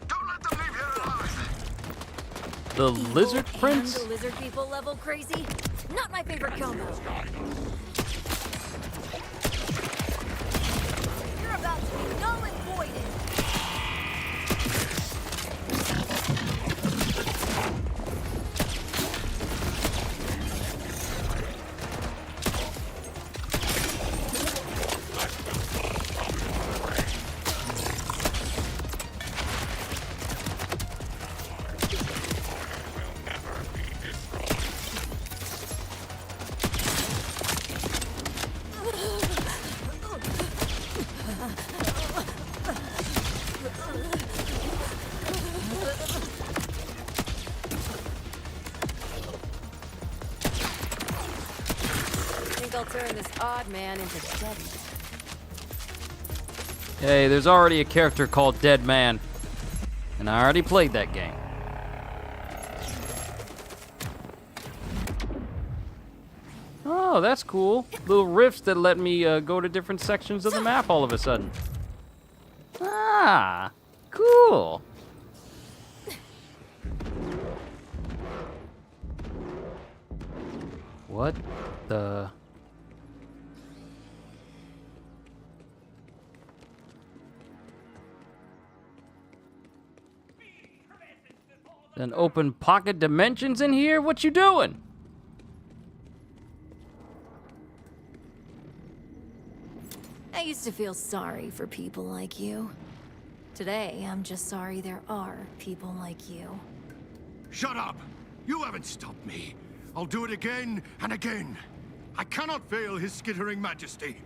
Don't let them leave here alive. The Lizard Evil Prince? and the lizard people level crazy? Not my favorite combo. You're about to be null and voided. I'll turn this odd man into dead man. Hey, there's already a character called Dead Man. And I already played that game. Oh, that's cool. Little rifts that let me go to different sections of the map all of a sudden. Ah, cool. What the... Then open pocket dimensions in here? What you doing? I used to feel sorry for people like you. Today, I'm just sorry there are people like you. Shut up! You haven't stopped me. I'll do it again and again. I cannot fail his skittering majesty.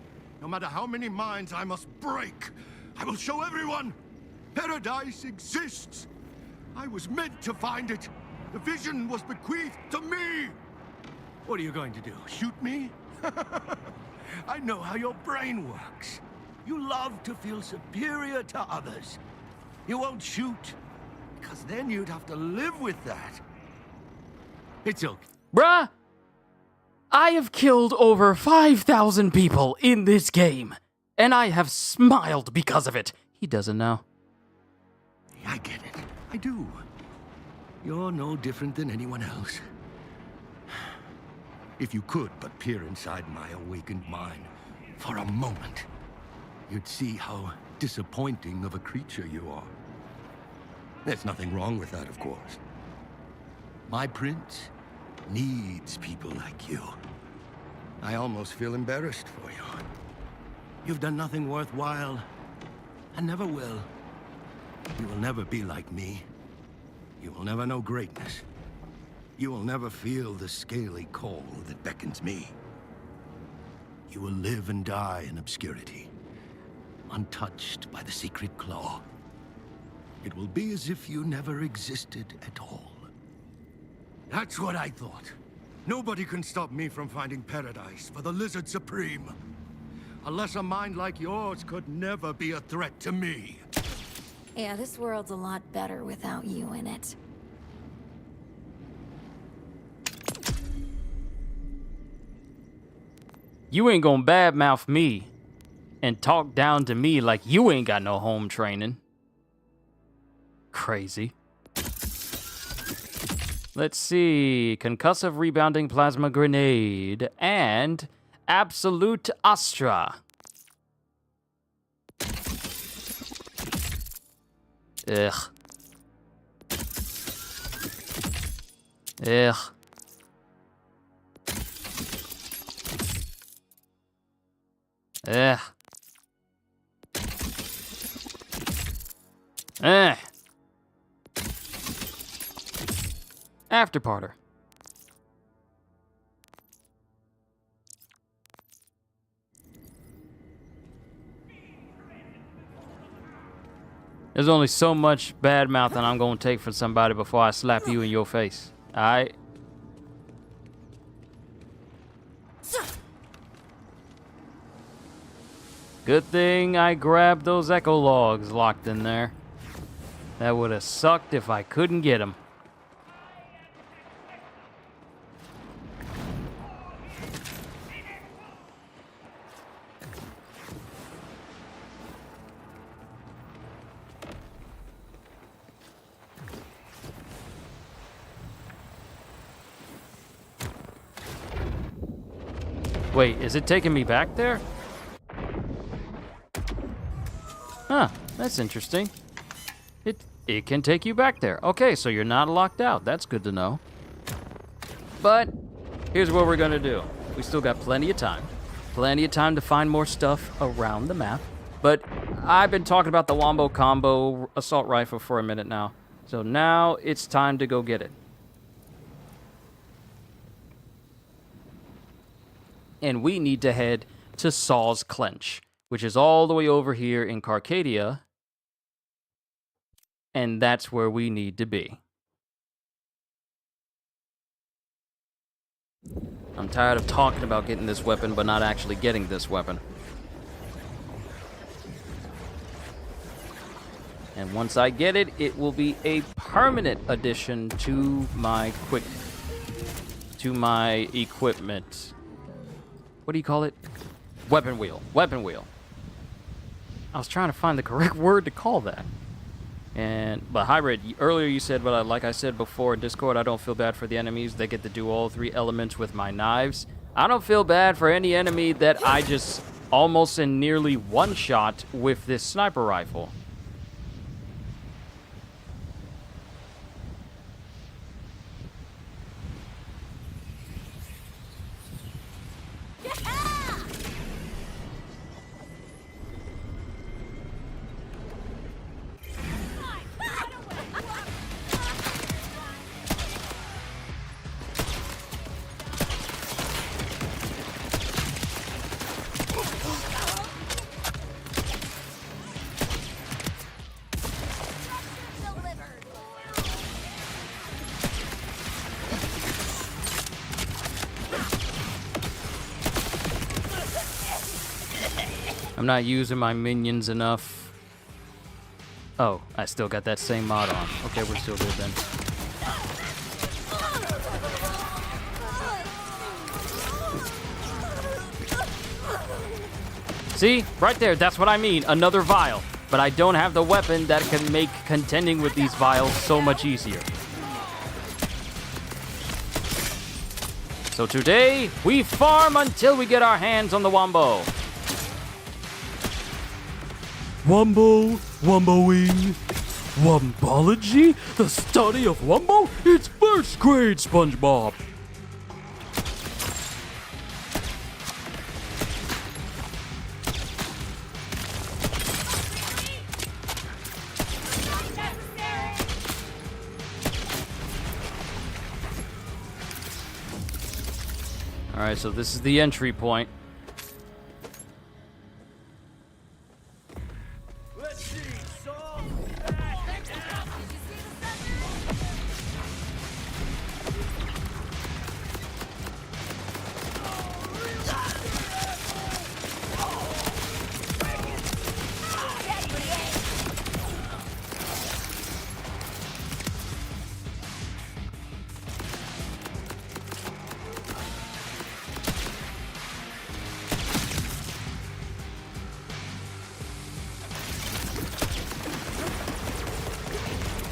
No matter how many minds I must break, I will show everyone paradise exists. I was meant to find it. The vision was bequeathed to me. What are you going to do? Shoot me? I know how your brain works. You love to feel superior to others. You won't shoot, because then you'd have to live with that. It's okay. Bruh, I have killed over 5,000 people in this game, and I have smiled because of it. He doesn't know. I get it. I do. You're no different than anyone else. If you could but peer inside my awakened mind for a moment, you'd see how disappointing of a creature you are. There's nothing wrong with that, of course. My prince needs people like you. I almost feel embarrassed for you. You've done nothing worthwhile, and never will. You will never be like me. You will never know greatness. You will never feel the scaly call that beckons me. You will live and die in obscurity, untouched by the secret claw. It will be as if you never existed at all. That's what I thought. Nobody can stop me from finding paradise for the Lizard Supreme. Unless a mind like yours could never be a threat to me. Yeah, this world's a lot better without you in it. You ain't gonna badmouth me and talk down to me like you ain't got no home training. Crazy. Let's see. Concussive Rebounding Plasma Grenade and Absolute Astra. Ugh. Ugh. Ugh. Eh. Afterparter. There's only so much bad mouthing I'm gonna take from somebody before I slap you in your face. Alright? Good thing I grabbed those echo logs locked in there. That would have sucked if I couldn't get them. Wait, is it taking me back there? Huh, that's interesting. It can take you back there. Okay, so you're not locked out. That's good to know. But here's what we're gonna do. We still got plenty of time. Plenty of time to find more stuff around the map. But I've been talking about the Wombo Combo assault rifle for a minute now. So now it's time to go get it. And we need to head to Saw's Clench, which is all the way over here in Carcadia. And that's where we need to be. I'm tired of talking about getting this weapon, but not actually getting this weapon. And once I get it, it will be a permanent addition to my equipment. What do you call it? Weapon wheel. Weapon wheel. I was trying to find the correct word to call that. But Hybrid, earlier you said, but like I said before in Discord, I don't feel bad for the enemies. They get to do all 3 elements with my knives. I don't feel bad for any enemy that I just almost and nearly one-shot with this sniper rifle. I'm not using my minions enough. Oh, I still got that same mod on. Okay, we're still good then. See? Right there, that's what I mean. Another vial. But I don't have the weapon that can make contending with these vials so much easier. So today, we farm until we get our hands on the Wombo. Wombo, Womboing, Wombology? The study of Wombo? It's first grade, SpongeBob. Alright, so this is the entry point.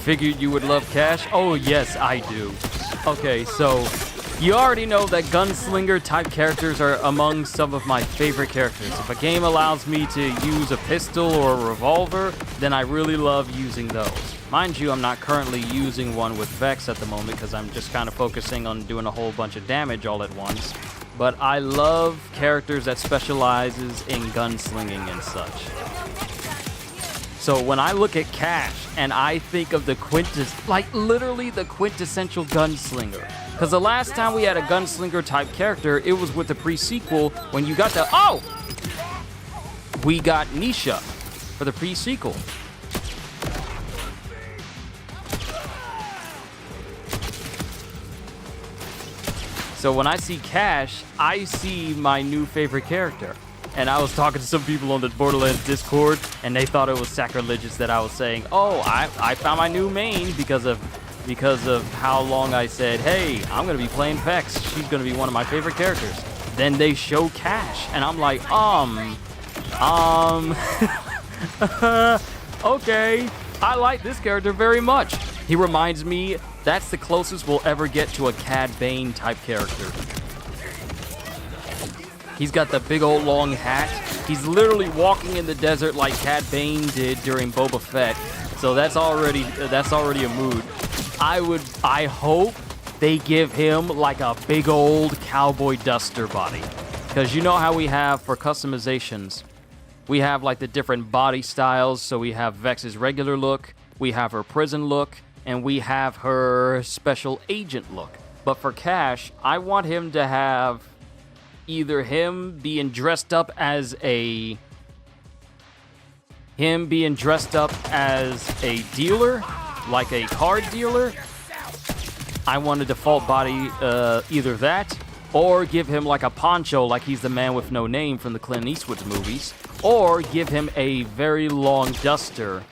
Figured you would love Cash? Oh, yes, I do. Okay, so you already know that gunslinger type characters are among some of my favorite characters. If a game allows me to use a pistol or a revolver, then I really love using those. Mind you, I'm not currently using one with Vex at the moment because I'm just kind of focusing on doing a whole bunch of damage all at once. But I love characters that specializes in gunslinging and such. So when I look at Cash and I think of the literally the quintessential gunslinger. Because the last time we had a gunslinger type character, it was with the pre-sequel when you got the, we got Nisha for the pre-sequel. So when I see Cash, I see my new favorite character. And I was talking to some people on the Borderlands Discord, and they thought it was sacrilegious that I was saying, oh, I found my new main because of how long I said, hey, I'm going to be playing Vex. She's going to be one of my favorite characters. Then they show Cash, and I'm like, okay, I like this character very much. He reminds me, that's the closest we'll ever get to a Cad Bane type character. He's got the big old long hat. He's literally walking in the desert like Cad Bane did during Boba Fett. So that's already a mood. I hope they give him like a big old cowboy duster body. Because you know how we have for customizations, we have like the different body styles. So we have Vex's regular look, we have her prison look, and we have her special agent look. But for Cash, I want him to have either him being dressed up as a dealer, like a card dealer. I want a default body, either that, or give him like a poncho like he's the man with no name from the Clint Eastwood movies, or give him a very long duster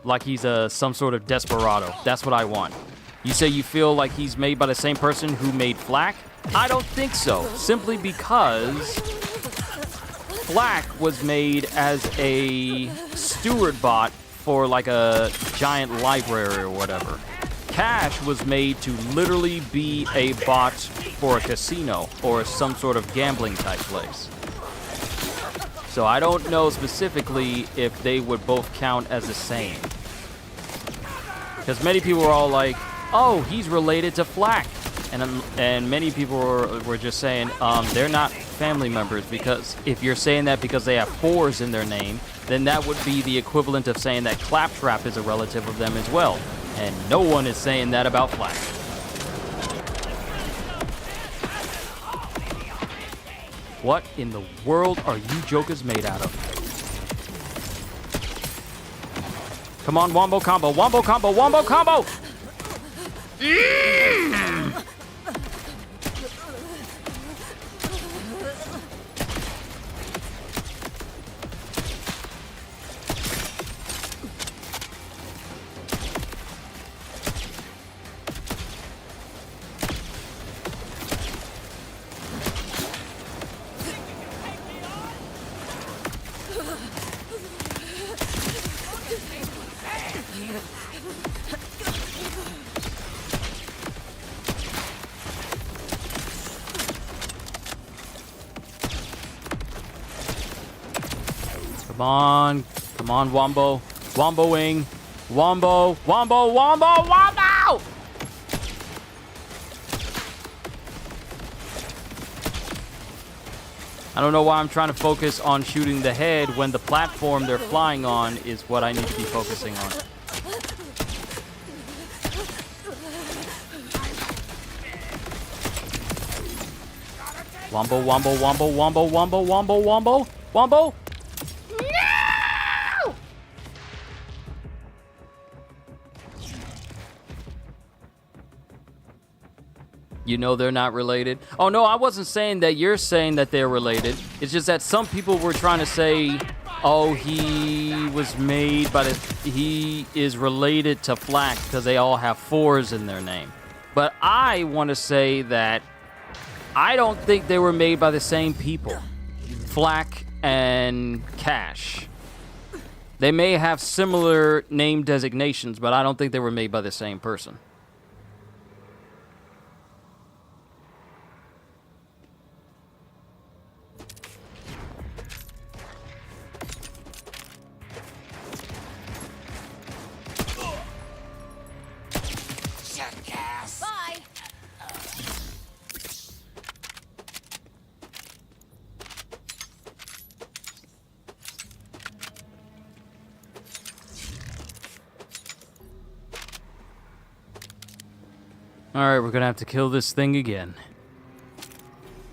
like he's some sort of desperado. That's what I want. You say you feel like he's made by the same person who made Flak? I don't think so. Simply because Flak was made as a steward bot for like a giant library or whatever. Cash was made to literally be a bot for a casino or some sort of gambling type place. So I don't know specifically if they would both count as the same. Because many people were all like, oh, he's related to Flak. And many people were just saying they're not family members, because if you're saying that because they have 4s in their name, then that would be the equivalent of saying that Claptrap is a relative of them as well. And no one is saying that about Flak. What in the world are you jokers made out of? Come on, wombo combo, wombo combo, wombo combo! Come on, Wombo. Womboing. Wombo, Wombo, Wombo, Wombo! I don't know why I'm trying to focus on shooting the head when the platform they're flying on is what I need to be focusing on. Wombo, Wombo, Wombo, Wombo, Wombo, Wombo, Wombo, Wombo! No! You know they're not related. Oh, no, I wasn't saying that you're saying that they're related. It's just that some people were trying to say, oh, he was made by he is related to Flak because they all have 4s in their name. But I want to say that I don't think they were made by the same people. Flak and Cash. They may have similar name designations, but I don't think they were made by the same person. Bye. Alright, we're gonna have to kill this thing again.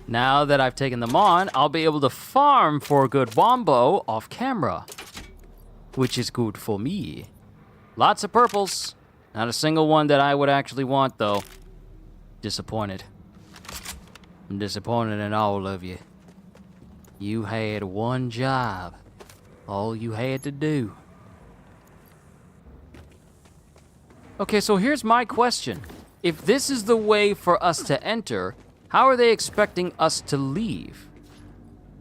Now that I've taken them on, I'll be able to farm for a good wombo off camera. Which is good for me. Lots of purples. Not a single one that I would actually want, though. Disappointed. I'm disappointed in all of you. You had one job. All you had to do. Okay, so here's my question. If this is the way for us to enter, how are they expecting us to leave?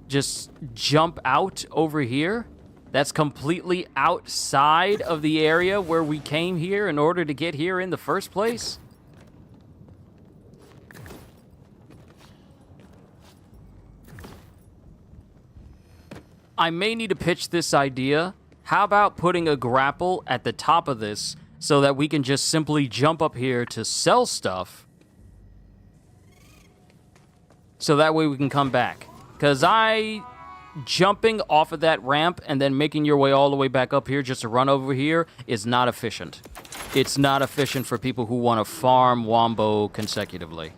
Just jump out over here? That's completely outside of the area where we came here in order to get here in the first place? I may need to pitch this idea. How about putting a grapple at the top of this so that we can just simply jump up here to sell stuff? So that way we can come back. Because jumping off of that ramp and then making your way all the way back up here just to run over here is not efficient. It's not efficient for people who want to farm wombo consecutively.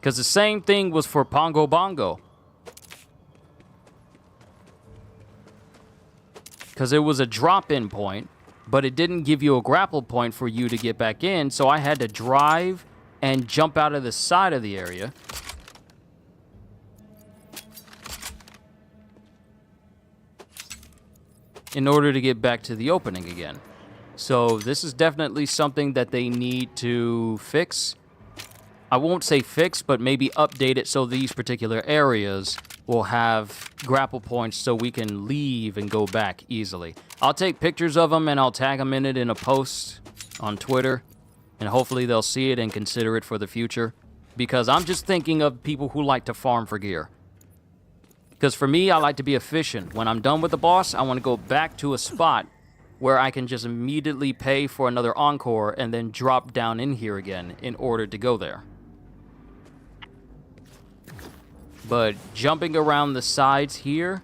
Because the same thing was for Pongo Bongo. Because it was a drop-in point, but it didn't give you a grapple point for you to get back in, so I had to drive and jump out of the side of the area. in order to get back to the opening again. So this is definitely something that they need to fix. I won't say fix, but maybe update it so these particular areas will have grapple points so we can leave and go back easily. I'll take pictures of them and I'll tag them in it in a post on Twitter, and hopefully they'll see it and consider it for the future, because I'm just thinking of people who like to farm for gear. Because for me, I like to be efficient. When I'm done with the boss, I want to go back to a spot where I can just immediately pay for another encore and then drop down in here again in order to go there. But jumping around the sides here,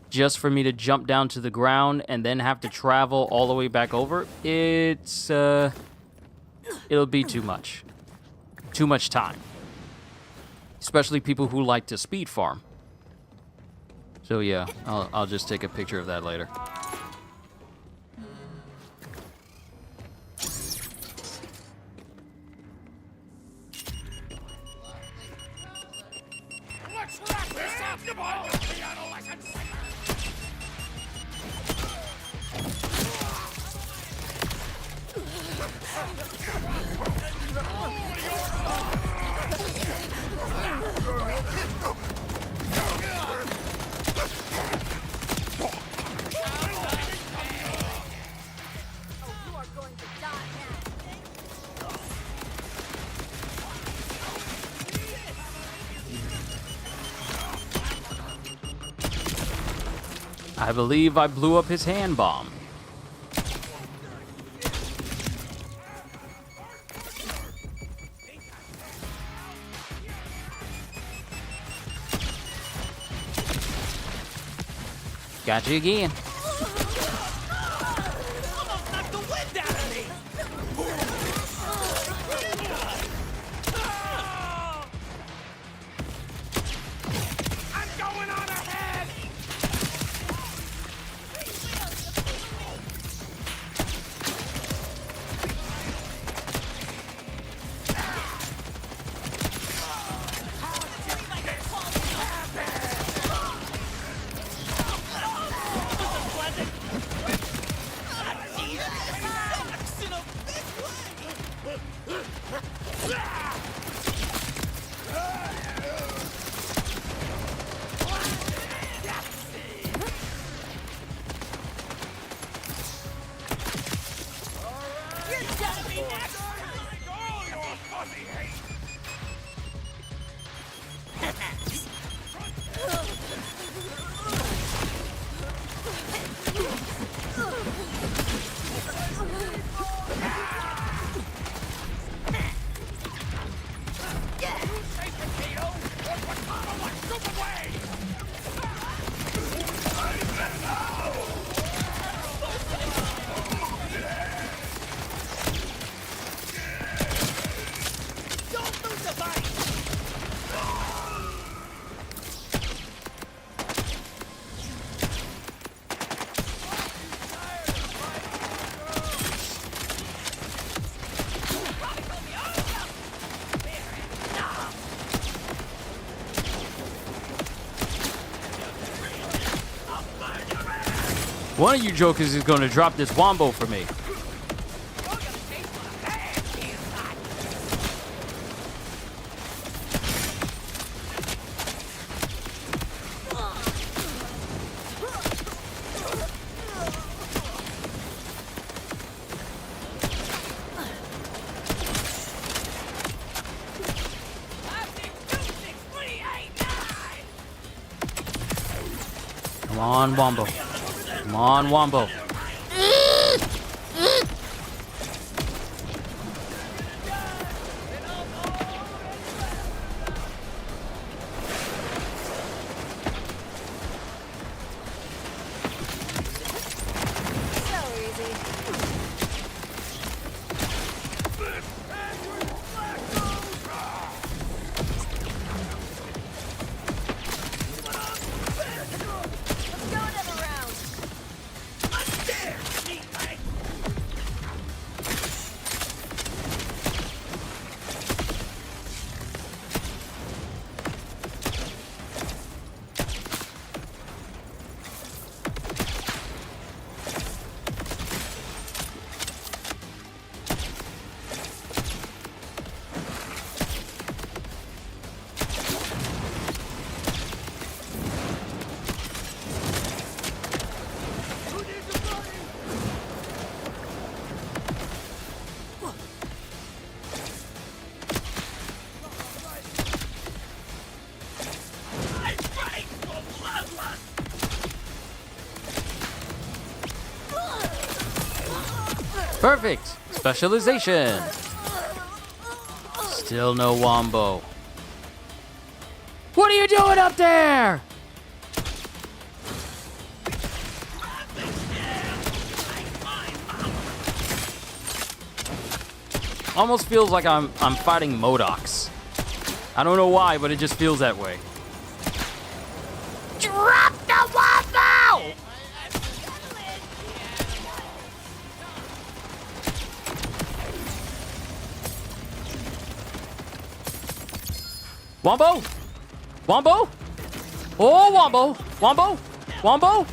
just for me to jump down to the ground and then have to travel all the way back over, it'll be too much. Too much time. Especially people who like to speed farm. So yeah, I'll just take a picture of that later. Let's wrap this up! Come on, piano lesson! I believe I blew up his hand bomb. Got you again. Knock the wind out of me! I'm going on ahead! One of you jokers is going to drop this wombo for me. Come on, wombo. Come on, wombo. Perfect. Specialization. Still no Wombo. What are you doing up there? Almost feels like I'm fighting Modocs. I don't know why, but it just feels that way. Drop the Wombo! Wombo! Wombo! Oh, Wombo! Wombo! Wombo!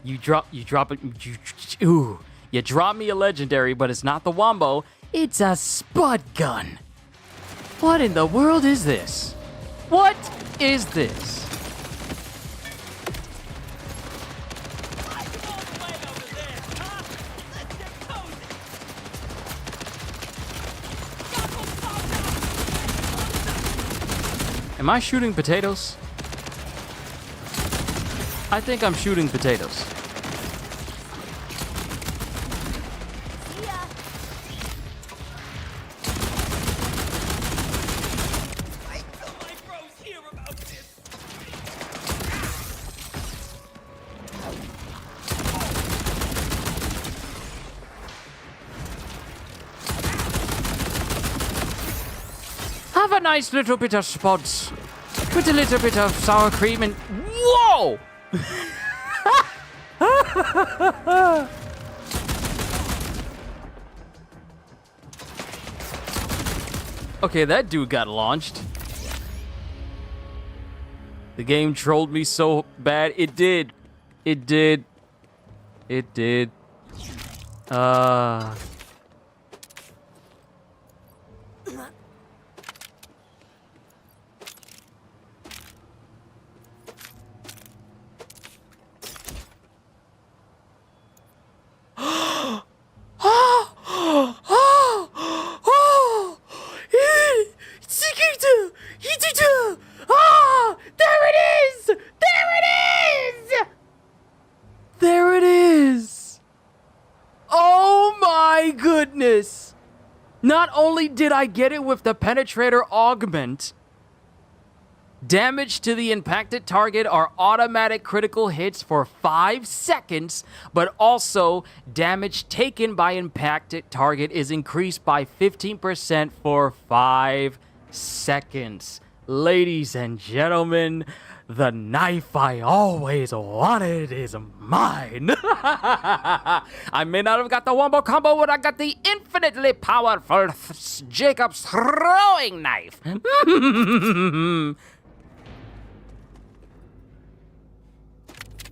You drop it. You drop me a legendary, but it's not the Wombo. It's a Spud Gun. What in the world is this? What is this? Am I shooting potatoes? I think I'm shooting potatoes. Have a nice little bit of spuds with a little bit of sour cream and whoa! Okay, that dude got launched. The game trolled me so bad. It did. It did. It did. There it is! There it is! There it is! Oh my goodness! Not only did I get it with the Penetrator Augment, damage to the impacted target are automatic critical hits for 5 seconds, but also damage taken by impacted target is increased by 15% for 5 seconds. Ladies and gentlemen, the knife I always wanted is mine. I may not have got the Wombo combo, but I got the infinitely powerful Jacob's throwing knife.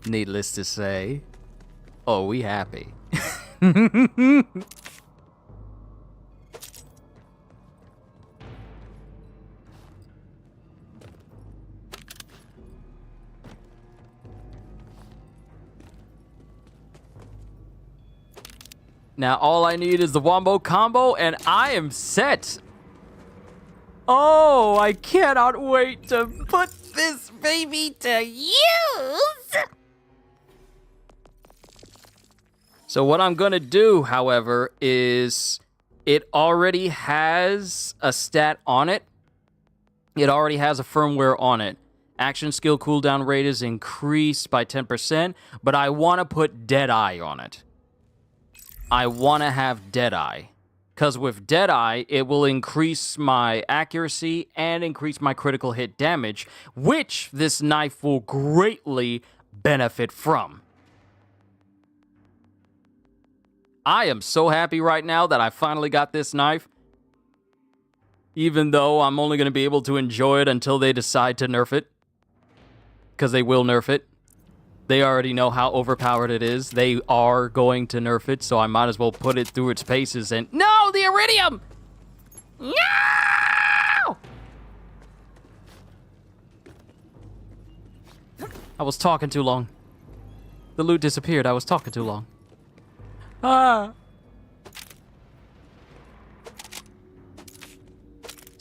Needless to say, oh, we happy. Now all I need is the Wombo combo and I am set. Oh, I cannot wait to put this baby to use. So what I'm gonna do, however, is it already has a stat on it. It already has a firmware on it. Action skill cooldown rate is increased by 10%, but I want to put Deadeye on it. I want to have Deadeye. Because with Deadeye, it will increase my accuracy and increase my critical hit damage, which this knife will greatly benefit from. I am so happy right now that I finally got this knife. Even though I'm only going to be able to enjoy it until they decide to nerf it. Because they will nerf it. They already know how overpowered it is. They are going to nerf it, so I might as well put it through its paces and... No! The Iridium! No! I was talking too long. The loot disappeared. I was talking too long. Ah!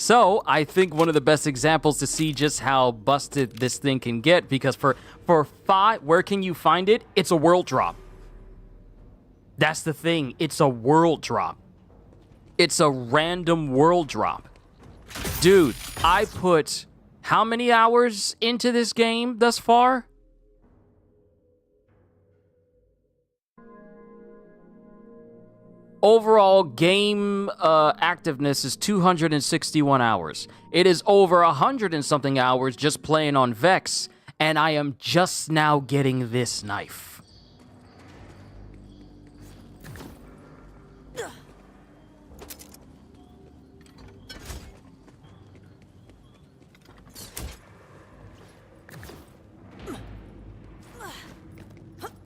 So I think one of the best examples to see just how busted this thing can get, because for 5, where can you find it? It's a world drop. That's the thing. It's a world drop. It's a random world drop. Dude, I put how many hours into this game thus far? Overall game activeness is 261 hours. It is over 100 and something hours just playing on Vex, and I am just now getting this knife.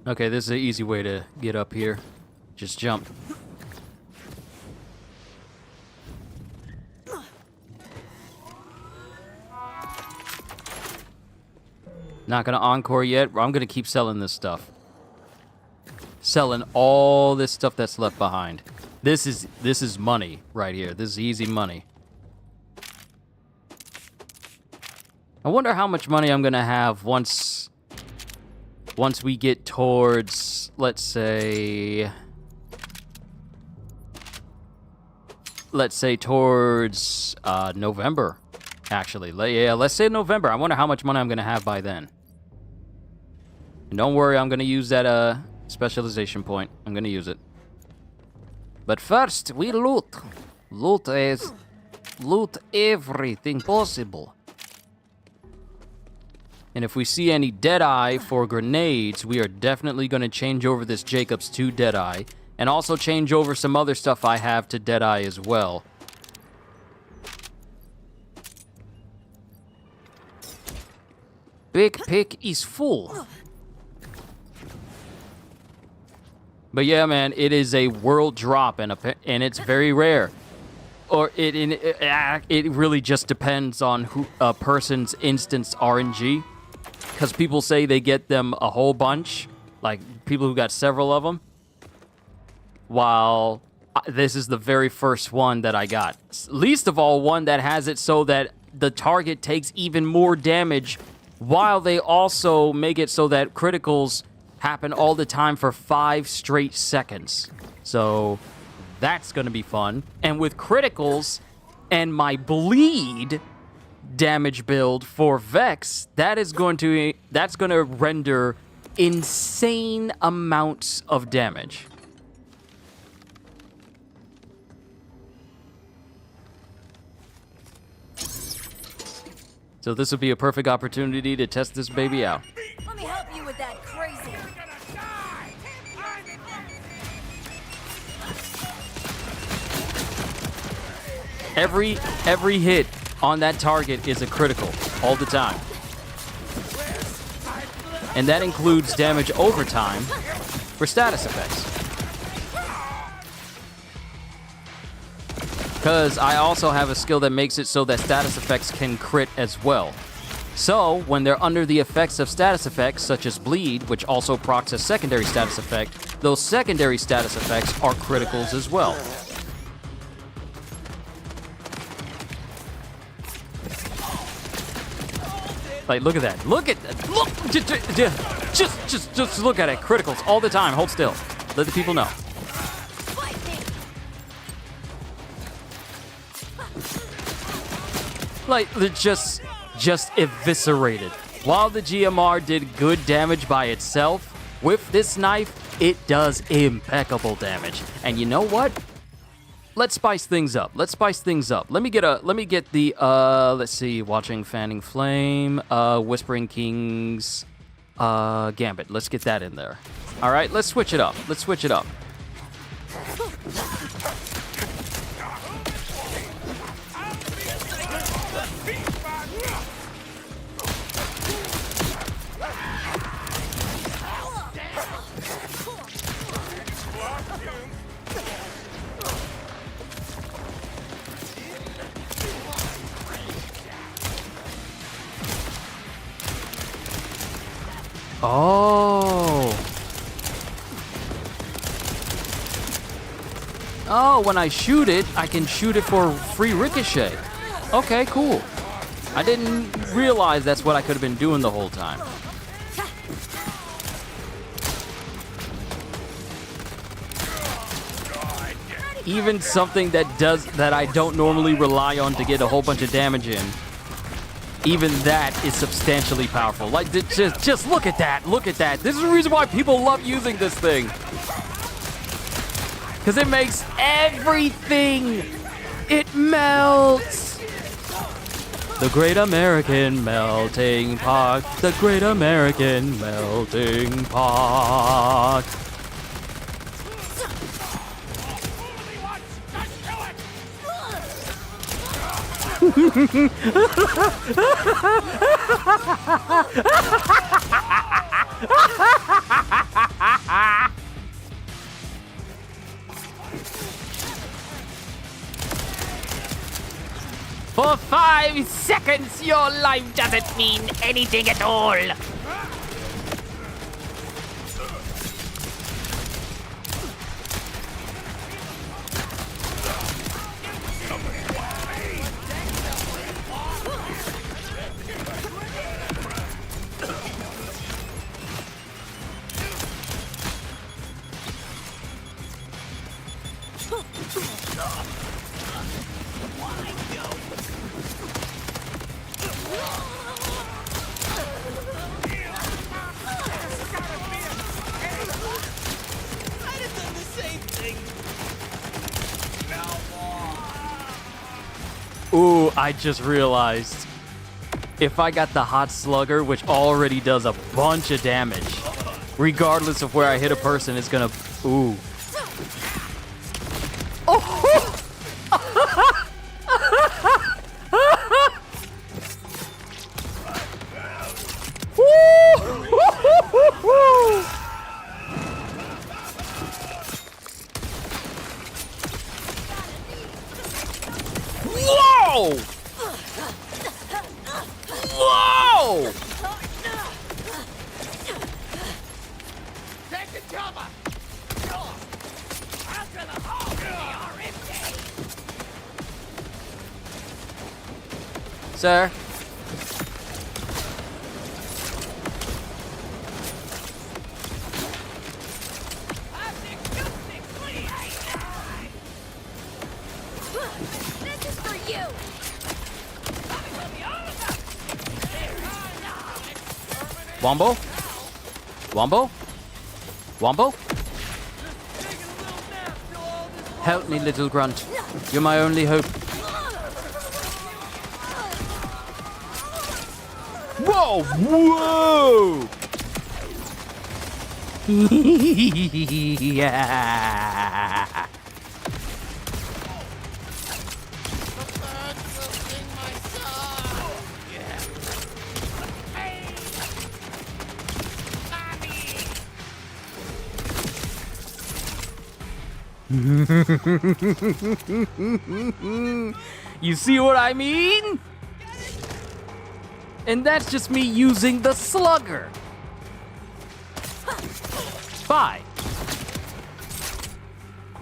Okay, this is an easy way to get up here. Just jump. Not gonna encore yet. I'm gonna keep selling this stuff. Selling all this stuff that's left behind. This is money right here. This is easy money. I wonder how much money I'm gonna have once we get towards, let's say towards November. Actually, yeah, let's say November. I wonder how much money I'm gonna have by then. And don't worry, I'm gonna use that specialization point. I'm gonna use it. But first, we loot. Loot everything possible. And if we see any Deadeye for grenades, we are definitely gonna change over this Jacobs to Deadeye, and also change over some other stuff I have to Deadeye as well. Big pick is full. But yeah, man, it is a world drop, and it's very rare. Or it really just depends on a person's instance RNG, because people say they get them a whole bunch, like people who got several of them. While this is the very first one that I got. Least of all, one that has it so that the target takes even more damage, while they also make it so that criticals happen all the time for 5 straight seconds. So that's gonna be fun. And with criticals and my bleed damage build for Vex, that's gonna render insane amounts of damage. So this would be a perfect opportunity to test this baby out. Let me help you with that crazy. Every hit on that target is a critical all the time. And that includes damage over time for status effects. Because I also have a skill that makes it so that status effects can crit as well. So, when they're under the effects of status effects, such as Bleed, which also procs a secondary status effect, those secondary status effects are criticals as well. Like, look at that. Look at that. Look! Just look at it. Criticals all the time. Hold still. Let the people know. Like, they're just eviscerated. While the GMR did good damage by itself, with this knife, it does impeccable damage. And you know what? Let's spice things up. Let me get the let's see, Watching Fanning Flame, Whispering King's Gambit. Let's get that in there. All right, let's switch it up. Oh, when I shoot it, I can shoot it for free ricochet. Okay, cool. I didn't realize that's what I could have been doing the whole time. Even something that I don't normally rely on to get a whole bunch of damage in, even that is substantially powerful. Like, just look at that. Look at that. This is the reason why people love using this thing. Because it makes everything. It melts. The Great American Melting Pot. The Great American Melting Pot. For 5 seconds, your life doesn't mean anything at all. Ooh, I just realized. If I got the Hot Slugger, which already does a bunch of damage, regardless of where I hit a person, it's gonna... Ooh. Oh! Whoa! Whoa! Take the cover! After the hole are empty! Sir? This is for you! Wombo? Wombo? Wombo? Help me, little grunt. You're my only hope. Whoa! Whoa! Yeah. You see what I mean? And that's just me using the slugger. Bye.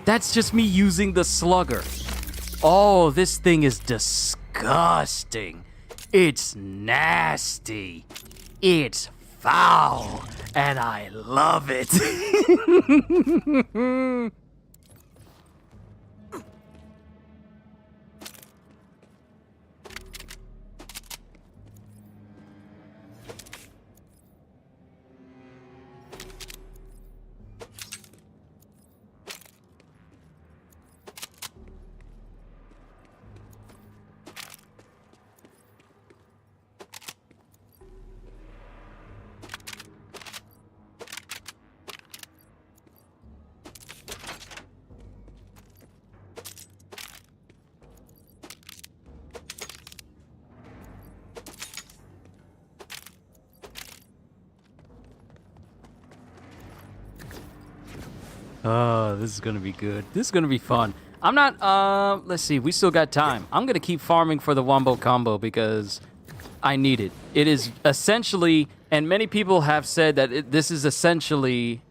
That's just me using the slugger. Oh, this thing is disgusting. It's nasty. It's foul. And I love it. Oh, this is gonna be good. This is gonna be fun. I'm not, let's see, we still got time. I'm gonna keep farming for the Wombo combo because I need it. It is essentially, and many people have said that this is essentially...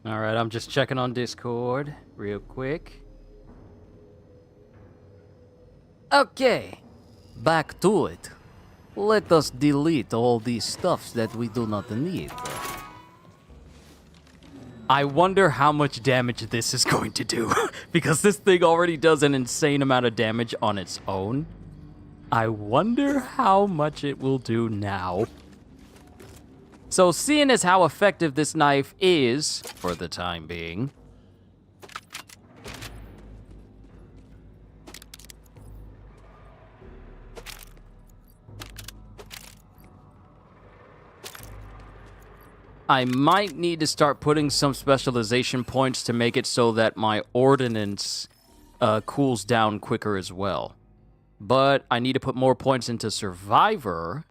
Alright, I'm just checking on Discord real quick. Okay, back to it. Let us delete all these stuffs that we do not need. I wonder how much damage this is going to do, because this thing already does an insane amount of damage on its own. I wonder how much it will do now. So seeing as how effective this knife is, for the time being, I might need to start putting some specialization points to make it so that my ordnance cools down quicker as well. But I need to put more points into Survivor,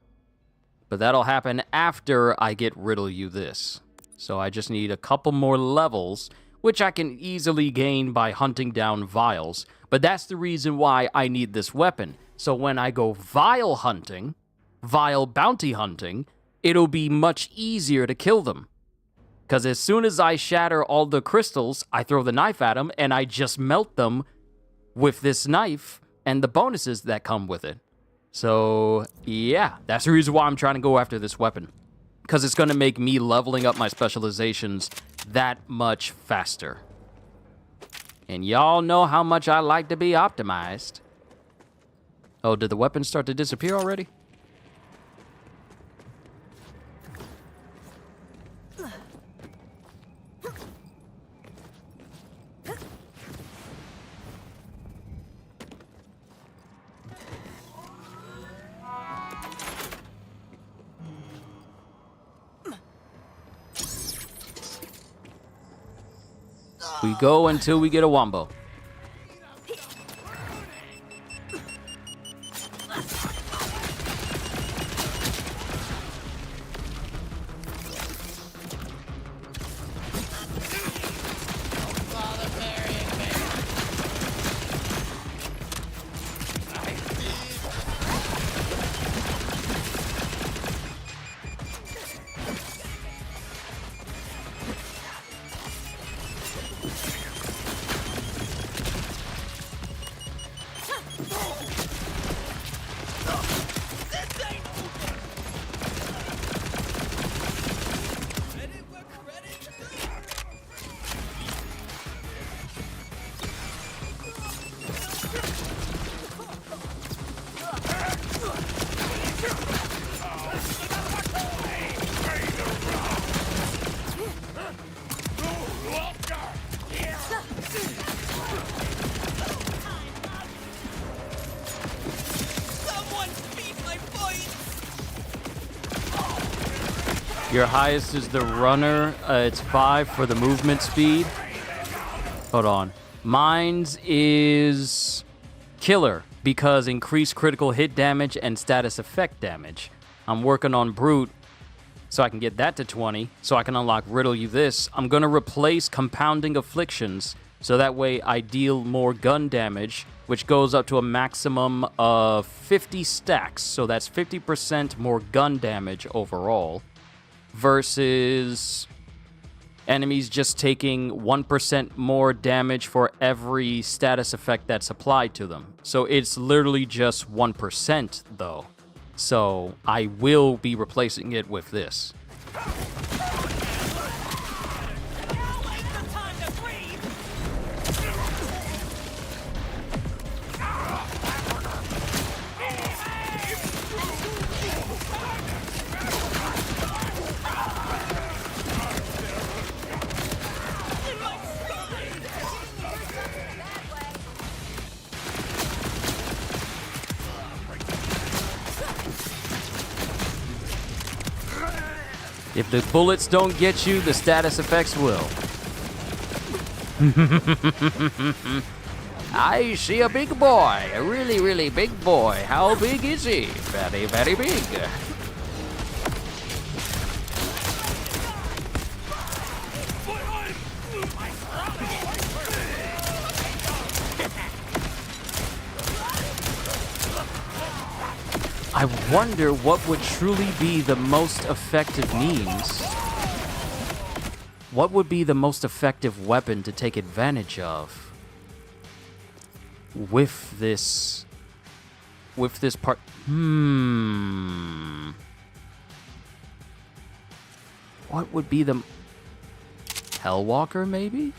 but that'll happen after I get Riddle You This. So I just need a couple more levels, which I can easily gain by hunting down vials. But that's the reason why I need this weapon. So when I go vial hunting, vial bounty hunting, it'll be much easier to kill them. Because as soon as I shatter all the crystals, I throw the knife at them, and I just melt them with this knife and the bonuses that come with it. So, yeah, that's the reason why I'm trying to go after this weapon. Because it's going to make me leveling up my specializations that much faster. And y'all know how much I like to be optimized. Oh, did the weapons start to disappear already? We go until we get a wombo. Your highest is the runner. It's 5 for the movement speed. Hold on. Mine's is killer because increased critical hit damage and status effect damage. I'm working on brute so I can get that to 20 so I can unlock Riddle You This. I'm going to replace compounding afflictions so that way I deal more gun damage, which goes up to a maximum of 50 stacks. So that's 50% more gun damage overall, versus enemies just taking 1% more damage for every status effect that's applied to them. So it's literally just 1% though. So I will be replacing it with this. If the bullets don't get you, the status effects will. I see a big boy, a really, really big boy. How big is he? Very, very big. I wonder what would truly be the most effective means What would be the most effective weapon to take advantage of with this part? What would be the Hellwalker, maybe?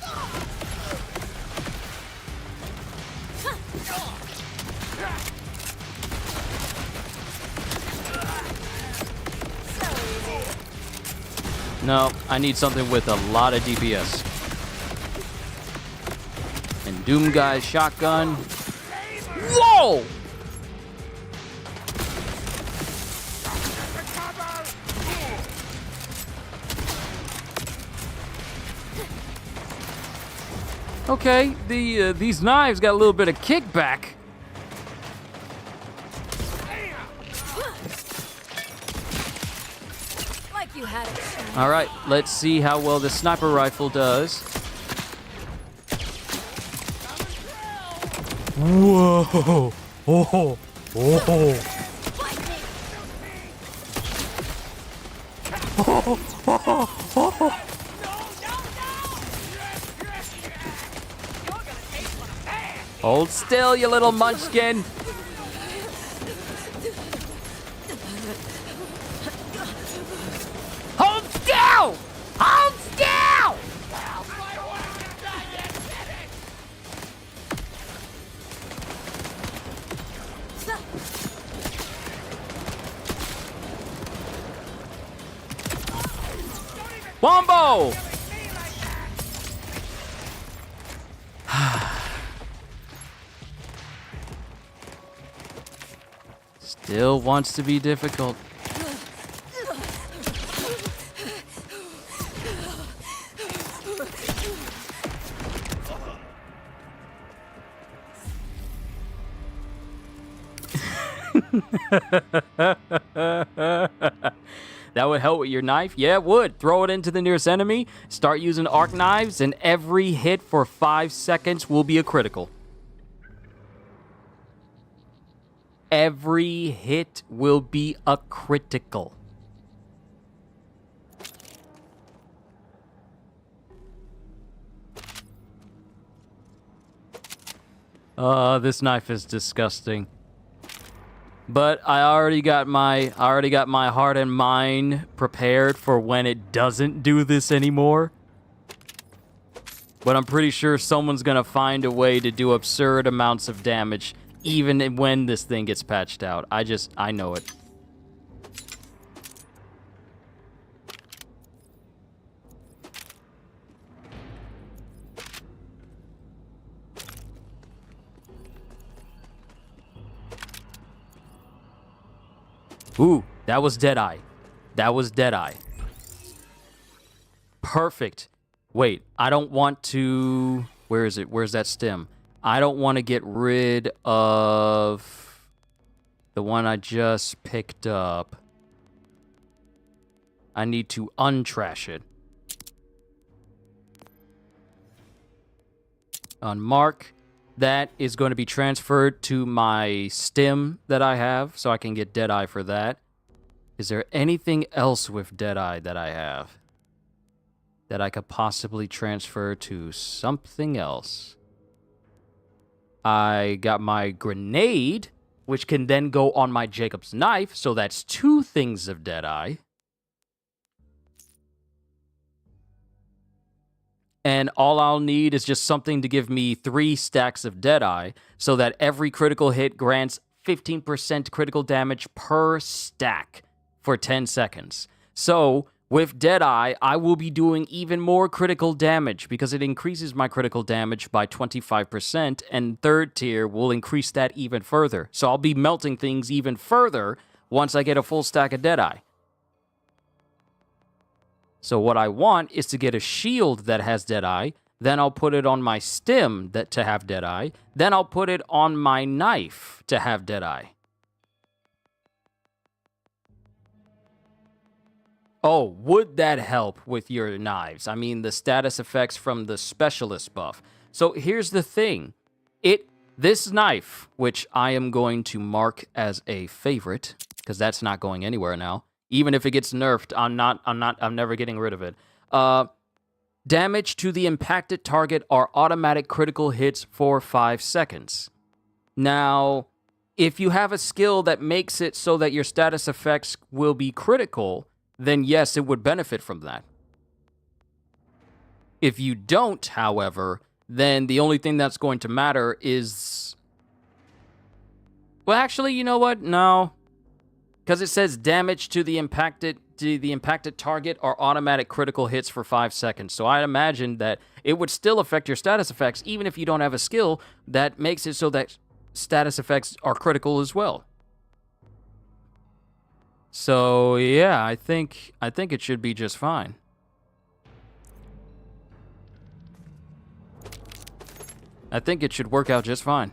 No, I need something with a lot of DPS. And Doom Guy's shotgun. Whoa! Okay, these knives got a little bit of kickback. Like you had it. All right, let's see how well the sniper rifle does. Whoa! Oh! Oh! Hold still, you little munchkin. Hold still! Hold still! Wombo! Still wants to be difficult. That would help with your knife? Yeah, it would. Throw it into the nearest enemy, start using arc knives, and every hit for 5 seconds will be a critical. Every hit will be a critical. This knife is disgusting. But I already got my heart and mind prepared for when it doesn't do this anymore. But I'm pretty sure someone's gonna find a way to do absurd amounts of damage even when this thing gets patched out. I know it. Ooh, that was Deadeye. That was Deadeye. Perfect. Wait, I don't want to... Where is it? Where's that stem? I don't want to get rid of the one I just picked up. I need to untrash it. Unmark. That is going to be transferred to my stem that I have, so I can get Deadeye for that. Is there anything else with Deadeye that I have that I could possibly transfer to something else? I got my grenade, which can then go on my Jacob's knife, so that's 2 things of Deadeye. And all I'll need is just something to give me 3 stacks of Deadeye, so that every critical hit grants 15% critical damage per stack for 10 seconds. So, with Deadeye, I will be doing even more critical damage, because it increases my critical damage by 25%, and 3rd tier will increase that even further. So I'll be melting things even further once I get a full stack of Deadeye. So what I want is to get a shield that has Deadeye, then I'll put it on my stem to have Deadeye, then I'll put it on my knife to have Deadeye. Oh, would that help with your knives? I mean, the status effects from the specialist buff. So here's the thing. This knife, which I am going to mark as a favorite, because that's not going anywhere now. Even if it gets nerfed, I'm never getting rid of it. Damage to the impacted target are automatic critical hits for 5 seconds. Now, if you have a skill that makes it so that your status effects will be critical, then yes, it would benefit from that. If you don't, however, then the only thing that's going to matter is... Well, actually, you know what? No. Because it says damage to the impacted target are automatic critical hits for 5 seconds. So I imagine that it would still affect your status effects, even if you don't have a skill that makes it so that status effects are critical as well. So yeah, I think it should be just fine. I think it should work out just fine.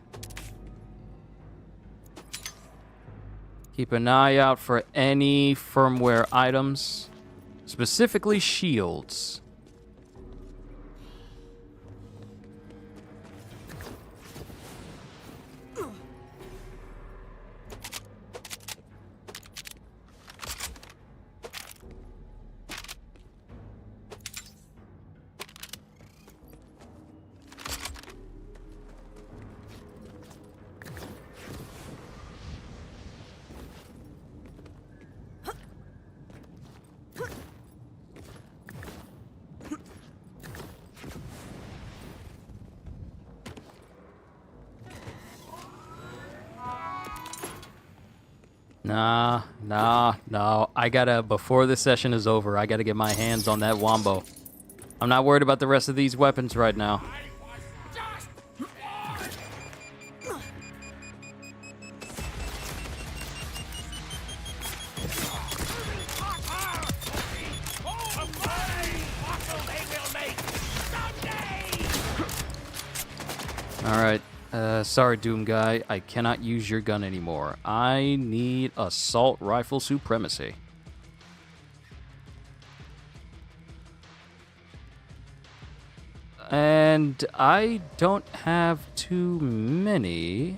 Keep an eye out for any firmware items, specifically shields. No. I gotta, before this session is over, I gotta get my hands on that wombo. I'm not worried about the rest of these weapons right now. Alright. Sorry, Doom Guy. I cannot use your gun anymore. I need assault rifle supremacy. And I don't have too many.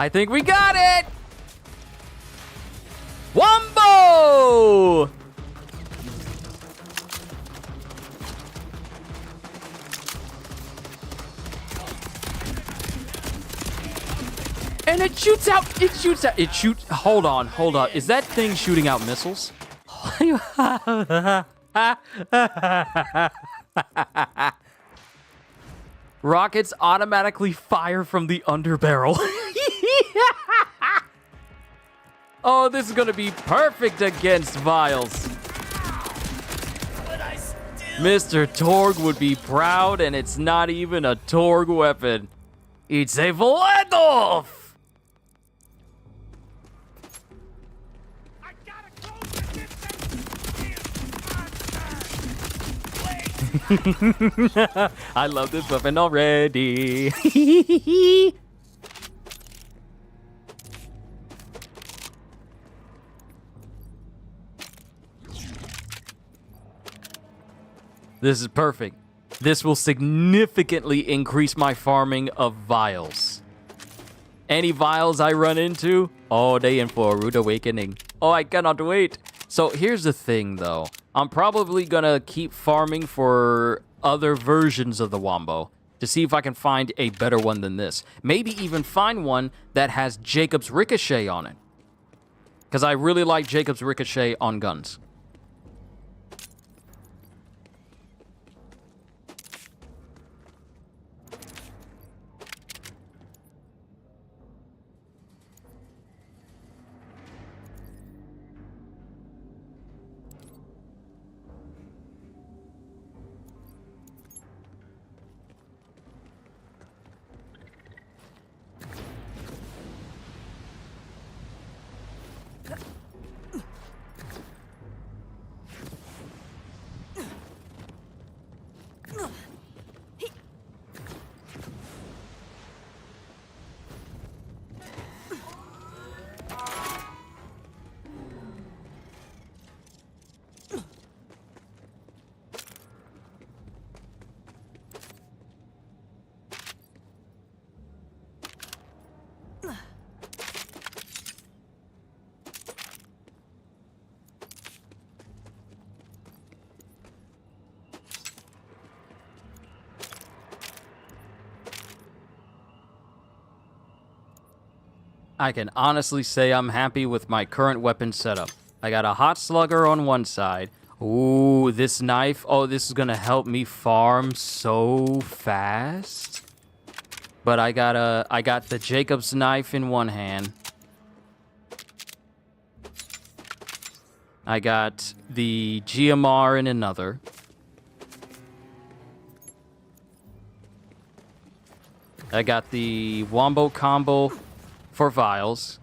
I think we got it! Wombo! And it shoots out, hold on. Is that thing shooting out missiles? Rockets automatically fire from the underbarrel. Oh, this is gonna be perfect against Vials. Mr. Torg would be proud, and it's not even a Torg weapon. It's a Vladov! I love this weapon already. This is perfect. This will significantly increase my farming of vials. Any vials I run into, oh, they in for a rude awakening. Oh, I cannot wait. So here's the thing, though. I'm probably gonna keep farming for other versions of the Wombo to see if I can find a better one than this. Maybe even find one that has Jacob's Ricochet on it. Because I really like Jacob's Ricochet on guns. I can honestly say I'm happy with my current weapon setup. I got a hot slugger on one side. Ooh, this knife. Oh, this is gonna help me farm so fast. But I got the Jacob's knife in one hand. I got the GMR in another. I got the Wombo combo for vials.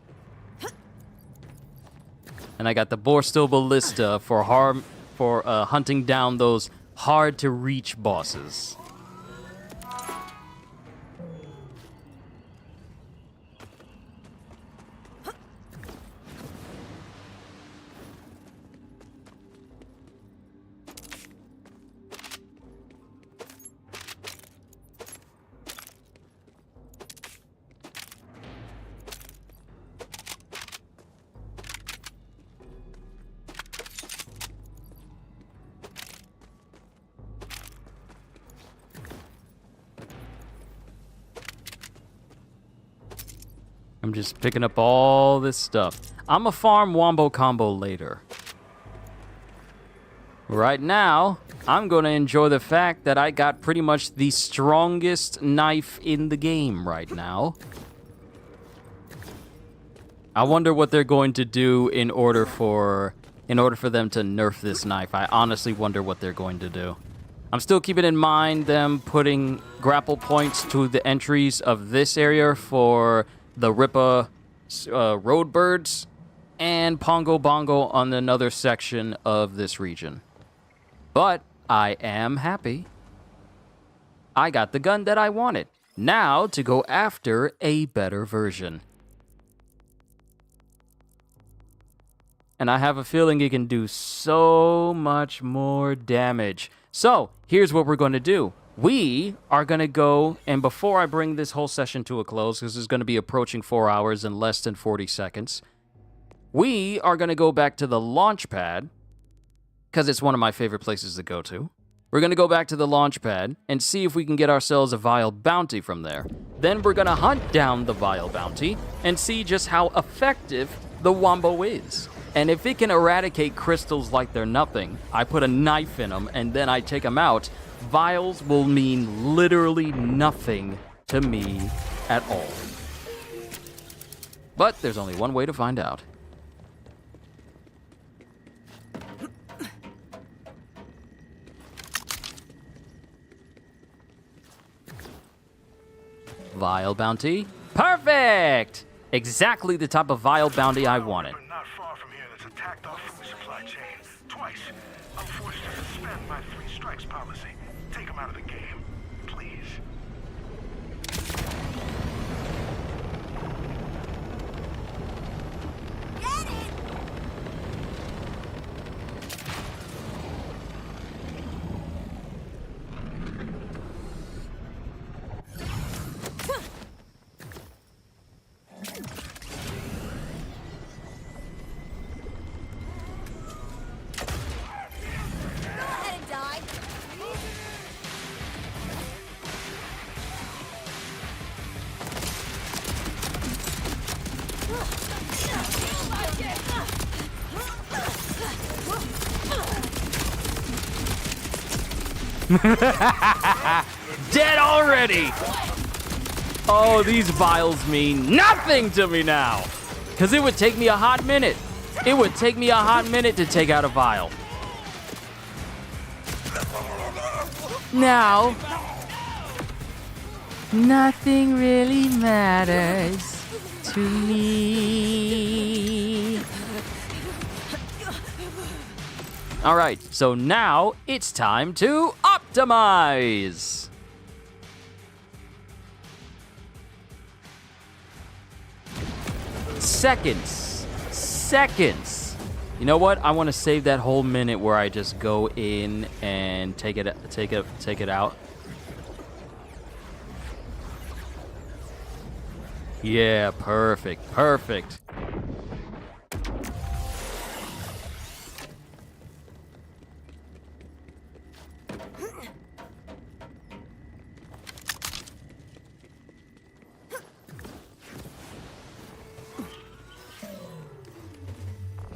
And I got the Borstel Ballista for hunting down those hard to reach bosses. I'm just picking up all this stuff. I'm a farm Wombo combo later. Right now, I'm going to enjoy the fact that I got pretty much the strongest knife in the game right now. I wonder what they're going to do in order for them to nerf this knife. I honestly wonder what they're going to do. I'm still keeping in mind them putting grapple points to the entries of this area for the Rippa road birds and Pongo Bongo on another section of this region. But I am happy. I got the gun that I wanted. Now to go after a better version. And I have a feeling it can do so much more damage. So here's what we're going to do. we are going to go, and before I bring this whole session to a close, because it's going to be approaching 4 hours in less than 40 seconds, we are going to go back to the launch pad, because it's one of my favorite places to go to. We're going to go back to the launch pad and see if we can get ourselves a Vile Bounty from there. Then we're going to hunt down the Vile Bounty and see just how effective the Wombo is. And if it can eradicate crystals like they're nothing, I put a knife in them and then I take them out, vials will mean literally nothing to me at all. But there's only one way to find out. Vile Bounty. Perfect! Exactly the type of Vile Bounty I wanted. Not far from here that's attacked our food supply chain. Twice. I'm forced to suspend my 3 strikes policy. Take him out of the game. Please. Get it! Dead already! Oh, these vials mean nothing to me now! Because it would take me a hot minute. It would take me a hot minute to take out a vial. Now, nothing really matters to me. All right, so now it's time to optimize. Seconds. You know what? I want to save that whole minute where I just go in and take it out. Yeah, perfect.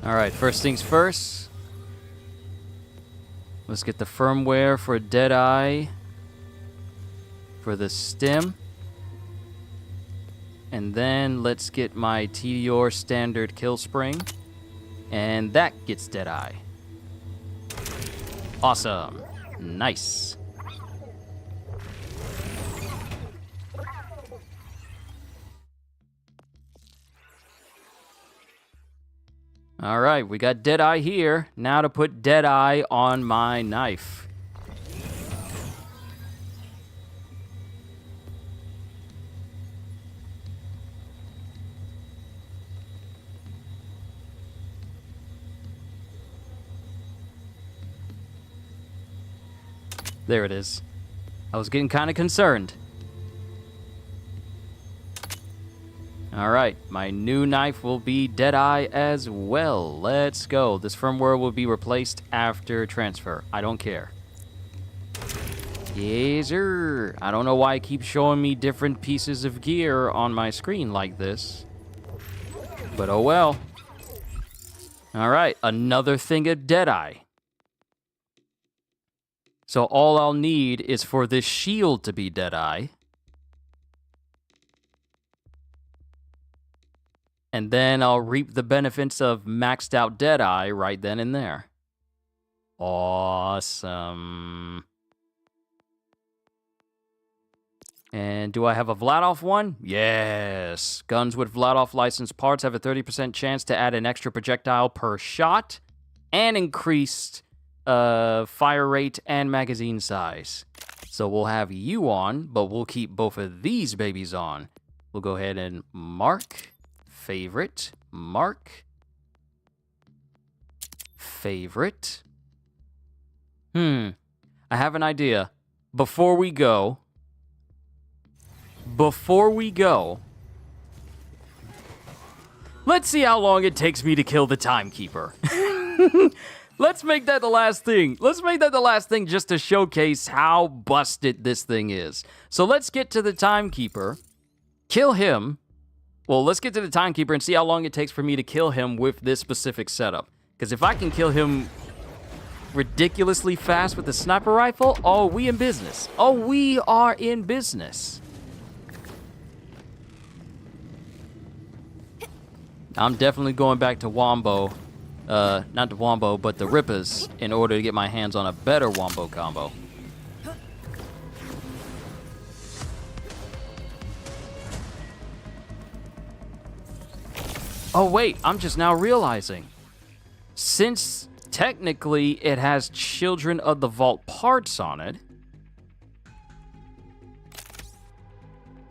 All right, first things first. Let's get the firmware for Deadeye for the stim. And then let's get my Tediore standard kill spring. And that gets Deadeye. Awesome. Nice. All right, we got Deadeye here. Now to put Deadeye on my knife. There it is. I was getting kind of concerned. All right, my new knife will be Deadeye as well. Let's go. This firmware will be replaced after transfer. I don't care. Yes, sir. I don't know why it keeps showing me different pieces of gear on my screen like this. But oh well. All right, another thing of Deadeye. So all I'll need is for this shield to be Deadeye. And then I'll reap the benefits of maxed out Deadeye right then and there. Awesome. And do I have a Vladoff one? Yes. Guns with Vladoff licensed parts have a 30% chance to add an extra projectile per shot and increased fire rate and magazine size. So we'll have you on, but we'll keep both of these babies on. We'll go ahead and mark. Favorite, mark, favorite. I have an idea. before we go, let's see how long it takes me to kill the timekeeper. Let's make that the last thing. Let's make that the last thing just to showcase how busted this thing is. So let's get to the timekeeper, kill him. Well, let's get to the timekeeper and see how long it takes for me to kill him with this specific setup. Because if I can kill him ridiculously fast with the sniper rifle, oh, we in business. Oh, we are in business. I'm definitely going back to Wombo. Not the Wombo, but the Rippers in order to get my hands on a better Wombo combo. Oh, wait, I'm just now realizing. Since technically it has Children of the Vault parts on it,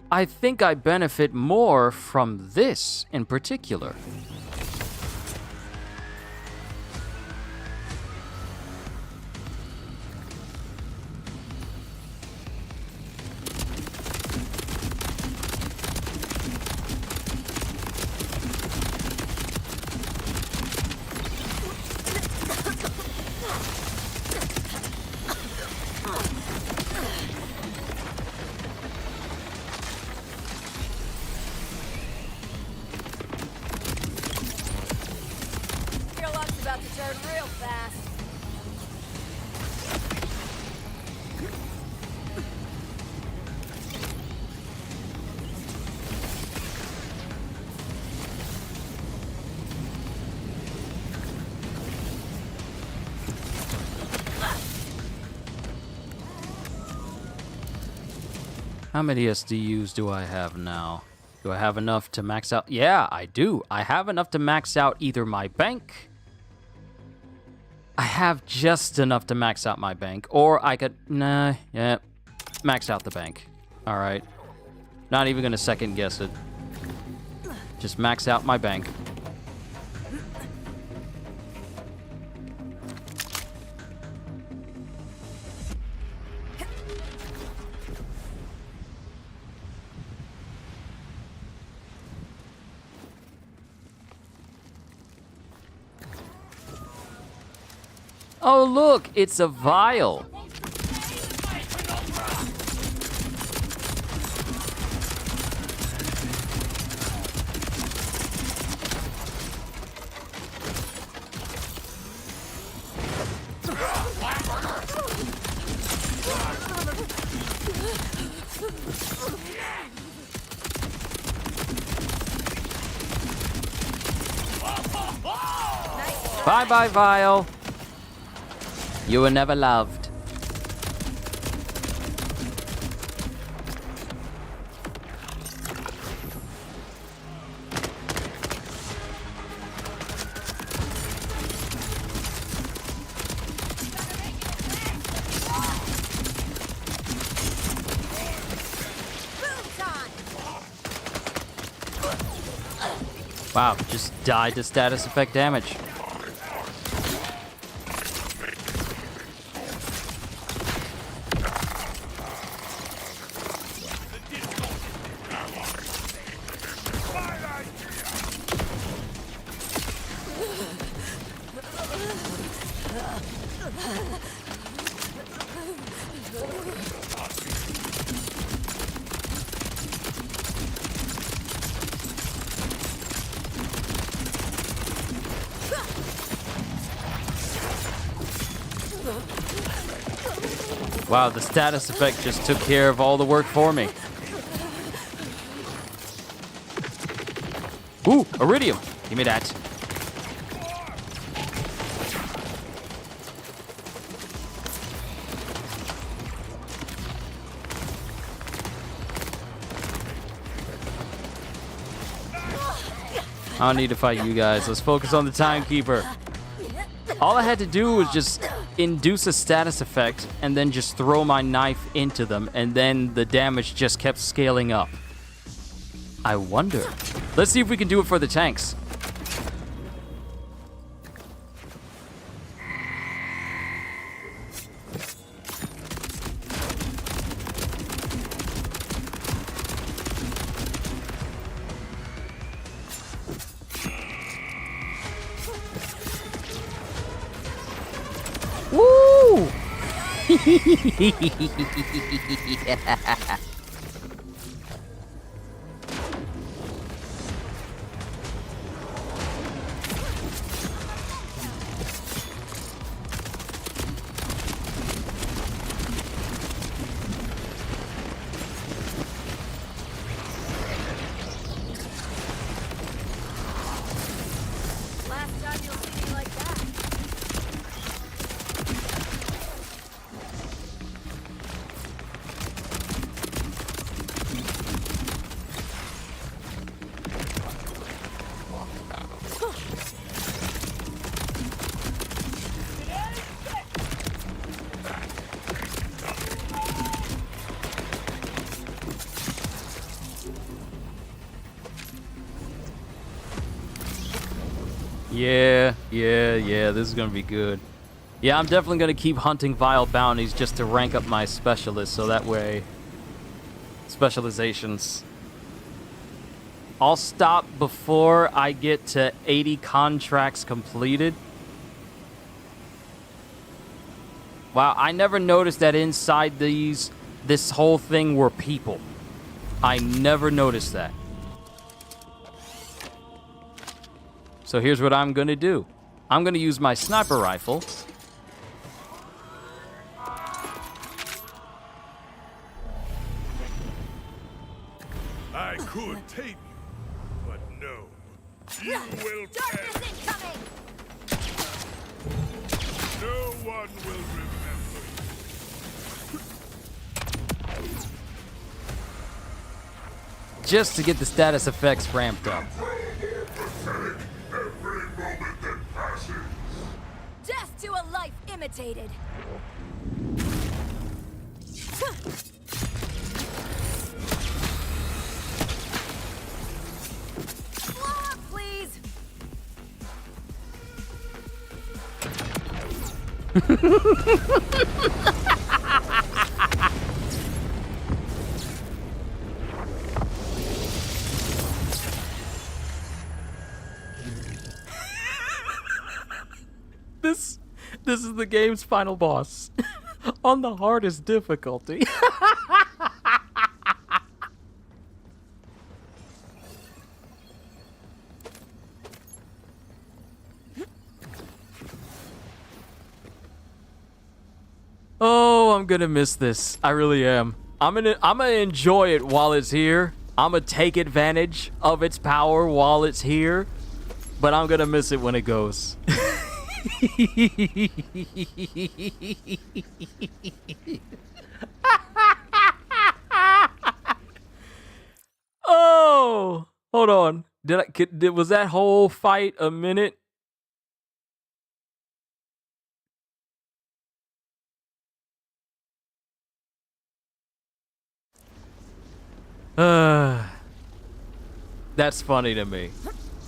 I think I benefit more from this in particular. About to turn real fast. How many SDUs do I have now? Do I have enough to max out? Yeah, I do. I have enough to max out either my bank. I have just enough to max out my bank. Or I could... Nah, yeah. Max out the bank. Alright. Not even gonna second guess it. Just max out my bank. Oh, look, it's a vial. Bye-bye, vial. You were never loved. Wow, just died to status effect damage. Wow, the status effect just took care of all the work for me. Ooh, iridium. Give me that. I don't need to fight you guys. Let's focus on the timekeeper. All I had to do was just induce a status effect and then just throw my knife into them, and then the damage just kept scaling up. I wonder. Let's see if we can do it for the tanks. Woo! Last time you'll see me like that. Yeah, this is gonna be good. Yeah, I'm definitely gonna keep hunting vile bounties just to rank up my specialist, so that way... Specializations. I'll stop before I get to 80 contracts completed. Wow, I never noticed that inside this whole thing were people. I never noticed that. So here's what I'm gonna do. I'm gonna use my sniper rifle. I could tame you, but no. You will perish. Incoming! No one will remember you. Just to get the status effects ramped up. Death to a life imitated. Blow up, please. This is the game's final boss. On the hardest difficulty. Oh, I'm gonna miss this. I really am. I'm gonna enjoy it while it's here. I'm gonna take advantage of its power while it's here. But I'm gonna miss it when it goes. Oh, hold on. Was that whole fight a minute? That's funny to me.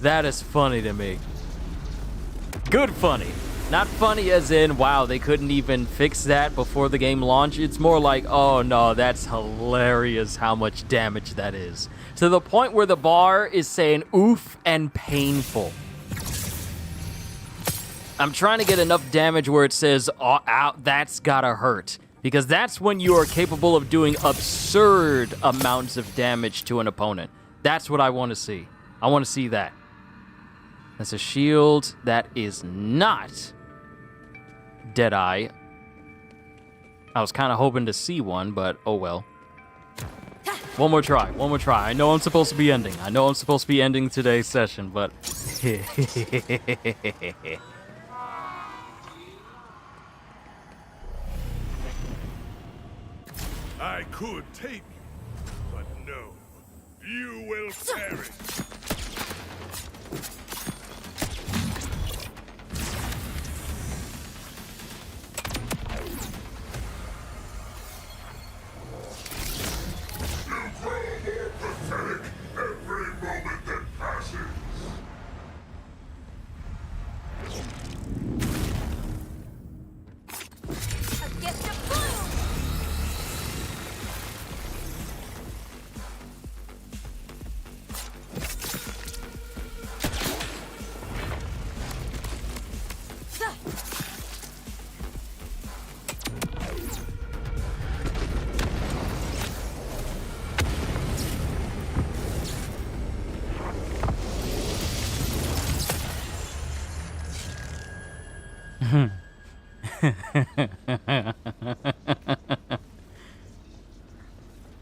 That is funny to me. Good funny. Not funny as in, wow, they couldn't even fix that before the game launched. It's more like, oh no, that's hilarious how much damage that is. To the point where the bar is saying oof and painful. I'm trying to get enough damage where it says, oh, ow, that's gotta hurt. Because that's when you are capable of doing absurd amounts of damage to an opponent. That's what I want to see. I want to see that. That's a shield. That is not Deadeye. I was kind of hoping to see one, but oh well. One more try. One more try. I know I'm supposed to be ending. I know I'm supposed to be ending today's session, but... I could tame you, but no. You will perish. Every moment that passes. A gift of bloom.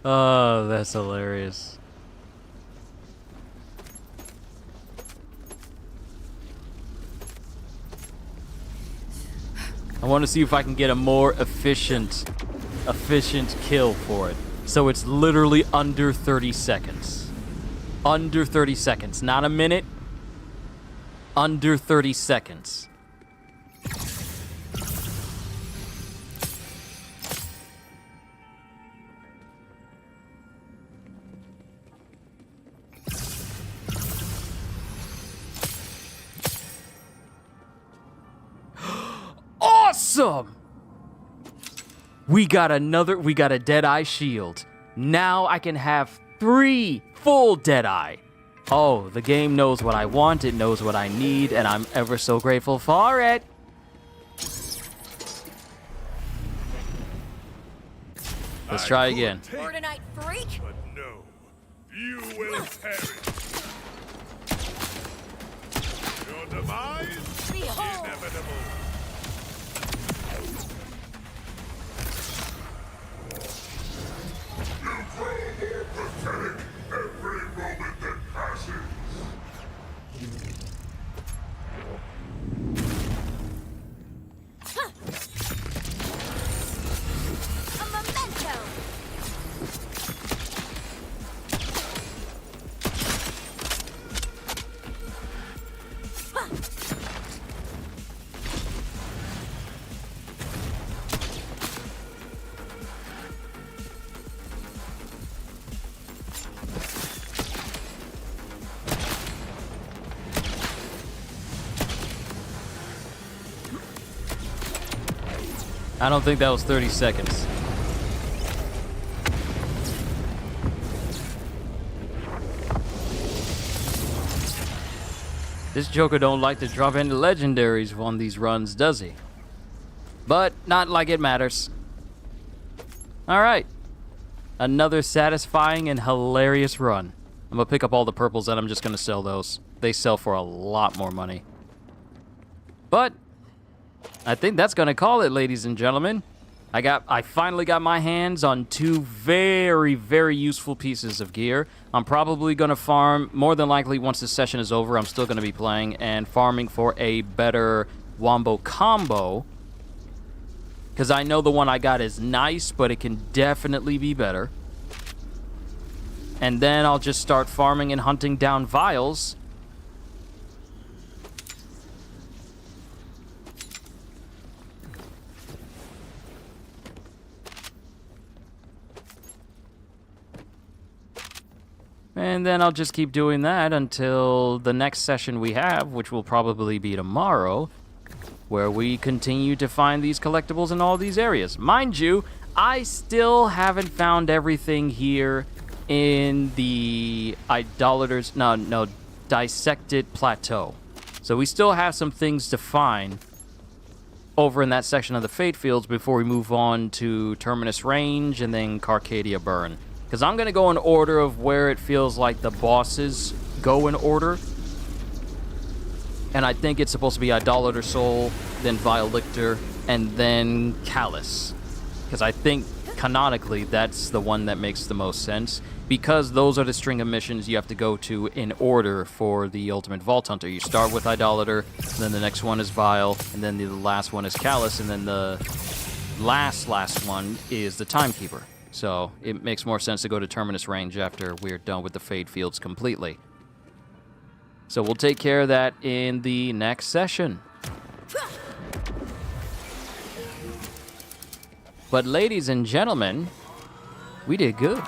Oh, that's hilarious. I want to see if I can get a more efficient kill for it. So it's literally under 30 seconds. Under 30 seconds, not a minute. Under 30 seconds. Awesome! We got a Deadeye shield. Now I can have 3 full Deadeye. Oh, the game knows what I want, it knows what I need, and I'm ever so grateful for it. Let's try again. Mordenite freak! But no, you will perish. Your demise Behold! inevitable. You grow more pathetic every moment that passes. A memento! I don't think that was 30 seconds. This Joker don't like to drop any legendaries on these runs, does he? But not like it matters. Alright. Another satisfying and hilarious run. I'm gonna pick up all the purples and I'm just gonna sell those. They sell for a lot more money. But I think that's gonna call it, ladies and gentlemen. I finally got my hands on 2 very, very useful pieces of gear. I'm probably gonna farm, more than likely once this session is over, I'm still gonna be playing and farming for a better wombo combo. Because I know the one I got is nice, but it can definitely be better. And then I'll just start farming and hunting down vials. And then I'll just keep doing that until the next session we have, which will probably be tomorrow, where we continue to find these collectibles in all these areas. Mind you, I still haven't found everything here in the Dissected Plateau. So we still have some things to find over in that section of the Fate Fields before we move on to Terminus Range and then Carcadia Burn. Because I'm going to go in order of where it feels like the bosses go in order. And I think it's supposed to be Idolater Soul, then Vile Lictor, and then Callus. Because I think, canonically, that's the one that makes the most sense. Because those are the string of missions you have to go to in order for the Ultimate Vault Hunter. You start with Idolater, then the next one is Vile, and then the last one is Callus, and then the last one is the Timekeeper. So it makes more sense to go to Terminus Range after we're done with the Fate Fields completely. So we'll take care of that in the next session. But ladies and gentlemen, we did good.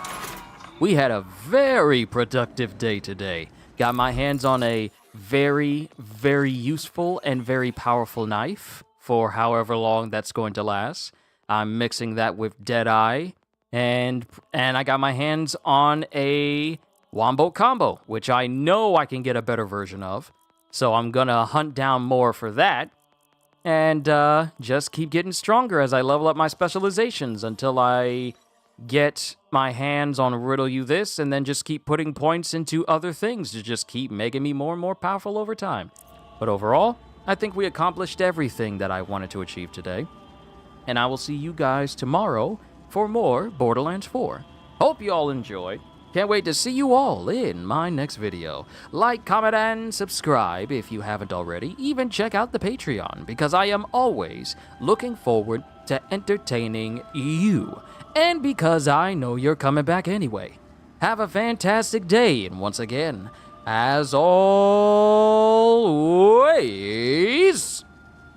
We had a very productive day today. Got my hands on a very, very useful and very powerful knife for however long that's going to last. I'm mixing that with Deadeye. And I got my hands on a Wombo Combo, which I know I can get a better version of. So I'm going to hunt down more for that. And just keep getting stronger as I level up my specializations until I get my hands on Riddle You This, and then just keep putting points into other things to just keep making me more and more powerful over time. But overall, I think we accomplished everything that I wanted to achieve today. and I will see you guys tomorrow for more Borderlands 4. Hope you all enjoyed. Can't wait to see you all in my next video. Like, comment, and subscribe if you haven't already. Even check out the Patreon, because I am always looking forward to entertaining you. And because I know you're coming back anyway. Have a fantastic day, and once again, as always,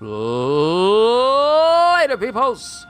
later, peoples.